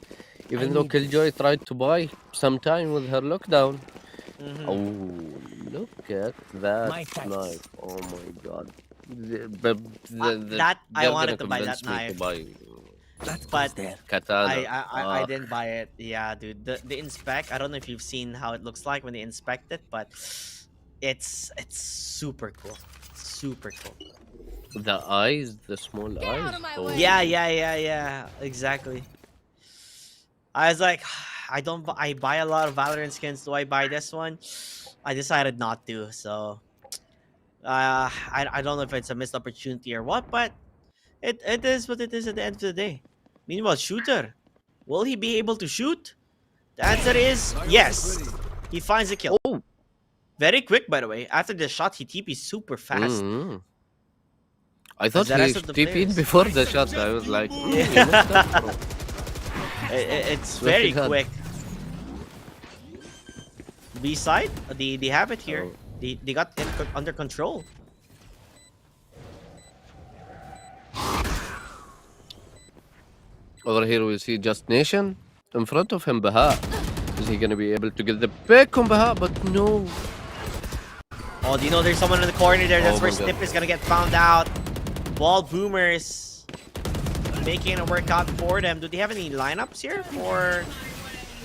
Even though Killjoy tried to buy some time with her lockdown. Mhm. Oh, look at that My thanks. knife. Oh my god. That I they're wanted gonna to buy convince that me knife. to buy That But goes there. Katana. I didn't buy it. Yeah, dude. The inspect. I don't know if you've seen how it looks like when they inspect it, but it's super cool. Super cool. The eyes, the small Get eyes. out of my oh. way. Yeah. Exactly. I was like, I buy a lot of Valorant skins. Do I buy this one? I decided not to. So, I don't know if it's a missed opportunity or what, but it is what it is at the end of the day. Meanwhile, Shooter, will he be able to shoot? The answer is yes. He finds a kill. Oh. Very quick, by the way. After the shot, he TP's super fast. Mhm. I thought the he rest of the TP'd players. before the shot. I was like, Yeah. you messed up, bro. It's very Swiftly quick. B side, they have it here. Oh. They got it under control. Over here we see Just Nation. In front of him, Baha. Is he gonna be able to get the pick on Baha? But no. Oh, do you know there's someone in the corner there? That's Oh where my God. Snip is gonna get found out. Ball Boomers making it work out for them. Do they have any lineups here for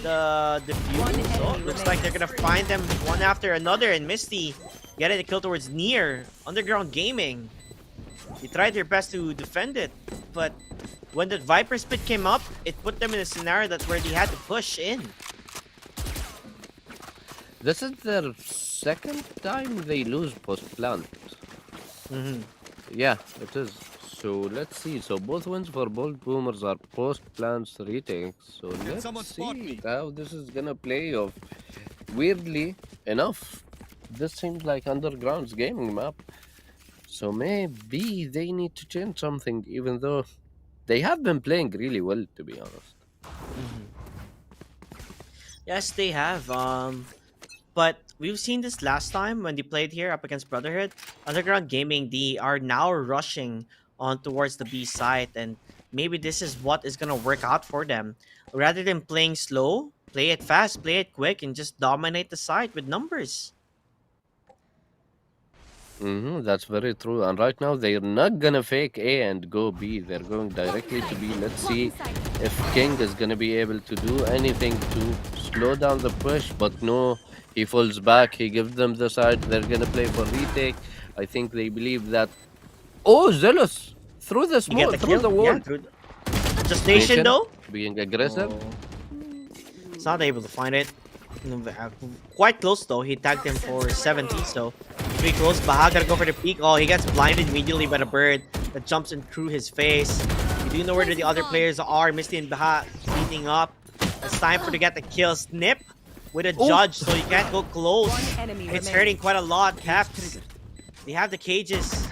the defuse? Oh, looks like they're gonna find them one after another. And Misty getting the kill towards Near. Underground Gaming. They tried their best to defend it, but when the Viper Spit came up, it put them in a scenario that's where they had to push in. This is their second time they lose post plant. Mm-hmm. Yeah, it is. So let's see. So both wins for both Boomers are post plants retakes. So let's see how this is gonna play off. weirdly enough, this seems like Underground's gaming map. So maybe they need to change something, even though they have been playing really well, to be honest. Yes, they have. But we've seen this last time when they played here up against Brotherhood. Underground Gaming, they are now rushing on towards the B side, and maybe this is what is gonna work out for them. Rather than playing slow, play it fast, play it quick, and just dominate the side with numbers. That's very true. And right now, they're not gonna fake A and go B. They're going directly to B. Let's see if King is gonna be able to do anything to slow down the push. But no, he falls back. He gives them the side. They're gonna play for retake. I think they believe that. Oh, Zealous through the You get smoke, the through kill. the wall. Yeah, through just Nation though. being aggressive. It's not able to find it. Quite close though. He tagged him for 70, so pretty close. Baha gotta go for the peek. Oh, he gets blinded immediately by the bird that jumps in through his face. You do know where the other players are. Misty and Baha cleaning up. It's time for to get the kill. Snip with a judge, so you can't go close. One enemy It's remaining. hurting quite a lot. Caps. They have the cages.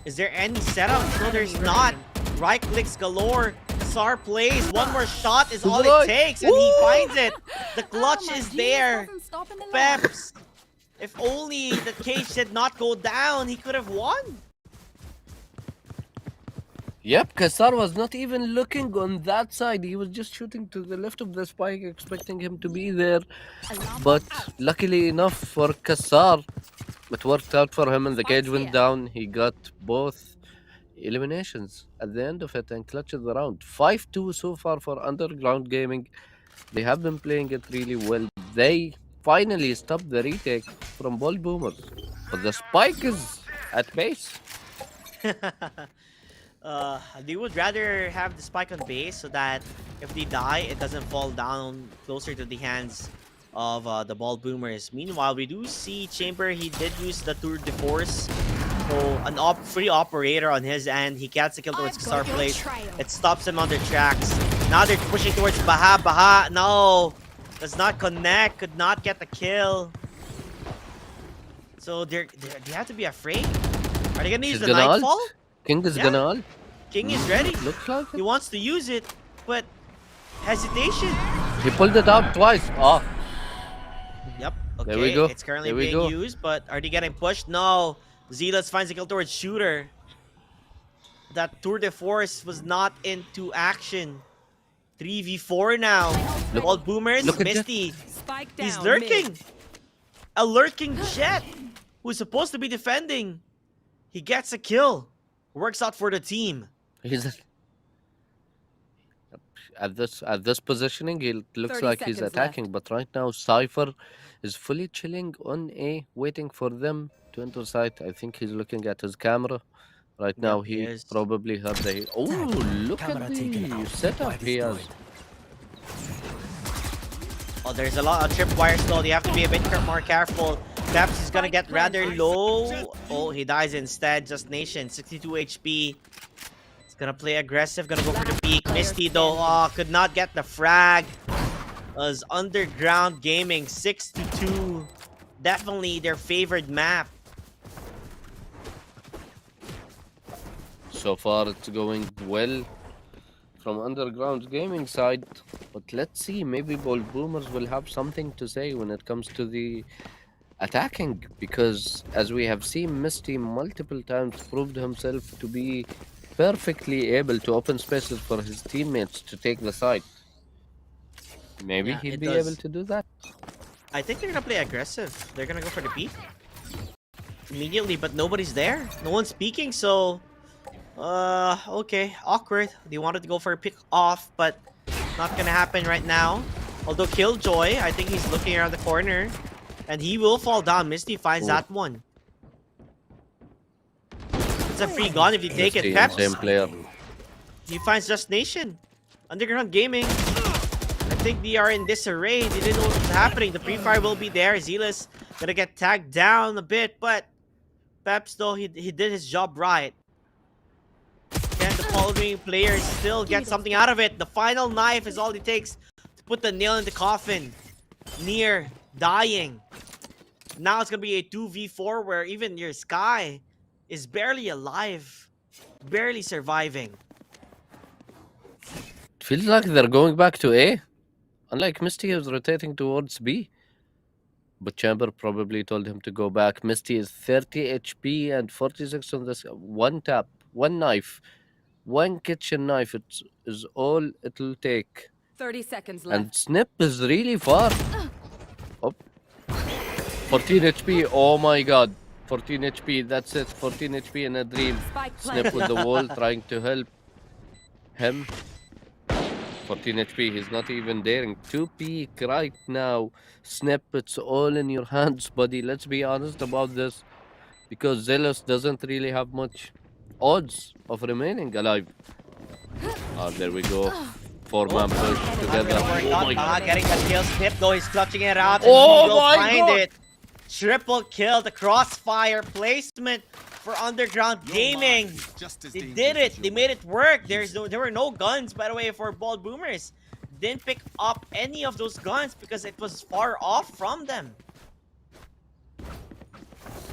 Is there any setup? No, there's not. Right clicks galore. Sar plays. One more shot is all it takes, and he finds it. The clutch is there. Peps. If only the cage did not go down, he could have won. Yep, Kassar was not even looking on that side. He was just shooting to the left of the spike, expecting him to be there. But luckily enough for Kassar, it worked out for him and the cage went down. He got both eliminations at the end of it and clutched the round. 5-2 so far for Underground Gaming. They have been playing it really well. They finally stopped the retake from Ball Boomers. But the spike is at base. They would rather have the spike on base so that if they die, it doesn't fall down closer to the hands of the ball boomers. Meanwhile, we do see Chamber. He did use the tour de force, so an free operator on his end. He gets the kill towards I've got Kassar your Place. trail. It stops him on their tracks. Now they're pushing towards Baha. Baha, no, does not connect. Could not get the kill. So they have to be afraid. Are they gonna use He's the gonna nightfall? ult. King is Yeah. gonna ult. King is ready. Looks like He it. wants to use it, but hesitation. He pulled it out twice. Oh, Yep. Okay. There we go. It's currently There we being go. used, but are they getting pushed? No. Zealous finds the kill towards Shooter. That tour de force was not into action. 3v4 now. Look- All boomers. look at Misty. Spike down. He's mid. lurking. A lurking Jet who's supposed to be defending. He gets a kill. Works out for the team. he's at this positioning. He looks 30 like he's seconds attacking, but right now Cypher is fully chilling on A, waiting for them to enter site. I think he's looking at his camera. Right now, Yep, he he is. probably heard the. Oh, look at Camera taken the out. setup Why he has. destroyed? Oh, there's a lot of tripwires though. You have to be a bit more careful. Peps is gonna get rather low. Oh, he dies instead. Just Nation, 62 HP. He's gonna play aggressive. Gonna go for the peak. Misty though, oh, could not get the frag. Was Underground Gaming 6-2. Definitely their favored map. So far, it's going well from Underground Gaming side. But let's see, maybe Ball Boomers will have something to say when it comes to the attacking. Because as we have seen, Misty multiple times proved himself to be perfectly able to open spaces for his teammates to take the side. Maybe Yeah, he'll it be does. able to do that. I think they're gonna play aggressive. They're gonna go for the peak immediately, but nobody's there. No one's speaking, so okay, awkward. They wanted to go for a pick off, but not gonna happen right now. Although Killjoy, I think he's looking around the corner, and he will fall down. Misty finds Ooh. that one. It's a free gun if you take Misty it. and Peps, same player. he finds Just Nation. Underground Gaming. I think they are in disarray. They didn't know what was happening. The pre-fire will be there. Zealous gonna get tagged down a bit, but Peps though he did his job right. And the following players still get something out of it. The final knife is all it takes to put the nail in the coffin. Near dying. Now it's gonna be a 2v4 where even your Sky is barely alive, barely surviving. It feels like they're going back to A. Unlike Misty, who's rotating towards B. But Chamber probably told him to go back. Misty is 30 HP and 46 on this. One tap, one knife, one kitchen knife. Is all it'll take. 30 seconds And left. Snip is really far. Oh. 14 HP. Oh my god. 14 HP. That's it. 14 HP in a dream. Spike Snip planted. with the wall trying to help him. 14 HP. He's not even daring to peek right now. Snip, it's all in your hands, buddy. Let's be honest about this. Because Zealous doesn't really have much odds of remaining alive. Ah, there we go. Four-man push Not together. gonna work Oh out. my god. Getting that kill. Snip though, he's clutching it out. And Oh he will my find God. it. Triple kill. The crossfire placement for Underground Gaming. They did it. They made it work. There were no guns, by the way, for Bald Boomers. Didn't pick up any of those guns because it was far off from them.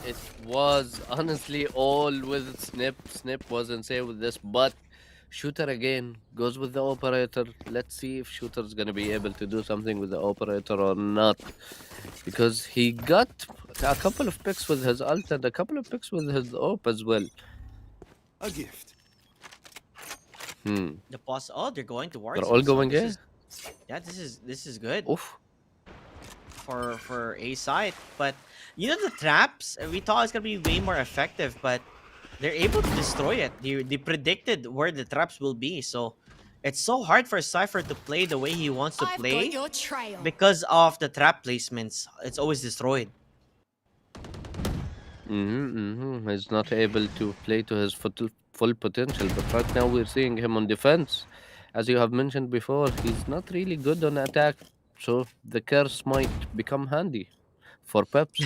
It was honestly all with Snip. Snip wasn't safe with this, but Shooter again goes with the operator. Let's see if Shooter's gonna be able to do something with the operator or not. Because he got a couple of picks with his ult and a couple of picks with his op as well. A gift. Hmm. The boss. Oh, they're going towards. They're him, all so going this in. is- Yeah, this is good Oof. for A side, but you know the traps. We thought it's gonna be way more effective, but they're able to destroy it. They predicted where the traps will be, so it's so hard for Cypher to play the way he wants to I've play got your trail. because of the trap placements. It's always destroyed. He's not able to play to his full potential, but right now we're seeing him on defense. As you have mentioned before, he's not really good on attack, so the curse might become handy for Peps.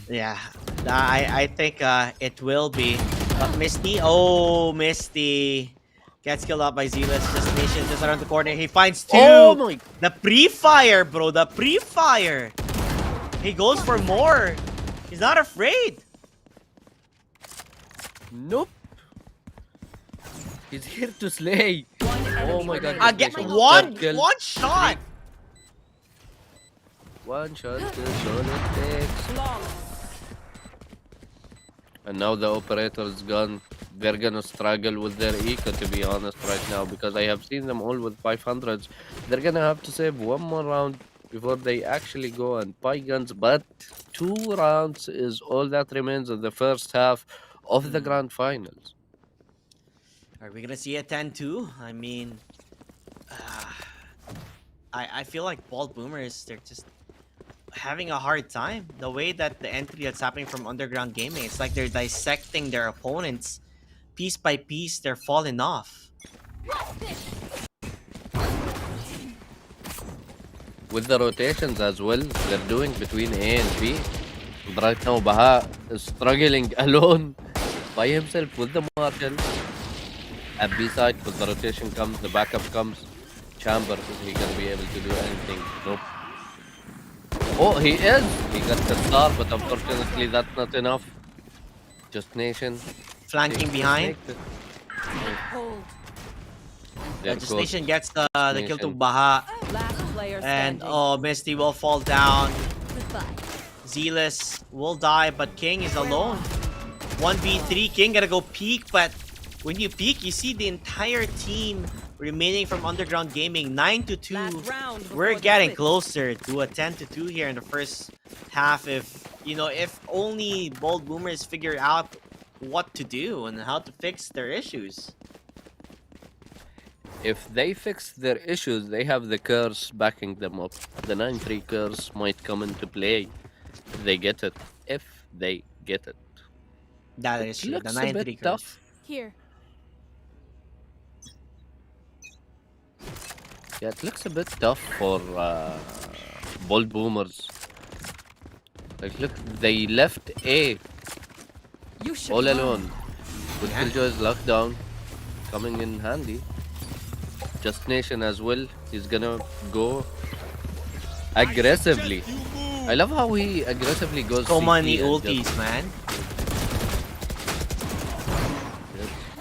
Yeah, I think it will be. Misty, Misty gets killed out by Zealous. Destination just around the corner. He finds two. Oh my! The pre-fire, bro. The pre-fire. He goes for more. He's not afraid. Nope. He's here to slay. Oh my god! Again, Destination. one Third kill. shot. One shot is all it takes. And now the operator is gone. They're gonna struggle with their eco, to be honest, right now, because I have seen them all with 500s. They're gonna have to save one more round before they actually go and buy guns. But 2 rounds is all that remains of the first half of the grand finals. Are we gonna see a 10-2? I mean, uh, I feel like Bald Boomers, they're just having a hard time. The way that the entry that's happening from Underground Gaming, it's like they're dissecting their opponents piece by piece. They're falling off. With the rotations as well, they're doing between A and B. But right now, Baha is struggling alone by himself with the Marshall. At B side, with the rotation comes, the backup comes. Chamber, is he gonna be able to do anything? Nope. Oh, he is! He got the star, but unfortunately that's not enough. Just Nation. Flanking behind. Hold. Just Nation gets the kill to Nation. Baha. Last player And standing. Misty will fall down. Goodbye. Zealous will die, but King is alone. 1v3, King gotta go peek, but when you peek, you see the entire team remaining from Underground Gaming. 9-2. Last round before We're the getting switch. closer to a 10-2 here in the first half. If only Bold Boomers figure out what to do and how to fix their issues. If they fix their issues, they have the curse backing them up. The 9-3 curse might come into play if they get it. If they get it. That It is true. The looks a 9-3 bit curse. tough. Here. Yeah, it looks a bit tough for Bold Boomers. Like, look, they left A You should all run. alone. With Yeah. Killjoy's lockdown coming in handy. Just Nation as well. He's gonna go aggressively. I love how he aggressively goes So CT many and just- ultis, man.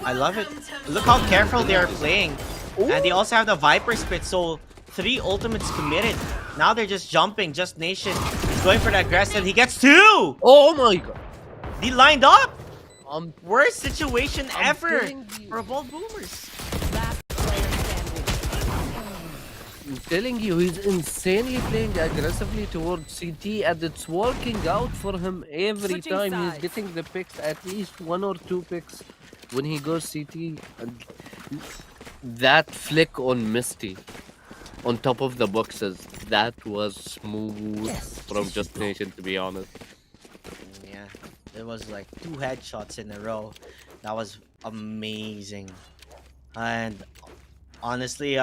I love it. Look how careful they are playing. And they also have the Viper spit, so 3 ultimates committed. Now they're just jumping. Just Nation is going for the aggressive. He gets 2! Oh my god! He lined up! I'm Worst situation I'm ever telling you. for Bold Boomers. Last player standing. I'm telling you, he's insanely playing aggressively towards CT, and it's working out for him every Switching time. sides. He's getting the picks, at least 1 or 2 picks when he goes CT. And that flick on Misty on top of the boxes, that was smooth from Just Nation, to be honest. Yeah, it was like 2 headshots in a row. That was amazing. And honestly,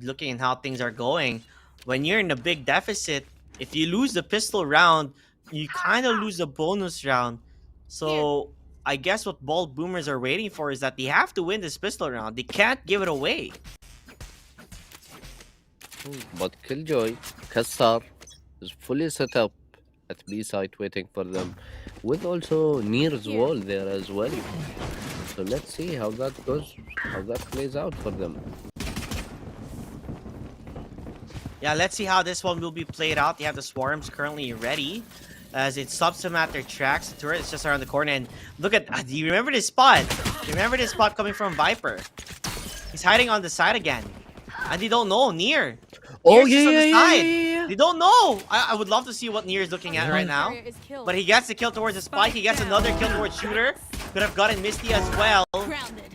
looking at how things are going, when you're in a big deficit, if you lose the pistol round, you kind of lose the bonus round. So I guess what Bald Boomers are waiting for is that they have to win this pistol round. They can't give it away. But Killjoy, Kassar is fully set up at B site waiting for them, with also Near's wall there as well. So let's see how that goes, how that plays out for them. Yeah, let's see how this one will be played out. They have the swarms currently ready as it stops them at their tracks. The turret is just around the corner. And look at, do you remember this spot? Do you remember this spot coming from Viper? He's hiding on the side again. And they don't know, Near. Oh Near's just on the side. yeah. They don't know. I would love to see what Near is looking at right now. Carrier is killed. But he gets the kill towards the spike. He gets another kill towards Shooter. Could have gotten Misty as well. Grounded.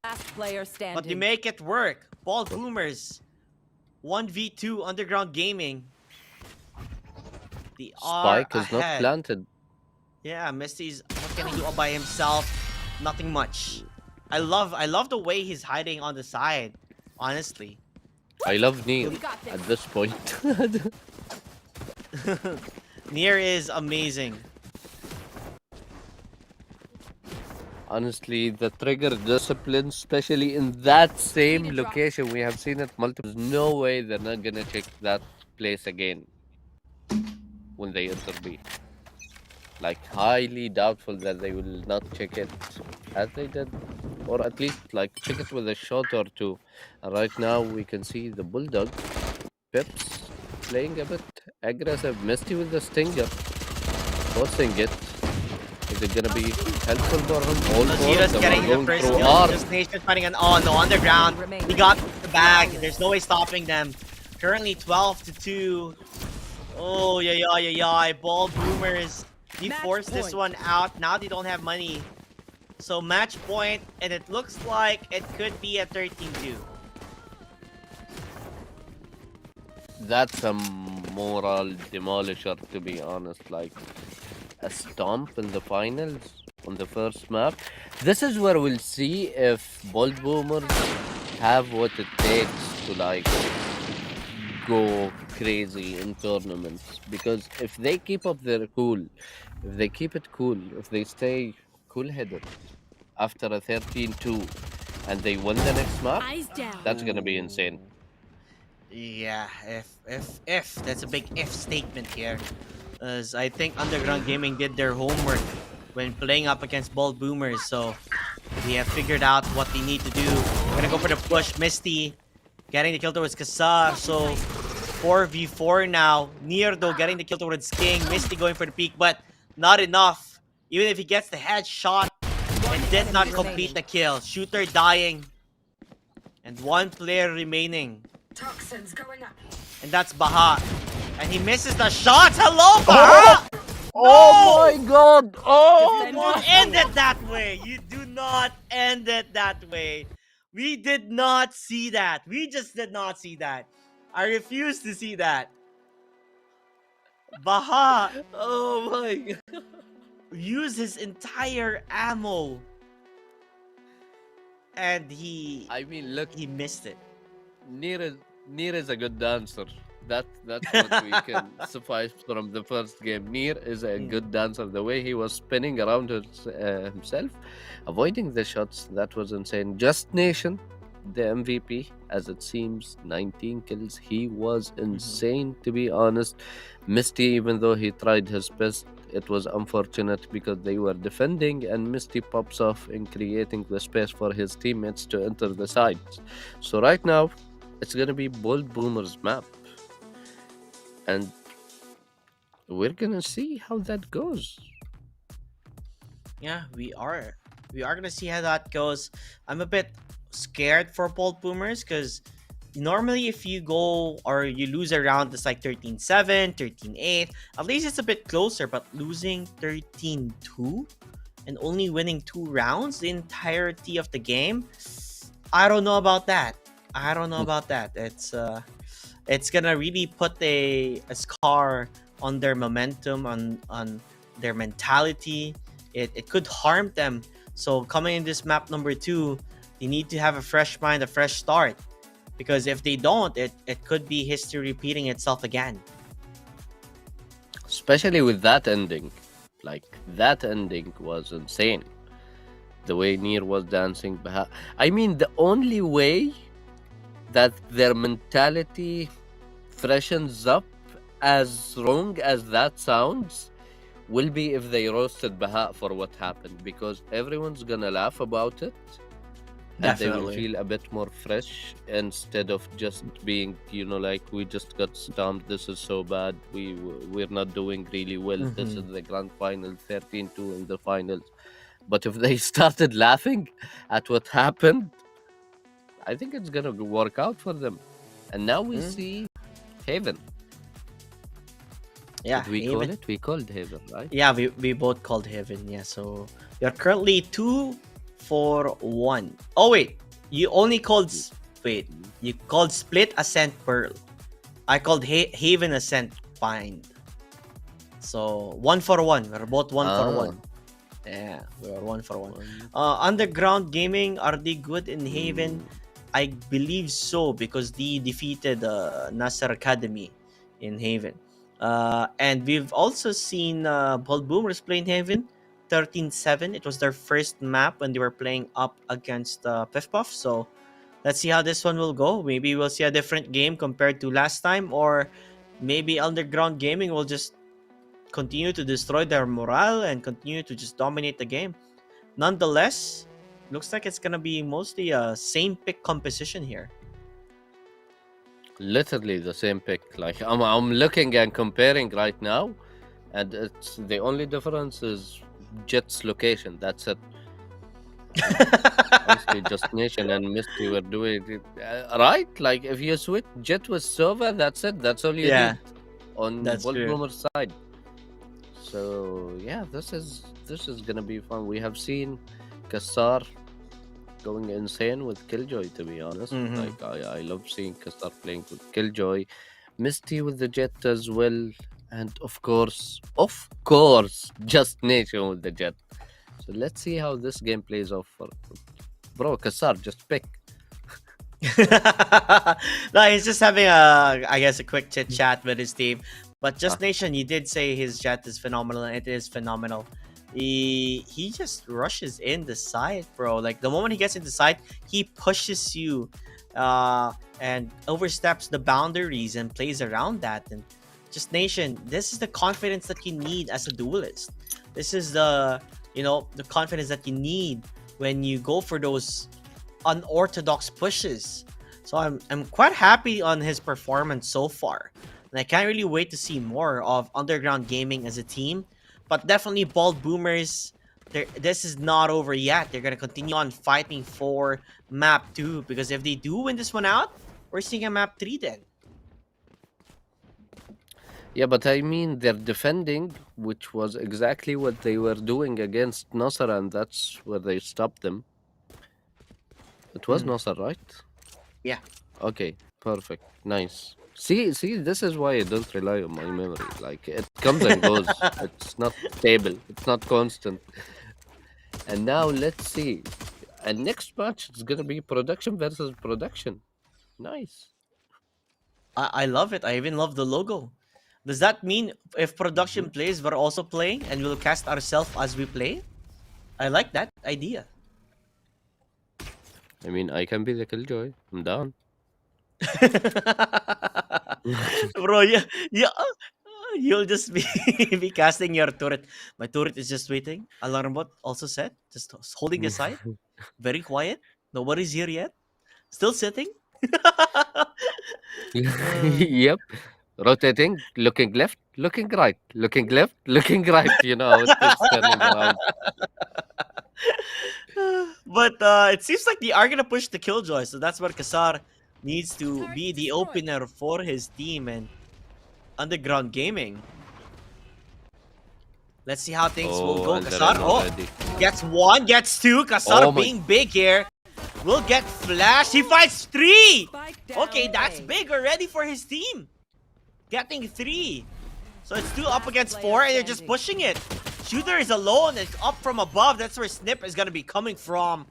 Last player standing. But they make it work. Bald Boomers. 1v2 Underground Gaming. They are Spike is not ahead. planted. Yeah, Misty's what can he do all by himself? Nothing much. I love the way he's hiding on the side. Honestly. I love Near We got this. at this point. Near is amazing. Honestly, the trigger discipline, especially in that same Need a drop. location, we have seen it multiple. There's no way they're not gonna check that place again when they enter B. Like, highly doubtful that they will not check it as they did, or at least like check it with a shot or two. And right now we can see the Bulldog, Pips playing a bit aggressive, Misty with the Stinger, forcing it. Is it gonna be helpful for him? All four Zero's of them getting are the going first through kill. R. Just Nation fighting on no underground. He got the bag. There's no way stopping them. Currently 12-2. Oh yeah. Bald Boomers. He Match forced this point. one out. Now they don't have money. So match point, and it looks like it could be a 13-2. That's a moral demolisher, to be honest. Like a stomp in the finals on the first map. This is where we'll see if Bold Boomers have what it takes to like go crazy in tournaments. Because if they keep up their cool, if they keep it cool, if they stay cool-headed after a 13-2 and they win the next map, Eyes down. that's gonna be insane. Yeah, if that's a big if statement here, as I think Underground Gaming did their homework when playing up against Bald Boomers, so they have figured out what they need to do. We're gonna go for the push. Misty getting the kill towards Kassar, so 4v4 now. Near though getting the kill towards King. Misty going for the peak, but not enough. Even if he gets the headshot, it did not complete the kill. Shooter dying, and 1 player remaining. Toxins going up. And that's Baha. And he misses the shot. Hello, Baha! Oh my god! Oh You my don't end it that way. You do not end it that way. We did not see that. We just did not see that. I refuse to see that. Baha Oh my god! used his entire ammo. And I mean, look, he missed it. Near is a good dancer. That's what we can suffice from the first game. Near is a good dancer. The way he was spinning around himself, avoiding the shots, that was insane. Just Nation the MVP, as it seems. 19 kills. He was insane, to be honest. Misty, even though he tried his best, it was unfortunate because they were defending, and Misty pops off in creating the space for his teammates to enter the sides. So right now, it's gonna be Bold Boomer's map, and we're gonna see how that goes. Yeah, we are. We are gonna see how that goes. I'm a bit scared for Bolt Boomers because normally if you go or you lose a round it's like 13-7, 13-8. At least it's a bit closer, but losing 13-2 and only winning 2 rounds the entirety of the game, I don't know about that. I don't know about that. It's gonna really put a scar on their momentum, on their mentality. It could harm them. So coming in this map number 2, they need to have a fresh mind, a fresh start. Because if they don't, it could be history repeating itself again. Especially with that ending. Like, that ending was insane. The way Nier was dancing. I mean, the only way that their mentality freshens up, as wrong as that sounds, will be if they roasted Baha for what happened, because everyone's gonna laugh about it and they will Definitely. feel a bit more fresh instead of just being, like, we just got stomped, this is so bad, we're not doing really well, this is the grand final, 13-2 in the finals. But if they started laughing at what happened, I think it's gonna work out for them. And now we see Haven. Yeah, Did we call Haven. it? We called Haven, right? Yeah, we both called Heaven. Yeah, so you're currently 2-for-1. Oh wait, you only called you called Split Ascent Pearl. I called Haven Ascent Bind. So 1-for-1. We're both 1-for-1. Yeah, we're 1-for-1. Underground Gaming, are they good in Haven? I believe so because they defeated Nasser Academy in Haven. And we've also seen Bold Boomers play in Haven 13-7. It was their first map when they were playing up against Piff Puff. So let's see how this one will go. Maybe we'll see a different game compared to last time, or maybe Underground Gaming will just continue to destroy their morale and continue to just dominate the game. Nonetheless, looks like it's gonna be mostly a same pick composition here. Literally the same pick. Like, I'm looking and comparing right now, and it's the only difference is Jet's location. That's it. Honestly, just Nation and Misty were doing it right. Like, if you switch Jet with Sova, that's it. That's all you Yeah, need on that's Bolt true. Boomer's side. So yeah, this is gonna be fun. We have seen Kassar going insane with Killjoy, to be honest. Like, I love seeing Kassar playing with Killjoy, Misty with the Jet as well, and of course, Just Nation with the Jet. So let's see how this game plays off for bro. Kassar, just pick. No, he's just having a quick chit chat with his team. But Just Nation, you did say his jet is phenomenal, and it is phenomenal. He just rushes in the side, bro. Like, the moment he gets in the side, he pushes you and oversteps the boundaries and plays around that. And Just Nation, this is the confidence that you need as a duelist. This is the confidence that you need when you go for those unorthodox pushes. So I'm quite happy on his performance so far. And I can't really wait to see more of Underground Gaming as a team. But definitely Bald Boomers, this is not over yet. They're going to continue on fighting for map 2. Because if they do win this one out, we're seeing a map 3 then. Yeah, but I mean, they're defending, which was exactly what they were doing against Nasser, and that's where they stopped them. It was Nasser, right? Yeah. Okay, perfect. Nice. See, this is why I don't rely on my memory. Like, it comes and goes. It's not stable. It's not constant. And now let's see. And next match, it's gonna be production versus production. Nice. I love it. I even love the logo. Does that mean if production plays, we're also playing and we'll cast ourselves as we play? I like that idea. I mean, I can be the killjoy. I'm down. Bro, you'll just be be casting your turret. My turret is just waiting. Alarm bot also set, just holding the side, very quiet. Nobody's here yet. Still sitting. Uh, Yep. Rotating, looking left, looking right, looking left, looking right. You know how it keeps turning around. but it seems like they are gonna push the killjoy, so that's what Kasar needs to Turret be the destroyed. opener for his team and Underground Gaming. Let's see how things will Oh, go. and they're Kasar, in oh, already. gets one, gets two. Kasar Oh my. being big here. Will get flash. He fights three. Spike down Okay, that's A. big already for his team. Getting three. So it's two up Last against player four, and they're just standing. pushing it. Shooter is alone and up from above. That's where Snip is gonna be coming from.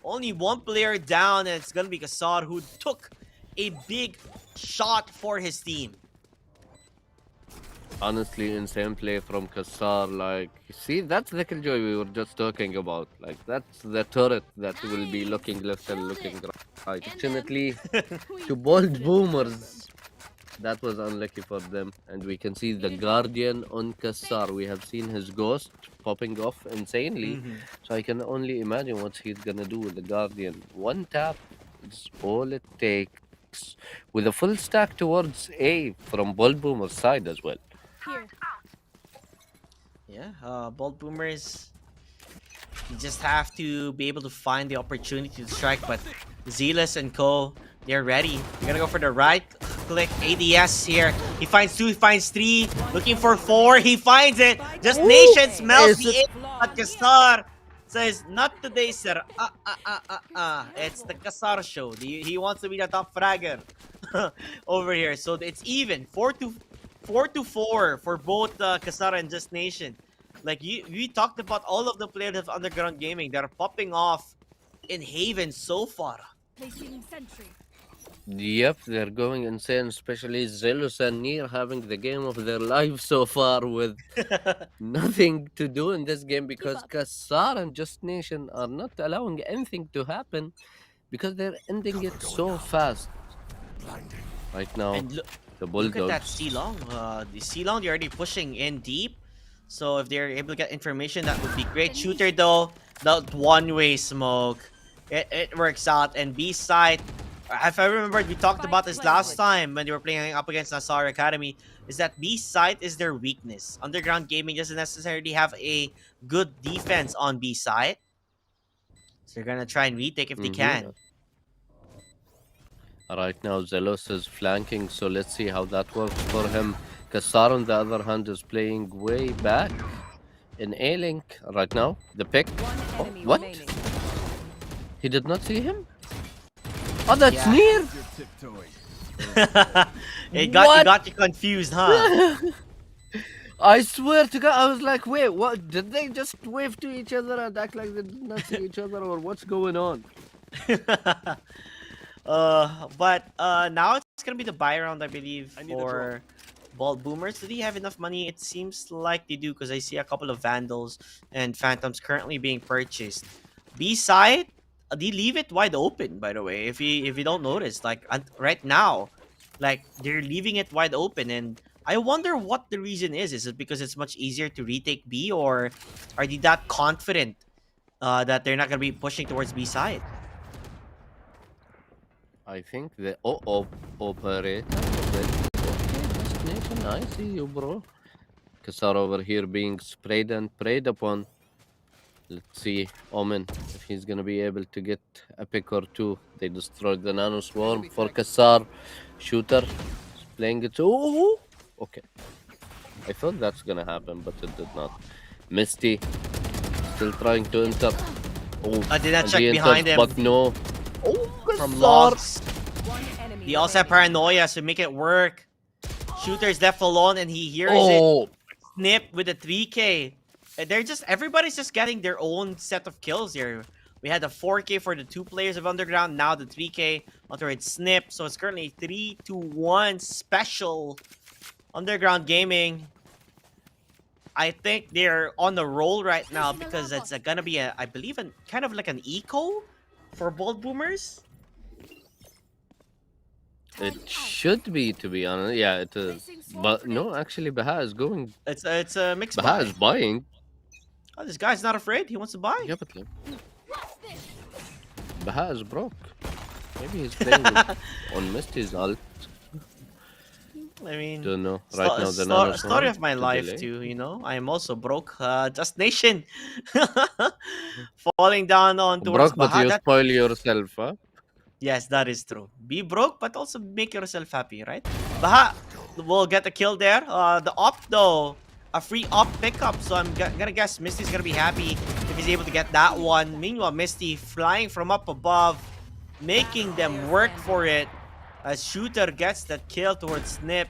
Only one player down, and it's gonna be Kasar who took a big shot for his team. Honestly, insane play from Kassar. Like, see, that's the killjoy we were just talking about. Like, that's the turret that will be looking left and looking right. Fortunately, to bold boomers, that was unlucky for them. And we can see the Guardian on Kassar. We have seen his ghost popping off insanely. So I can only imagine what he's gonna do with the Guardian. One tap is all it takes. With a full stack towards A from Bold Boomer's side as well. Here. Yeah, Bold Boomers, you just have to be able to find the opportunity to strike, but Zealous and Co, they're ready. They're gonna go for the right click ADS here. He finds two, he finds three, looking for four, he finds it. Just Nation smells Is the it- aim, but Kasar says, not today, sir. It's the Kasar show. He wants to be the top fragger over here. So it's even, 4-4 for both Kasar and Just Nation. Like we talked about all of the players of Underground Gaming that are popping off in Haven so far. Placing sentry. Yep, they're going insane, especially Zealous and Nier having the game of their life so far with nothing to do in this game because up. Kassar and Just Nation are not allowing anything to happen because they're ending it so fast. Right now, And the look at that Bulldogs. C-Long. The C-Long, they're already pushing in deep. So if they're able to get information, that would be great. Shooter though, that one-way smoke, it works out. And B side, if I remember, we talked about this last time when they were playing up against Nassar Academy, is that B side is their weakness. Underground Gaming doesn't necessarily have a good defense on B side. So they're gonna try and retake if they can. Right now, Zelos is flanking, so let's see how that works for him. Kassar, on the other hand, is playing way back in A-Link right now. The pick. One Oh, enemy what? remaining. He did not see him? Oh, that's Yeah. Nier! You're tiptoeing. You What? got you confused, huh? I swear to God, I was like, wait, what? Did they just wave to each other and act like they did not see each other, or what's going on? But now it's gonna be the buy round, I believe, I need a for Bald Boomers. Do they have enough money? It seems like they do because I see a couple of Vandals and Phantoms currently being purchased. B side, they leave it wide open. By the way, if you don't notice, like right now, like they're leaving it wide open, and I wonder what the reason is. Is it because it's much easier to retake B, or are they that confident that they're not gonna be pushing towards B side? I think the operator. Destination, I see you, bro. Kassar over here being sprayed and preyed upon. Let's see Omen if he's gonna be able to get a pick or two. They destroyed the nano swarm for Kassar. Shooter is playing it. Oh, okay. I thought that's gonna happen, but it did not. Misty still trying to enter. Oh, I did not and check he behind enters, him. but no. Oh, From Kassar. logs. One enemy They also have remaining. paranoia, so make it work. Shooter's left alone, and he hears it. Oh, Snip with a 3K. And they're just everybody's just getting their own set of kills here. We had the 4K for the two players of Underground, now the 3K onto its Snip. So it's currently 3-1 special Underground Gaming. I think they're on the roll right now because it's gonna be I believe, kind of like an eco for Bold Boomers? It should be, to be honest. Yeah, it is. But no, actually, Baha is going. It's a mixed Baha buy. is buying. Oh, this guy's not afraid. He wants to buy. Yeah, but look, Baha is broke. Maybe he's playing with, on Misty's ult. I mean, Don't know. Right now, the nano's story on of my to life delay. too. You know, I am also broke. Just Nation falling down on towards Broke, but Baha. you That spoil yourself, huh? yes, that is true. Be broke, but also make yourself happy, right? Baha will get a kill there. The op though, a free op pickup. So I'm gonna guess Misty's gonna be happy if he's able to get that one. Meanwhile, Misty flying from up above, making them work for it. As Shooter gets that kill towards Snip.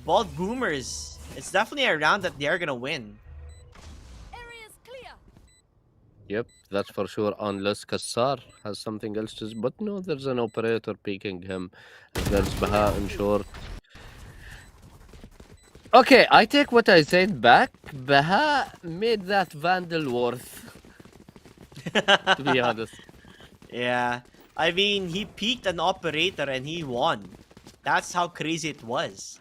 Bald Boomers. It's definitely a round that they're gonna win. Area's clear. Yep, that's for sure. Unless Kassar has something else to. But no, there's an operator peeking him. And there's Baha in short. Okay, I take what I said back. Baha made that Vandal worth, to be honest. Yeah. I mean, he peaked an operator and he won. That's how crazy it was.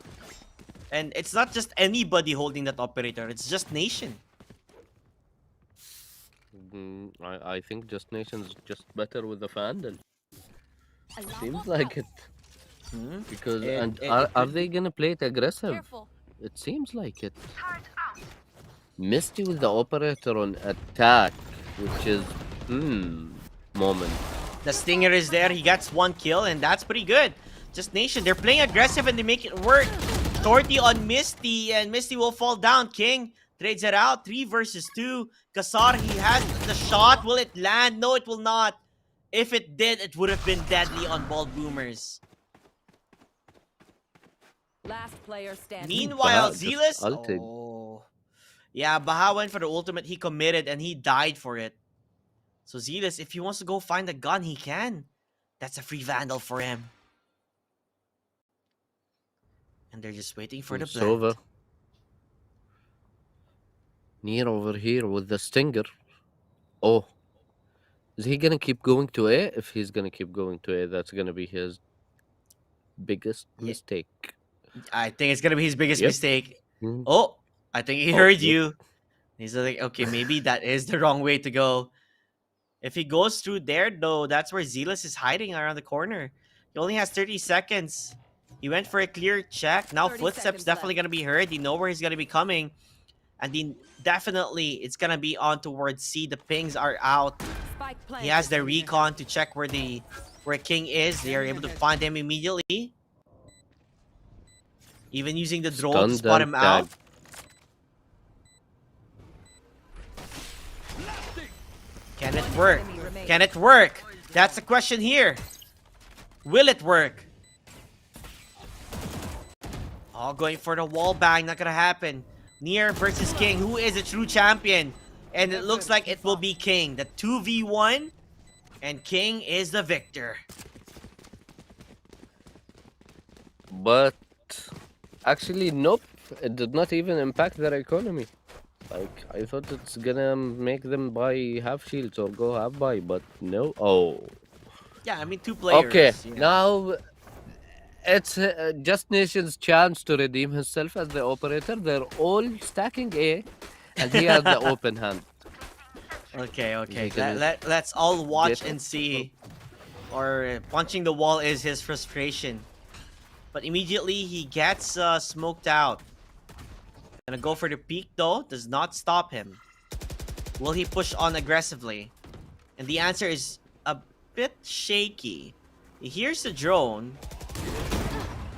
And it's not just anybody holding that operator. It's just Nation. I think Just Nation's just better with the Vandal. Alarm Seems bot like out. it. Hmm? Because It- and it- are, it are could they gonna play it aggressive? Careful. It seems like it. Misty with the operator on attack, which is moment. The Stinger is there. He gets one kill, and that's pretty good. Just Nation. They're playing aggressive, and they make it work. Torty on Misty, and Misty will fall down. King trades it out. 3 versus 2. Kassar, he has the shot. Will it land? No, it will not. If it did, it would have been deadly on Bald Boomers. Last player standing. Meanwhile, Baha just Zealous. ulted. Oh. Yeah, Baha went for the ultimate. He committed, and he died for it. So Zealous, if he wants to go find a gun, he can. That's a free Vandal for him. And they're just waiting for the It's over. plant. Near over here with the Stinger. Oh, is he gonna keep going to A? If he's gonna keep going to A, that's gonna be his biggest Yeah. mistake. I think it's gonna be his biggest Yep. mistake. Hmm. Oh, I think he Oh, heard yep. you. He's like, okay, maybe that is the wrong way to go. If he goes through there, though, that's where Zealous is hiding around the corner. He only has 30 seconds. He went for a clear check. Now 30 footsteps seconds definitely left. gonna be heard. You know where he's gonna be coming. And then definitely it's gonna be on towards C. The pings are out. Spike He planted. has the recon to check where King is. They are able to find him immediately. Even using the drone to Stunned spot and him out. tagged. Can it work? Enemy remaining. Can it work? That's the question here. Will it work? Oh, going for the wall bang. Not gonna happen. Nier versus King. Who is a true champion? And it looks like it will be King. The 2v1. And King is the victor. But actually, nope. It did not even impact their economy. Like, I thought it's gonna make them buy half shields or go half buy, but no. Oh. Yeah, I mean, 2 players. Okay, you know. now it's Just Nation's chance to redeem himself as the operator. They're all stacking A, and he has the open hand. Okay, okay. He can Let's all watch get and it. see. Or punching the wall is his frustration. But immediately he gets smoked out. Gonna go for the peak though. Does not stop him. Will he push on aggressively? And the answer is a bit shaky. He hears the drone.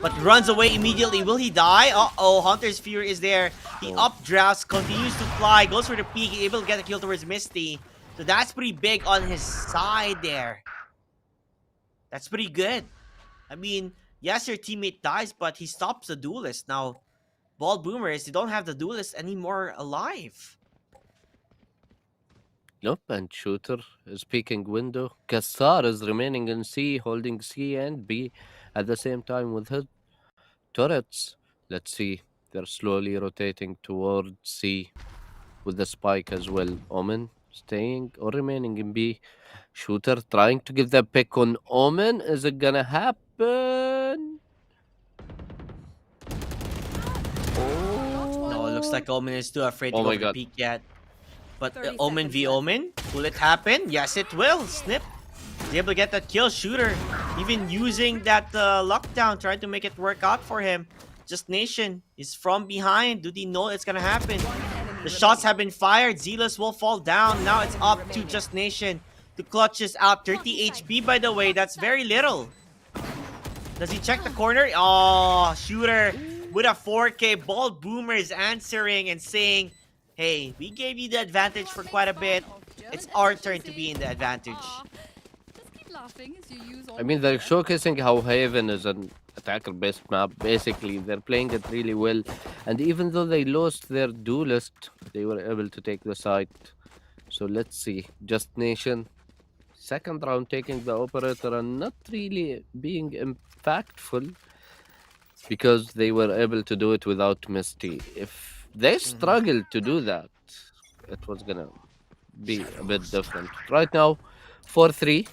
But runs away immediately. Will he die? Uh-oh, Hunter's Fury is there. He Oh. updrafts, continues to fly, goes for the peak, able to get a kill towards Misty. So that's pretty big on his side there. That's pretty good. I mean, yes, your teammate dies, but he stops the duelist. Now, Bald Boomers, they don't have the duelist anymore alive. Nope, and Shooter is peeking window. Kassar is remaining in C, holding C and B at the same time with his turrets. Let's see. They're slowly rotating towards C with the spike as well. Omen staying or remaining in B. Shooter trying to give the pick on Omen. Is it gonna happen? No, it looks like Omen is too afraid to Oh go my for the god. peak yet. But 30 Omen seconds v left. Omen, will it happen? Yes, it will. Snip is able to get that kill. Shooter even using that lockdown, trying to make it work out for him. Just Nation is from behind. Do they know it's gonna happen? The shots have been fired. Zealous will fall down. Now it's up to Just Nation to clutch this out. 30 HP, by the way. That's very little. Does he check the corner? Oh, Shooter with a 4K. Bald Boomer is answering and saying, hey, we gave you the advantage for quite a bit. It's our turn to be in the advantage. Just keep laughing as you use all I mean, they're showcasing how Haven is an attacker-based map. Basically, they're playing it really well. And even though they lost their duelist, they were able to take the site. So let's see. Just Nation, second round taking the operator and not really being impactful because they were able to do it without Misty. If they struggled to do that, it was gonna be a bit different. Right now, 4-3.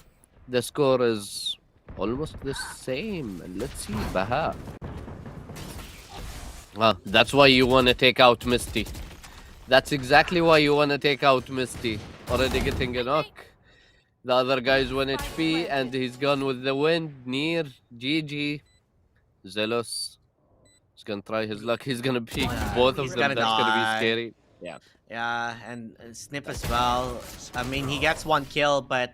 The score is almost the same. And let's see, Baha. That's why you want to take out Misty. That's exactly why you want to take out Misty. Already getting a knock. The other guy's 1 HP and he's gone with the wind. Near GG. Zealous. He's gonna try his luck. He's gonna pick both of He's them. gonna That's gonna die. be scary. Yeah. Yeah, and Snip as well. I mean, he gets 1 kill, but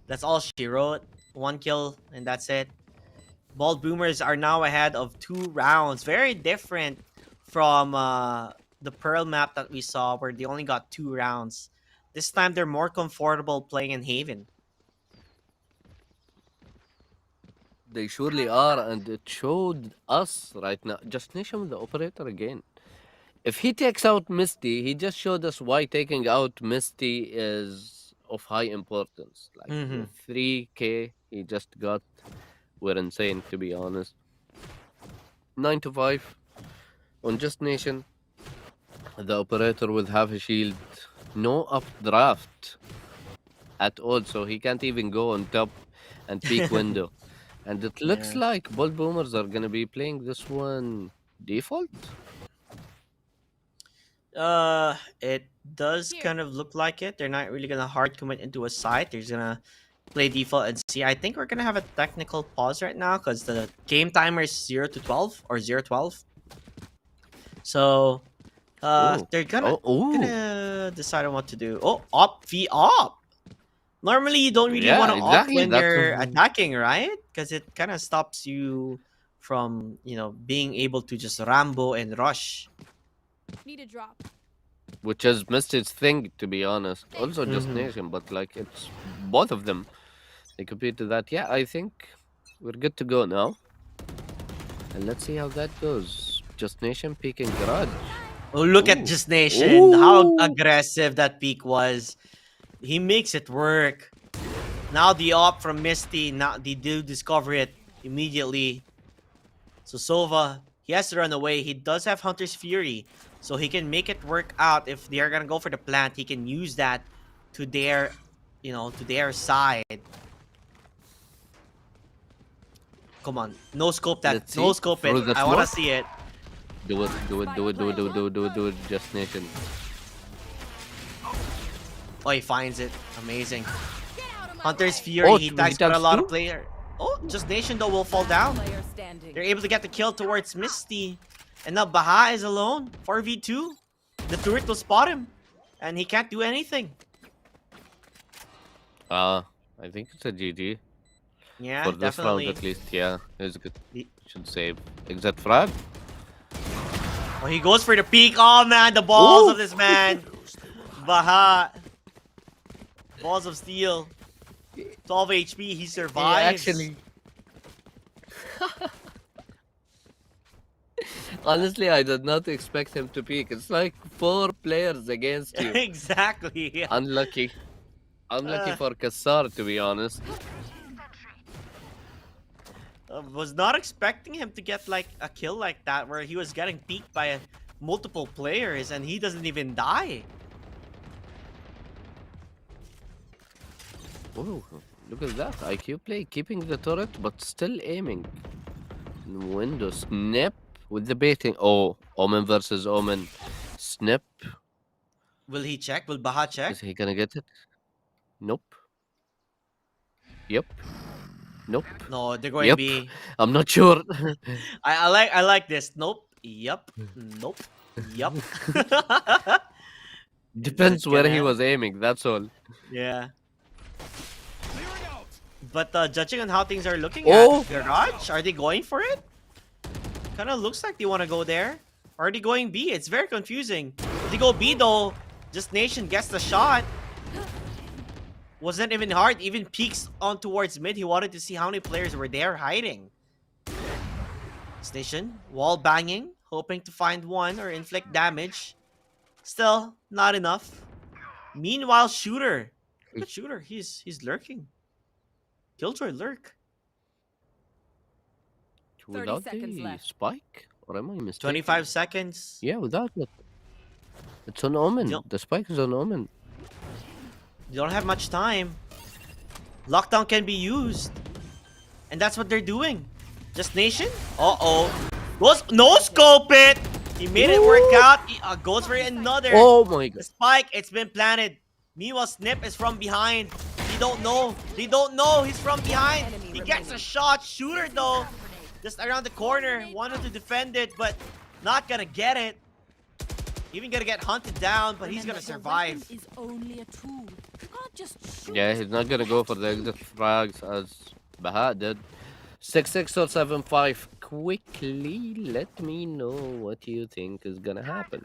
that's all she wrote. 1 kill, and that's it. Bald Boomers are now ahead of 2 rounds. Very different from the Pearl map that we saw, where they only got 2 rounds. This time, they're more comfortable playing in Haven. They surely are, and it showed us right now. Just Nation with the operator again. If he takes out Misty, he just showed us why taking out Misty is of high importance. Like the 3K he just got were insane, to be honest. 9-5 on Just Nation. The operator with half a shield, no updraft at all, so he can't even go on top and peek window. And it looks like Bold Boomers are gonna be playing this one default. It does kind of look like it. They're not really gonna hard commit into a site. They're just gonna play default and see. I think we're gonna have a technical pause right now because the game timer is 0 to 12 or 0-12. So, Ooh. they're gonna Ooh. gonna decide on what to do. Oh, op v op. Normally, you don't really Yeah, want to exactly. op when That's you're what- attacking, right? Because it kind of stops you from being able to just Rambo and rush. Need a drop. Which is Misty's thing, to be honest. Also Just Nation, but like it's both of them. They compete to that. Yeah, I think we're good to go now. And let's see how that goes. Just Nation peeking Garage. Oh, look at Ooh. Just Nation. How Ooh. aggressive that peak was. He makes it work. Now the op from Misty. Now they do discover it immediately. So Sova, he has to run away. He does have Hunter's Fury. So he can make it work out. If they're gonna go for the plant, he can use that to their side. Come on. No scope that. Let's No see. scope Through it. the I wanna smoke. see it. Do it, do it, do it, do it, do it, do it, do it, do it. Just Nation. Oh, he finds it. Amazing. Get out of my Hunter's way. Fury, Oh, he he tags quite a tags lot two? of player. Oh, Just Nation though will fall down. Player standing. They're able to get the kill towards Misty. And now Baha is alone. 4v2. The turret will spot him. And he can't do anything. I think it's a GG. Yeah, For this definitely. round at least, yeah. It's good. The- Should save. Exit frag. Oh, he goes for the peak. Oh man, the balls Ooh. of this man. Baha. Balls of steel. 12 HP, he survives. Honestly, I did not expect him to peak. It's like 4 players against you. Exactly. Unlucky. Unlucky for Kassar, to be honest. Was not expecting him to get like a kill like that where he was getting peeked by multiple players and he doesn't even die. Oh, look at that. IQ play, keeping the turret, but still aiming. Window snip with the baiting. Oh, Omen versus Omen. Snip. Will he check? Will Baha check? Is he gonna get it? Nope. Yep. Nope. No, they're going Yep. B. I'm not sure. I like this. Nope. Yup. Nope. Yup. Depends where he gonna- was aiming, that's all. Yeah. But judging on how things are looking Oh! at Garage, are they going for it? Kind of looks like they want to go there. Or are they going B? It's very confusing. If they go B though, Just Nation gets the shot. Wasn't even hard. Even peeks on towards mid. He wanted to see how many players were there hiding. Station, wall banging, hoping to find one or inflict damage. Still, not enough. Meanwhile, Shooter. Look at Shooter. He's lurking. Killjoy lurk. Without seconds the left. spike? Or am I mistaken? 25 seconds. Yeah, without it. It's on Omen. Yep. The spike is on Omen. You don't have much time. Lockdown can be used. And that's what they're doing. Just Nation? Uh-oh. Goes, no scope it! He made it work out. He, goes for another. Oh my The god. spike, it's been planted. Meanwhile, Snip is from behind. They don't know. They don't know. He's from behind. He gets a shot. Shooter, though. Just around the corner. Wanted to defend it, but not gonna get it. Even gonna get hunted down, but he's gonna survive. Is only a tool. You can't just shoot. Yeah, he's not gonna go for the exit frags as Baha did. 6-6 or 7-5. Quickly let me know what you think is gonna happen.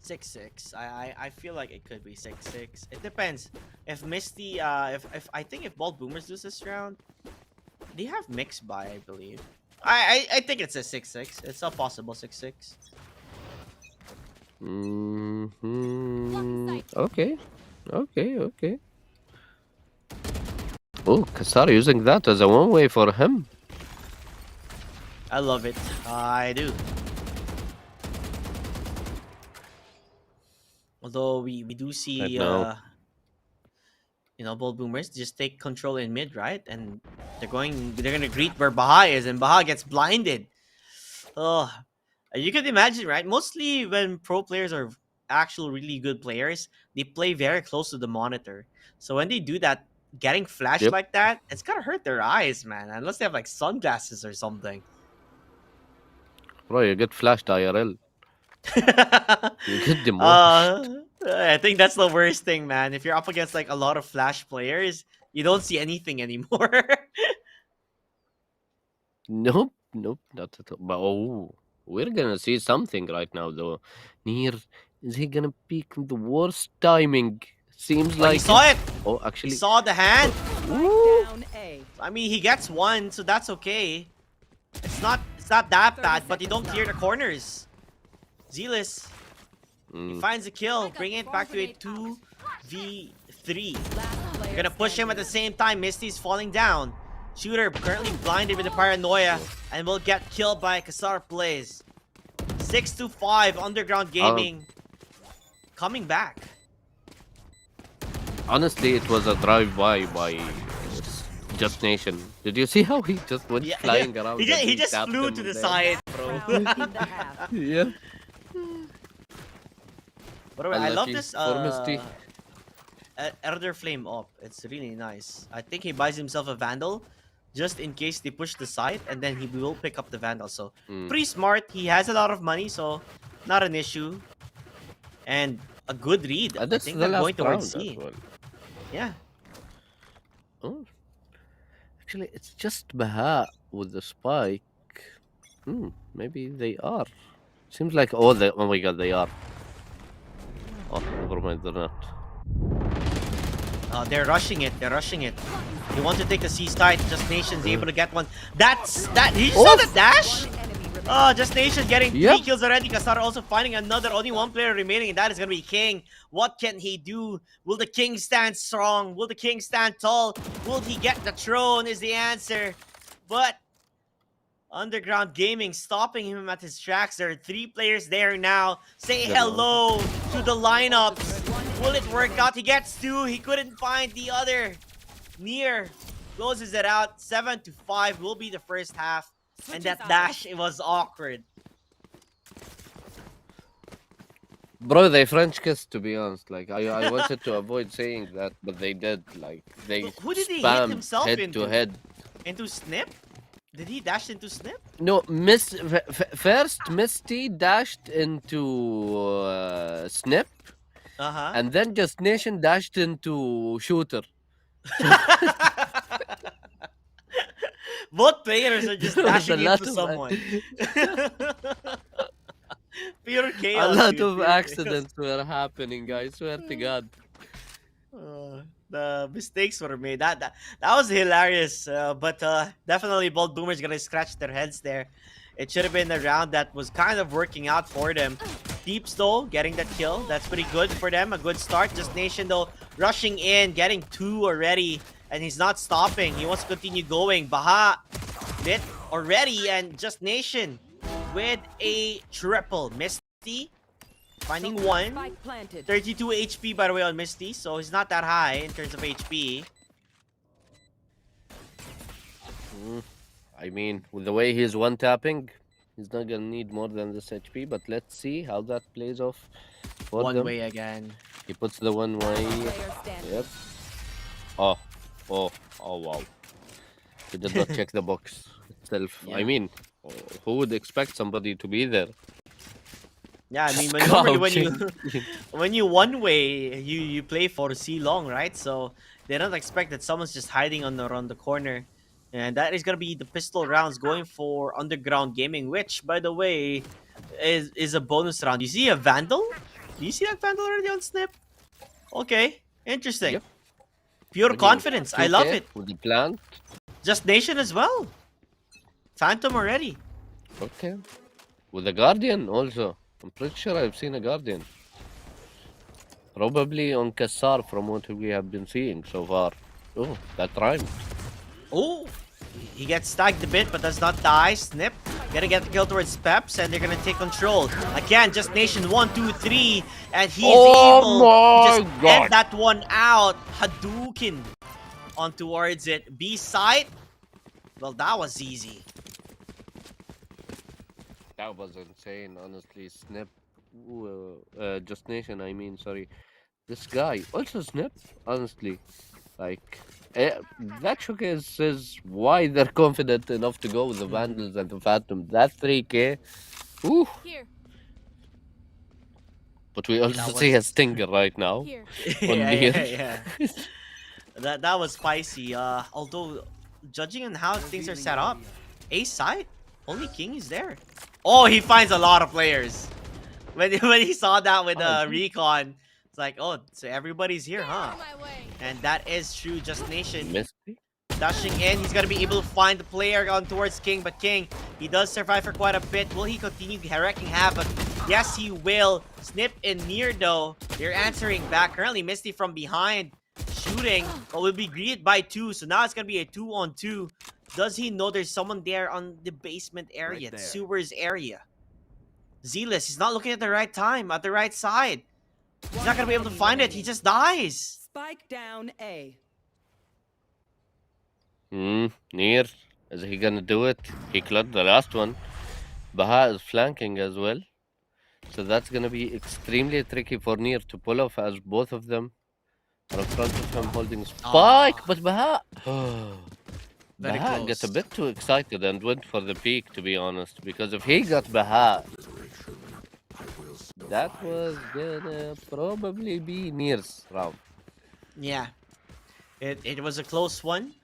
6-6. I feel like it could be 6-6. It depends. If Misty, if I think if Bald Boomers lose this round, they have mixed by, I believe. I think it's a 6-6. It's a possible 6-6. Okay. Okay. Oh, Kassar using that as a one-way for him. I love it. I do. Although we do see Right now. you know, Bold Boomers just take control in mid, right? And they're gonna greet where Baha is, and Baha gets blinded. Oh, you can imagine, right? Mostly when pro players are actual really good players, they play very close to the monitor. So when they do that, getting flashed Yep. like that, it's gonna hurt their eyes, man. Unless they have like sunglasses or something. Bro, you get flashed IRL. You get demolished. I think that's the worst thing, man. If you're up against like a lot of flash players, you don't see anything anymore. Nope, not at all. But oh, we're gonna see something right now, though. Near, is he gonna peak in the worst timing? Seems But like. he saw it. Oh, He actually. saw the hand. Woo! Down A. I mean, he gets one, so that's okay. It's not that 30 bad, but you don't seconds clear the corners. Zealous, he Mm, finds a kill, bringing it back to a 2v3. We're gonna push him at the same time. Misty's falling down. Shooter currently blinded with the paranoia and will get killed by Kassar Plays. 6-5, Underground Gaming coming back. honestly, it was a drive-by by Just Nation. Did you see how he just went flying around? He and just tapped flew him to the there? side, bro. Round in the half. Yeah. By the way, I love Unlucky this for Misty. Elder Flame up. It's really nice. I think he buys himself a Vandal just in case they push the site, and then he will pick up the Vandal. So Mm. pretty smart. He has a lot of money, so not an issue. And a good read. I That's think the they're going last round towards as C. well. Yeah. Oh. Actually, it's just Baha with the spike. Maybe they are. Seems like oh my god, they are. Oh, never mind, they're not. They're rushing it. They're rushing it. They want to take the C side. Just Nation's able to get one. That's that. He saw the dash. One enemy remaining. Oh, Just Nation getting Yep. 3 kills already. Kassar also finding another. Only one player remaining, and that is going to be King. What can he do? Will the King stand strong? Will the King stand tall? Will he get the throne is the answer. But Underground Gaming stopping him at his tracks. There are 3 players there now. Say hello to the lineups. Will it work out? He gets 2. He couldn't find the other. Near closes it out. 7-5 will be the first half. And that Switches dash, it was awkward. Bro, they French kissed, to be honest. Like, I wanted to avoid saying that, but they did. Like, they Who did he hit spammed himself head into? to head. Into Snip? Did he dash into Snip? No, first Misty dashed into Snip, Uh-huh. and then Just Nation dashed into Shooter. Both players are just There was dashing a lot into of- someone. Pure A chaos. lot dude, of pure chaos. accidents were happening, I swear to God. The mistakes were made. That was hilarious. But definitely both boomers gonna scratch their heads there. It should have been a round that was kind of working out for them. Deeps though getting that kill. That's pretty good for them. A good start. Just Nation though rushing in, getting 2 already, and he's not stopping. He wants to continue going. Baha lit already, and Just Nation with a triple. Misty finding 1. Spike planted. 32 HP by the way on Misty, so he's not that high in terms of HP. I mean, with the way he's one tapping, he's not gonna need more than this HP. But let's see how that plays off for One them. way again. He puts the one way. Player standing. Yep. Oh, wow. He did not check the box itself. I Yeah. mean, who would expect somebody to be there? Yeah, I mean, when normally when you Crouching. when you one way, you play for C long, right? So they don't expect that someone's just hiding on the corner, and that is gonna be the pistol rounds going for Underground Gaming, which by the way is a bonus round. You see a Vandal? Do you see that Vandal already on Snip? Okay, interesting. Yep. Pure I mean, confidence. I love 2K it. with the plant. Just Nation as well. Phantom already. Okay. With the Guardian also. I'm pretty sure I've seen a Guardian. Probably on Kassar from what we have been seeing so far. Oh, that rhymed. Oh, he gets stacked a bit, but does not die. Snip, gonna get the kill towards Peps, and they're gonna take control. Again, Just Nation 1, 2, 3, and he's Oh able to my just God. end that one out. Hadouken on towards it. B side, well, that was easy. That was insane, honestly. Snip. Just Nation, I mean, sorry. This guy. Also Snip, honestly. Like, that showcases why they're confident enough to go with the Vandals and the Phantom. That 3k. Ooh. Here, But we also That see a was- Stinger right now. here. yeah, Near. yeah. That was spicy. Although, judging on how things are set up, A side, only King is there. Oh, he finds a lot of players. When he saw that with Recon, it's like, oh, so everybody's here, huh? My way. And that is true. Just Nation Misty? dashing in. He's gonna be able to find the player on towards King, but King, he does survive for quite a bit. Will he continue wrecking havoc? Yes, he will. Snip and Near though, they're answering back. Currently, Misty from behind shooting, but will be greeted by 2. So now it's gonna be a 2-on-2. Does he know there's someone there on the basement area, Right the there. sewers area? Zealous, he's not looking at the right time, at the right side. He's not gonna be able to find it. He just dies. Spike down A. Near. Is he gonna do it? He cleared the last one. Baha is flanking as well. So that's gonna be extremely tricky for Near to pull off as both of them are in front of him holding Spike. But Baha. Very Baha got a close. bit too excited and went for the peak, to be honest. Because if he got Baha, that was gonna probably be Near's round. Yeah, it was a close one,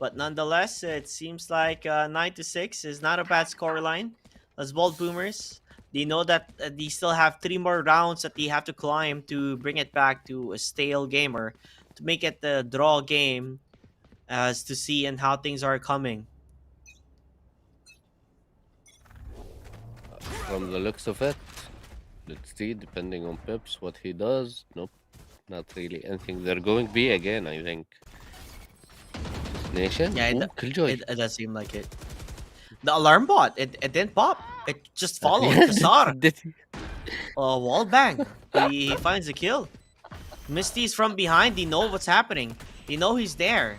but nonetheless, it seems like 9-6 is not a bad scoreline. As bold boomers, they know that they still have 3 more rounds that they have to climb to bring it back to a stale game or to make it the draw game, as to see and how things are coming. From the looks of it, let's see, depending on Pips, what he does. Nope, not really anything. They're going B again, I think. Nation? Yeah, Ooh, Killjoy. It does seem like it. The alarm bot, it didn't pop. It just followed Kassar. Did he? Wall bang. He finds a kill. Misty's from behind. They know what's happening. They know he's there.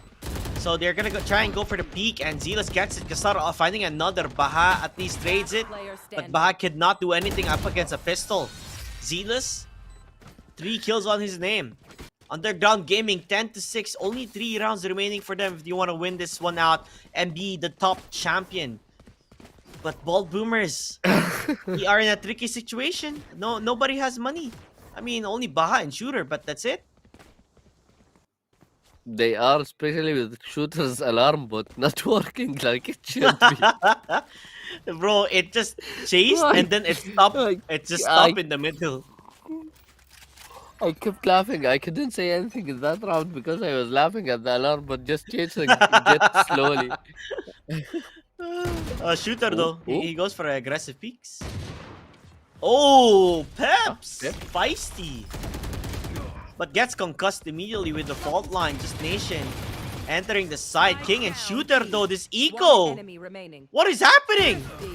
So they're gonna try and go for the peak, and Zealous gets it. Kasar finding another. Baha at least trades it, Player but standing. Baha could not do anything up against a pistol. Zealous, 3 kills on his name. Underground Gaming 10-6. Only 3 rounds remaining for them if you want to win this one out and be the top champion. But Bald Boomers, we are in a tricky situation. Nobody has money. I mean, only Baha and Shooter, but that's it. They are, especially with Shooter's alarm bot not working like it should be. Bro, it just chased and then it stopped. It just stopped in the middle. I kept laughing. I couldn't say anything in that round because I was laughing at the alarm bot just chasing Jet slowly. Shooter though, Ooh. he goes for aggressive peaks. Oh, Peps! Pep. Feisty. But gets concussed immediately with the fault line. Just Nation entering the side. King and Shooter though, this One eco. enemy remaining. What is happening? B.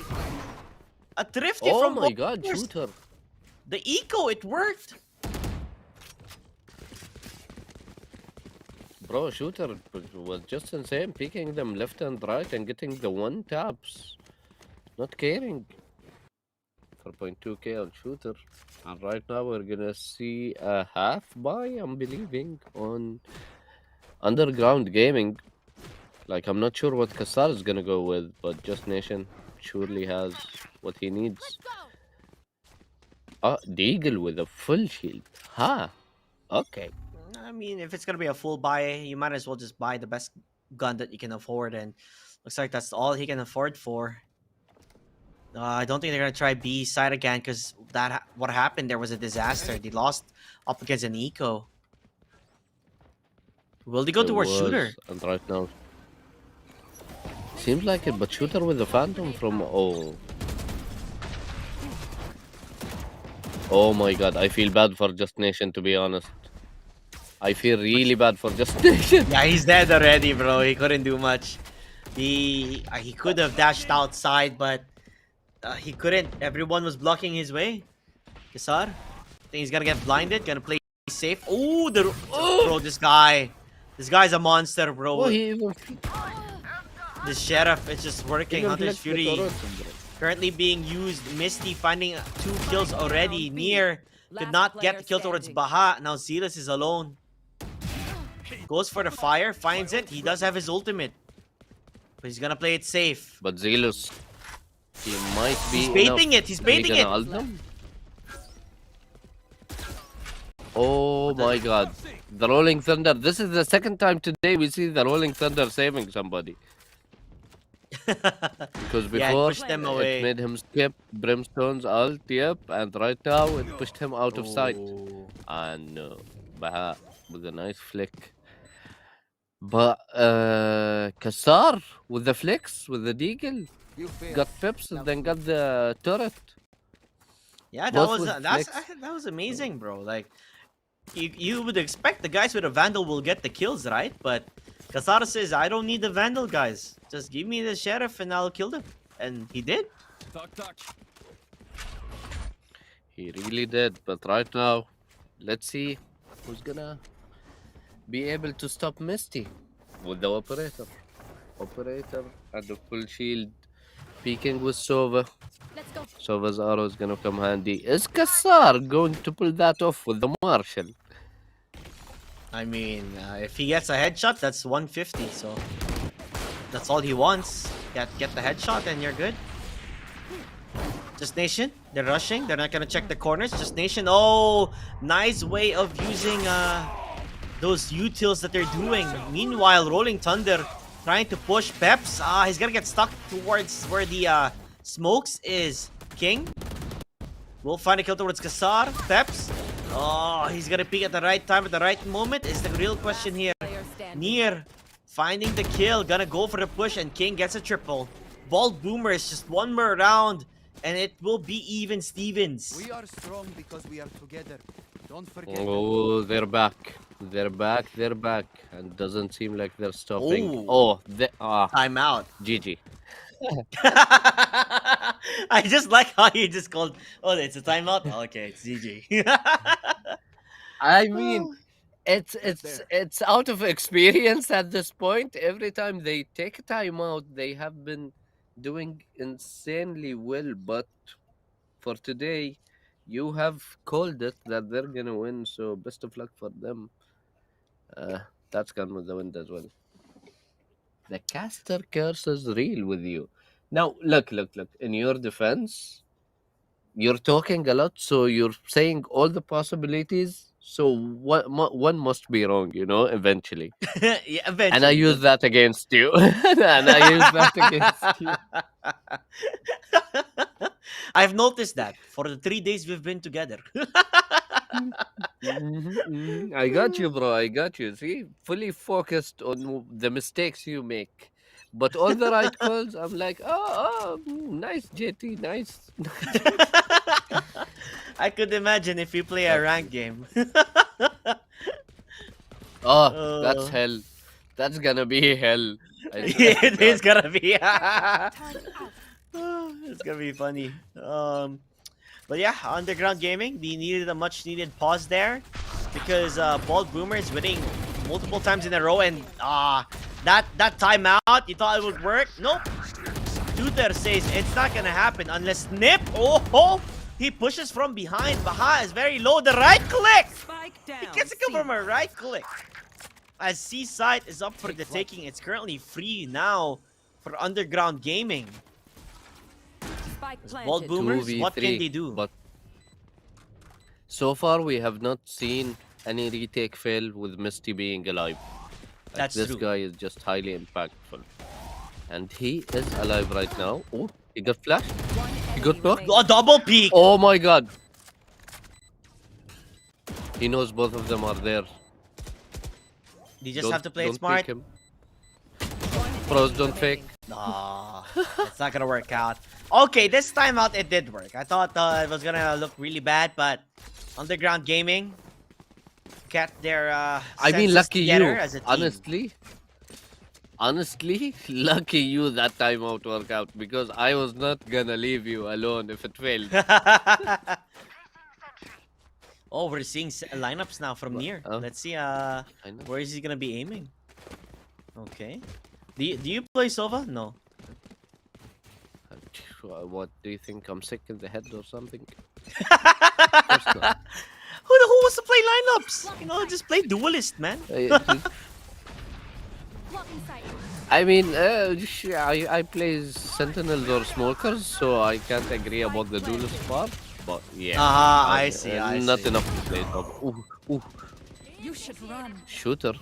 A thrifty Oh from my god, Bombers. Shooter. The eco, it worked. Bro, Shooter was just insane, picking them left and right and getting the 1 taps. Not caring. 4.2k on Shooter. And right now we're gonna see a half buy, I'm believing, on Underground Gaming. Like, I'm not sure what Kassar is gonna go with, but Just Nation surely has what he needs. Deagle with a full shield. Okay. I mean, if it's gonna be a full buy, you might as well just buy the best gun that you can afford, and looks like that's all he can afford for. I don't think they're gonna try B side again because what happened there was a disaster. They lost up against an eco. Will they go It towards was, Shooter? And right now, seems like it, but Shooter with the Phantom from Oh my god, I feel bad for Just Nation, to be honest. I feel really bad for Just Nation. Yeah, he's dead already, bro. He couldn't do much. He could have dashed outside, but he couldn't. Everyone was blocking his way. Kassar, think he's gonna get blinded. Gonna play safe. Oh, bro, this guy's a monster, bro. Oh, he even, The Sheriff is just working. even Hunter's flexed the Fury turret, bro. currently being used. Misty finding 2 kills already. Round B. Near could Last not get player the kill towards standing. Baha. Now Zealous is alone. Goes for the fire, finds it. He does have his ultimate. But he's gonna play it safe. But Zealous, he might be. He's baiting it. He's baiting it. Oh my god. The Rolling Thunder. This is the second time today we see the Rolling Thunder saving somebody. Because Yeah, it before pushed them it away. made him skip Brimstone's ult, yep, and right now it pushed him out of sight. Oh. And Baha with a nice flick. But Kassar with the flicks, with the deagle, You failed. got pips and then got the turret. Yeah, Both with that flicks. was amazing, bro. Like you would expect the guys with a Vandal will get the kills, right? But Kasara says, I don't need the Vandal, guys. Just give me the Sheriff and I'll kill them. And he did. He really did. But right now, let's see who's gonna be able to stop Misty with the operator. Operator and the full shield. Peeking with Sova. Let's go. Sova's arrow is gonna come handy. Is Kassar going to pull that off with the Marshal? I mean, if he gets a headshot, that's 150. So that's all he wants. Get the headshot and you're good. Just Nation, they're rushing. They're not gonna check the corners. Just Nation. Oh, nice way of using those utils that they're doing. Meanwhile, Rolling Thunder trying to push Peps. He's gonna get stuck towards where the smokes is. King will find a kill towards Kassar. Peps. Oh, he's gonna peek at the right time, at the right moment is the real question here. Player standing. Near finding the kill, gonna go for the push, and King gets a triple. Bald Boomer is just one more round, and it will be even Stevens. We are strong because we are together. Don't forget. Oh, they're back. They're back. They're back. And doesn't seem like they're stopping. Oh. I'm Timeout. GG. I just like how you just called. Oh, it's a timeout. Okay, it's GG. I mean, It's out of experience at this point. Every time they take a timeout, they have been doing insanely well. But for today, you have called it that they're gonna win. So best of luck for them. That's gone with the wind as well. The caster curse is real with you. Now, look. In your defense, you're talking a lot, so you're saying all the possibilities. So one must be wrong, eventually. Yeah, eventually. And I use that against you. And I use that against you. I've noticed that for the 3 days we've been together. I got you, bro. I got you. See, fully focused on the mistakes you make. But all the right calls, I'm like, nice, JT, nice. I could imagine if we play a rank game. Oh, that's Uh. hell. That's gonna be hell. I swear to It is God. gonna be. Turn out. It's gonna be funny. But yeah, Underground Gaming, they needed a much needed pause there because Bald Boomer is winning multiple times in a row, and that timeout, you thought it would work? Nope. Shooter says it's not gonna happen unless Nip. Oh, he pushes from behind. Baha is very low. The right click. Spike down. He gets a kill C. from a right click. As Seaside is up for the taking, it's currently free now for Underground Gaming. Spike Bald planted. Boomers, what can 2v3, they do? But so far, we have not seen any retake fail with Misty being alive. That's this true. guy is just highly impactful. And he is alive right now. Oh, he got flashed. One He got enemy knocked. remaining. A double peek. Oh my god. He knows both of them are there. You just have to play it don't smart. pick him. One Pros enemy don't fake. Nah, it's not gonna work out. Okay, this time out it did work. I thought it was gonna look really bad, but Underground Gaming kept their I mean, senses lucky you. together as a team. Honestly, lucky you that timeout worked out because I was not gonna leave you alone if it failed. Oh, we're seeing lineups now from near. Let's see. I know. Where is he gonna be aiming? Okay. Do you play Sova? No. What do you think? I'm sick in the head or something? Who wants to play lineups? You know, just play Duelist, man. Blocking sight. I mean, I play Sentinels or Smokers, so I can't agree about the duelist part. But yeah, I see. not enough to play top. Ooh, You should run. shooter.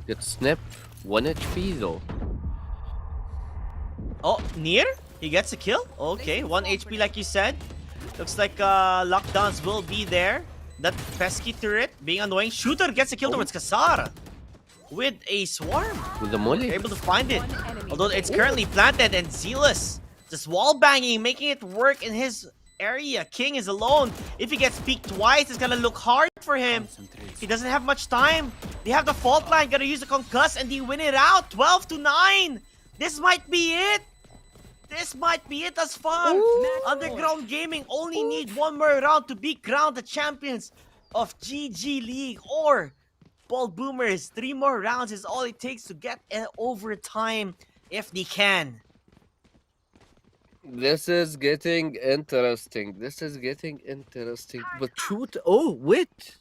Gets snapped. 1 HP though. Oh, near? He gets a kill? Okay, 1 HP like you said. Looks like lockdowns will be there. That pesky turret being annoying. Shooter gets a kill towards Kasara with a swarm. With the molly. Able to find it. One enemy Although it's remaining. currently planted and Zealous just wall banging, making it work in his area. King is alone. If he gets peeked twice, it's gonna look hard for him. He doesn't have much time. They have the fault line, gotta use the concuss, and they win it out. 12-9. This might be it. This might be it as far. Underground Gaming only need one more round to be crowned the champions of GG League, or Bald Boomers. 3 more rounds is all it takes to get an overtime if they can. This is getting interesting. But shoot. Oh, wait.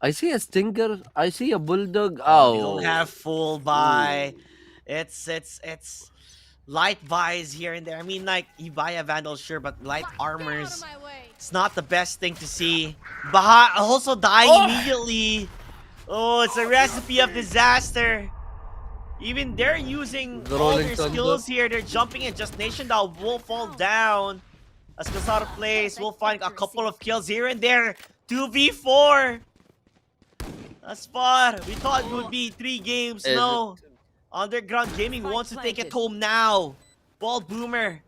I see a stinger. I see a bulldog. We Oh. don't have full buy. It's light buys here and there. I mean, like, you buy a Vandal, sure, but light armors, it's not the best thing to see. Baha also dying immediately. Oh, it's a recipe of disaster. Even they're using The all Rolling their Thunder. skills here. They're jumping in. Just Nation Doll will fall down. As Kasara plays, we'll find a couple of kills here and there. 2v4. That's far. We thought it would be 3 games. Is No. Underground Gaming Spike wants to take it planted. home now. Bald Boomer.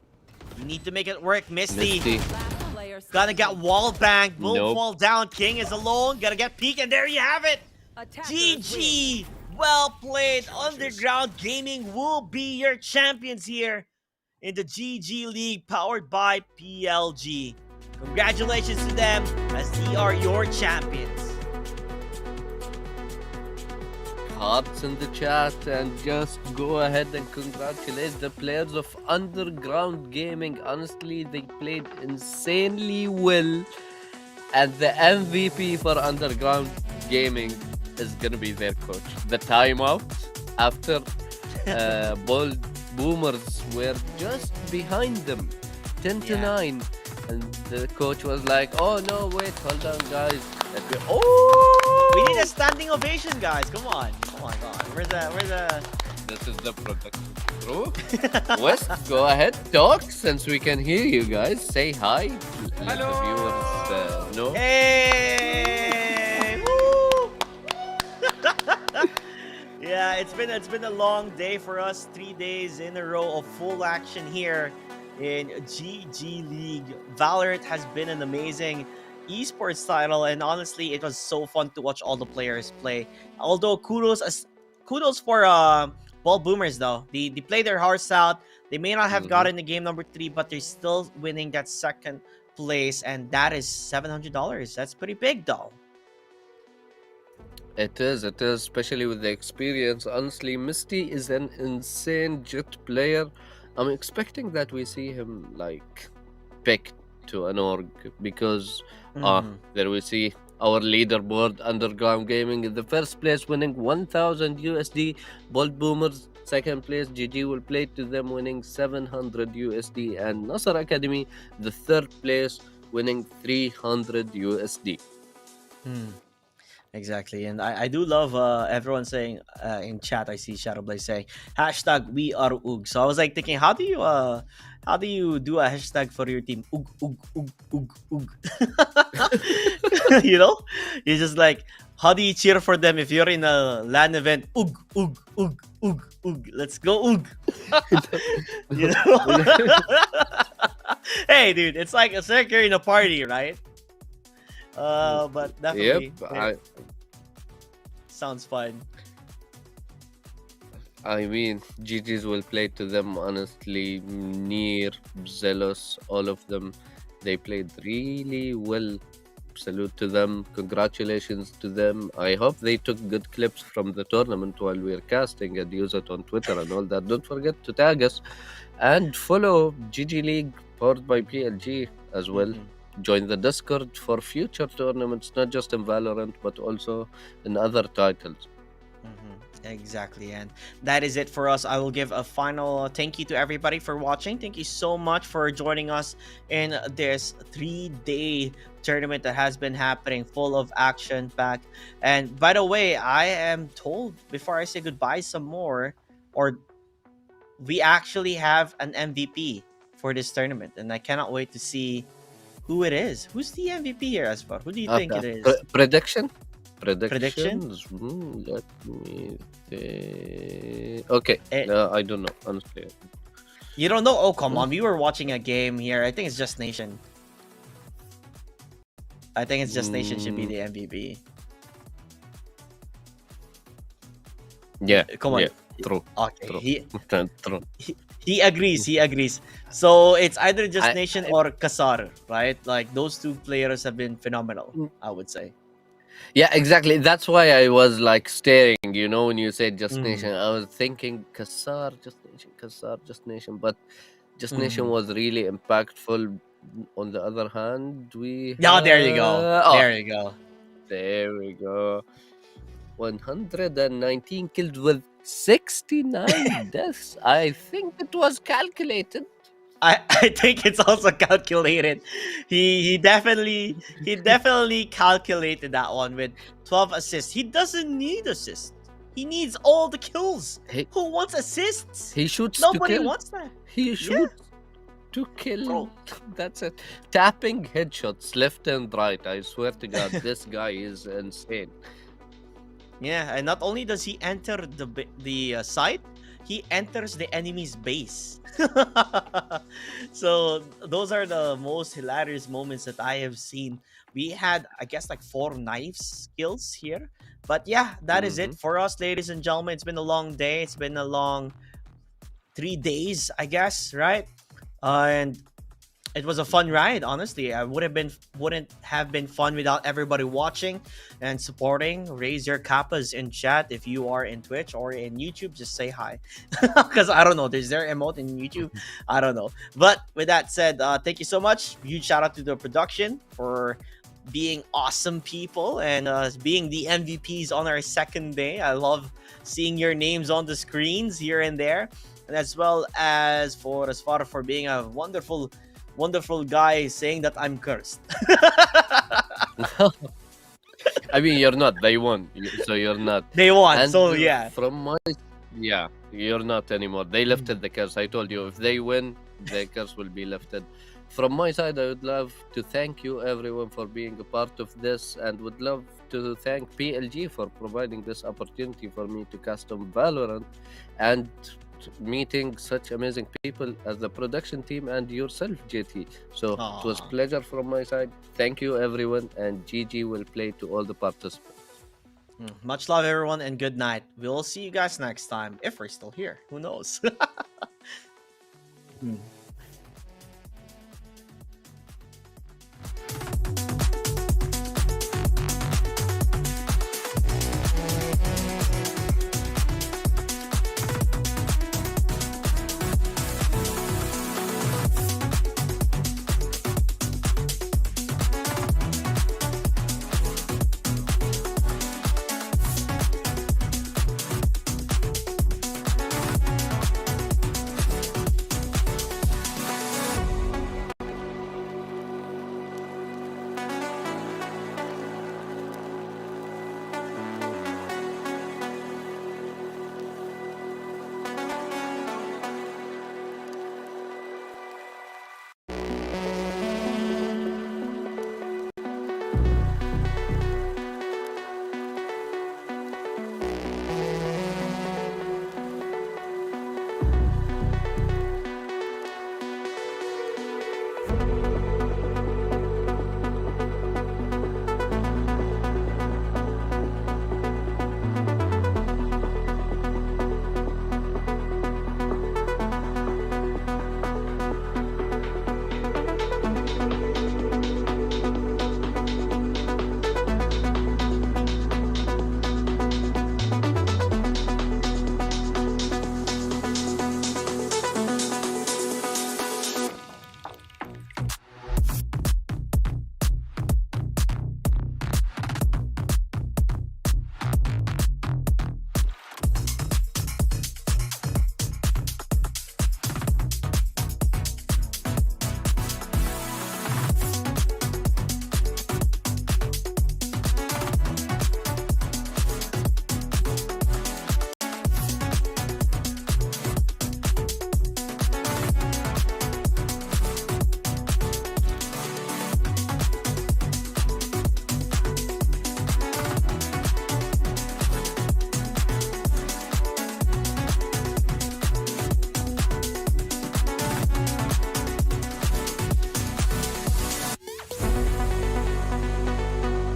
You need to make it work, Misty. Last player Gotta get standing. wall banged. Will Nope. fall down. King is alone. Gotta get peek, and there you have it. Attackers win. GG. Well played. Underground Gaming will be your champions here in the GG League powered by PLG. Congratulations to them as they are your champions. hearts in the chat and just go ahead and congratulate the players of Underground Gaming. Honestly, they played insanely well. And the MVP for Underground Gaming is gonna be their coach. The timeout after Bold Boomers were just behind them, 10 to Yeah. 9, and the coach was like, "Oh no, wait, hold on, guys." Oh, We need a standing ovation, guys. Come on. Oh my god. Where's the This is the production crew. West, go ahead, talk since we can hear you guys. Say hi. Let the viewers know. Hey! Woo! Yeah, it's been a long day for us. 3 days in a row of full action here in GG League. Valorant has been an amazing esports title, and honestly, it was so fun to watch all the players play. Although kudos for Ball Boomers though. They play their hearts out. They may not have Mhm. gotten the game number 3, but they're still winning that second place, and that is $700. That's pretty big though. It is, especially with the experience. Honestly, Misty is an insane Jet player. I'm expecting that we see him like picked to an org because Mhm. there we see our leaderboard. Underground Gaming in the first place, winning 1000 USD. Bold Boomers second place. GG will play to them, winning 700 USD, and Nasser Academy the third place, winning 300 USD. Hmm. Exactly, and I do love everyone saying in chat. I see Shadowblaze saying hashtag we are UG. So I was like thinking, how do you do a hashtag for your team? UG UG UG UG UG. You know, you're just like, how do you cheer for them if you're in a LAN event? UG UG UG UG UG. Let's go UG. You know? Hey, dude, it's like a circle in a party, right? But definitely. Yep, Sounds fun. I mean, GGs will play to them, honestly. Near, Zealous, all of them, they played really well. Salute to them. Congratulations to them. I hope they took good clips from the tournament while we are casting and use it on Twitter and all that. Don't forget to tag us and follow GG League powered by PLG as well. Mhm. Join the Discord for future tournaments, not just in Valorant, but also in other titles. Exactly, and that is it for us. I will give a final thank you to everybody for watching. Thank you so much for joining us in this 3-day tournament that has been happening, full of action packed. And by the way, I am told before I say goodbye some more, or we actually have an MVP for this tournament, and I cannot wait to see who it is. Who's the MVP here, Asfar? Who do you think it is? Prediction? Prediction? Predictions? Let me see. Okay, I don't know, honestly. You don't know? Oh, come on. We were watching a game here. I think it's Just Nation. I think it's Just Nation should be the MVP. Yeah, Come on. yeah, true. Okay. True. True. He agrees. He agrees. So it's either Just I- Nation or Kasar, right? Like those two players have been phenomenal, I would say. Yeah, exactly. That's why I was like staring, when you said Just Mhm. Nation. I was thinking Kassar, Just Nation. But Just Nation Mhm. was really impactful. On the other hand, Yeah, there you go. There you go. There we go. 119 killed with 69 deaths. I think it was calculated. I think it's also calculated. He definitely calculated that one with 12 assists. He doesn't need assists. He needs all the kills. He, Who wants assists? he shoots Nobody to kill. wants that. He shoots to kill. Bro. That's it. Tapping headshots left and right. I swear to God, this guy is insane. Yeah, and not only does he enter the site, he enters the enemy's base. So those are the most hilarious moments that I have seen. We had, I guess, like 4 knives skills here. But yeah, that is it for us, ladies and gentlemen. It's been a long day. It's been a long 3 days, I guess, right? And it was a fun ride. Honestly, I wouldn't have been fun without everybody watching and supporting. Raise your kappas in chat if you are in Twitch or in YouTube. Just say hi, because I don't know. There's their emote in YouTube. I don't know. But with that said, thank you so much. Huge shout out to the production for being awesome people and being the MVPs on our second day. I love seeing your names on the screens here and there, and as well as for Asfar for being a wonderful, wonderful guy saying that I'm cursed. I mean, you're not. They won, so you're not. They won, And so yeah. from my, yeah, you're not anymore. They lifted the curse. I told you, if they win, the curse will be lifted. From my side, I would love to thank you everyone for being a part of this, and would love to thank PLG for providing this opportunity for me to custom Valorant, and meeting such amazing people as the production team and yourself, JT. So it was Aw. pleasure from my side. Thank you everyone, and GG will play to all the participants. Much love, everyone, and good night. We'll see you guys next time if we're still here. Who knows?